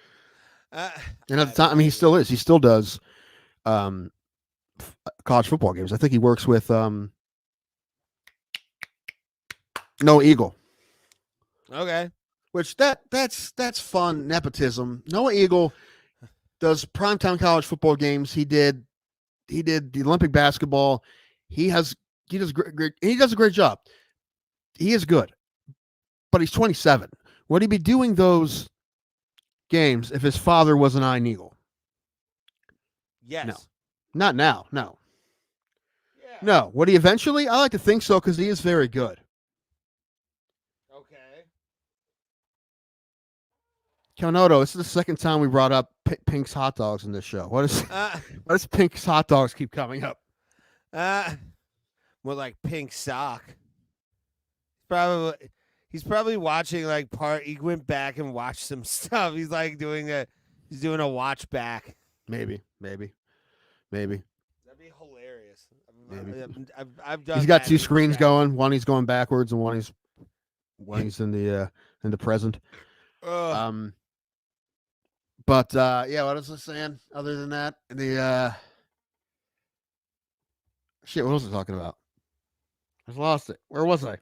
And at the time, I mean, he still is. He still does college football games. I think he works with Noah Eagle. Okay. Which that's fun nepotism. Noah Eagle does primetime college football games. He did the Olympic basketball. He does a great job. He is good, but he's 27. Would he be doing those games if his father was an Iron Eagle? Yes. No, not now. No. Yeah. No. Would he eventually? I like to think so because he is very good. Okay. Konoto, this is the second time we brought up Pink's hot dogs in this show. Why does Pink's hot dogs keep coming up? More like Pink sock. He's probably watching he went back and watched some stuff. He's doing a watch back. Maybe. That'd be hilarious. Maybe. I've done. He's got two screens going. One he's going backwards, and one he's in the present. But what was I saying? Other than that, shit. What was I talking about? I lost it. Where was I?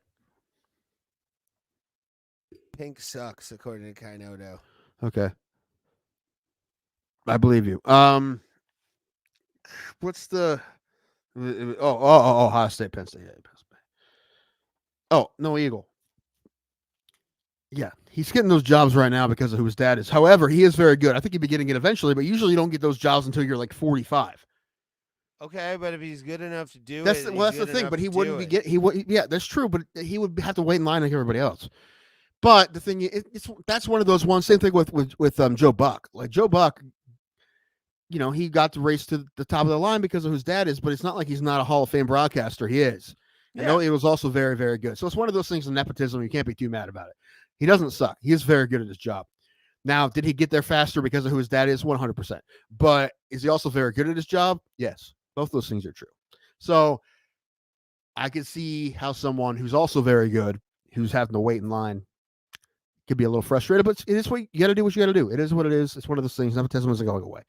Pink sucks, according to Kainodo. Okay, I believe you. What's the? Ohio State, Penn State. Oh, no Eagle. Yeah, he's getting those jobs right now because of who his dad is. However, he is very good. I think he'd be getting it eventually, but usually you don't get those jobs until you're 45. Okay, but if he's good enough to do that's the thing. But he wouldn't be yeah, that's true. But he would have to wait in line like everybody else. But the thing is, that's one of those ones. Same thing with Joe Buck. Like Joe Buck, he got to race to the top of the line because of who his dad is. But it's not like he's not a Hall of Fame broadcaster. He is. Yeah. I know it was also very, very good. So it's one of those things in nepotism. You can't be too mad about it. He doesn't suck. He is very good at his job. Now, did he get there faster because of who his dad is? 100%. But is he also very good at his job? Yes. Both those things are true. So I could see how someone who's also very good, who's having to wait in line, could be a little frustrated. But it is what you got to do. What you got to do. It is what it is. It's one of those things. Nepotism isn't going away.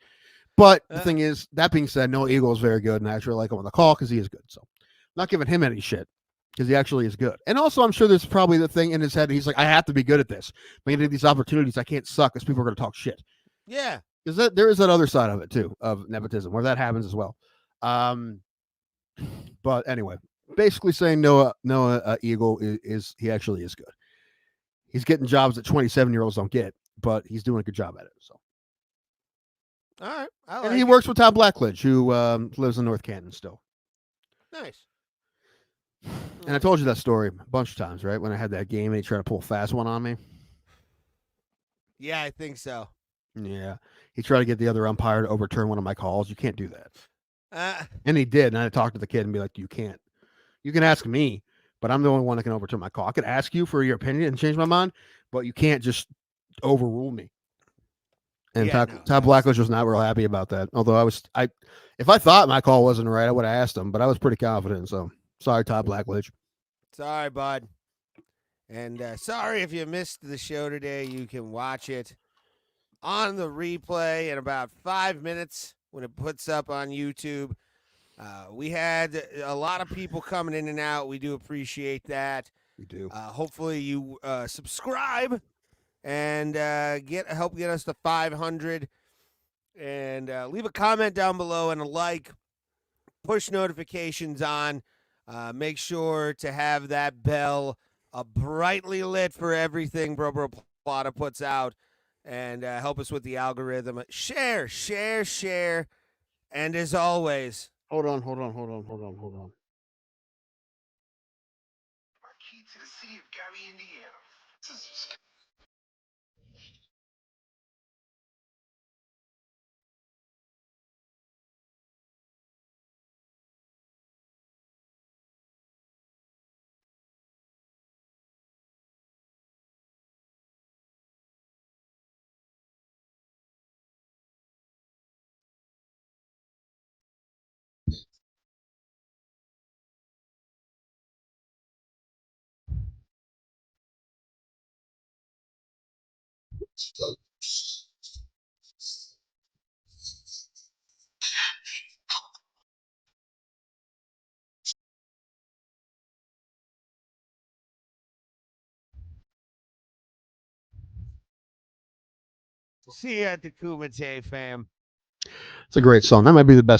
But the thing is, that being said, Noah Eagle is very good, and I actually like him on the call because he is good. So I'm not giving him any shit. Because he actually is good. And also, I'm sure there's probably the thing in his head. He's like, I have to be good at this. I'm going to get these opportunities. I can't suck because people are going to talk shit. Yeah. Because there is that other side of it, too, of nepotism, where that happens as well. But anyway, basically saying Noah Eagle he actually is good. He's getting jobs that 27-year-olds don't get, but he's doing a good job at it. So, all right. And he works with Todd Blackledge, who lives in North Canton still. Nice. And I told you that story a bunch of times, right? When I had that game and he tried to pull a fast one on me. Yeah, I think so. Yeah. He tried to get the other umpire to overturn one of my calls. You can't do that. And he did. And I talked to the kid and be like, you can't. You can ask me, but I'm the only one that can overturn my call. I could ask you for your opinion and change my mind, but you can't just overrule me. And Todd Blackledge was not real happy about that. Although if I thought my call wasn't right, I would have asked him, but I was pretty confident. So sorry, Todd Blackledge. Sorry, bud. And sorry if you missed the show today. You can watch it on the replay in about 5 minutes when it puts up on YouTube. We had a lot of people coming in and out. We do appreciate that. We do. Hopefully you subscribe and help get us to 500. And leave a comment down below and a like. Push notifications on. Make sure to have that bell brightly lit for everything Bro Plata puts out, and help us with the algorithm. Share. And as always, hold on. Key to the city of Gary, Indiana. see you at the Kumite, fam. It's a great song. That might be the best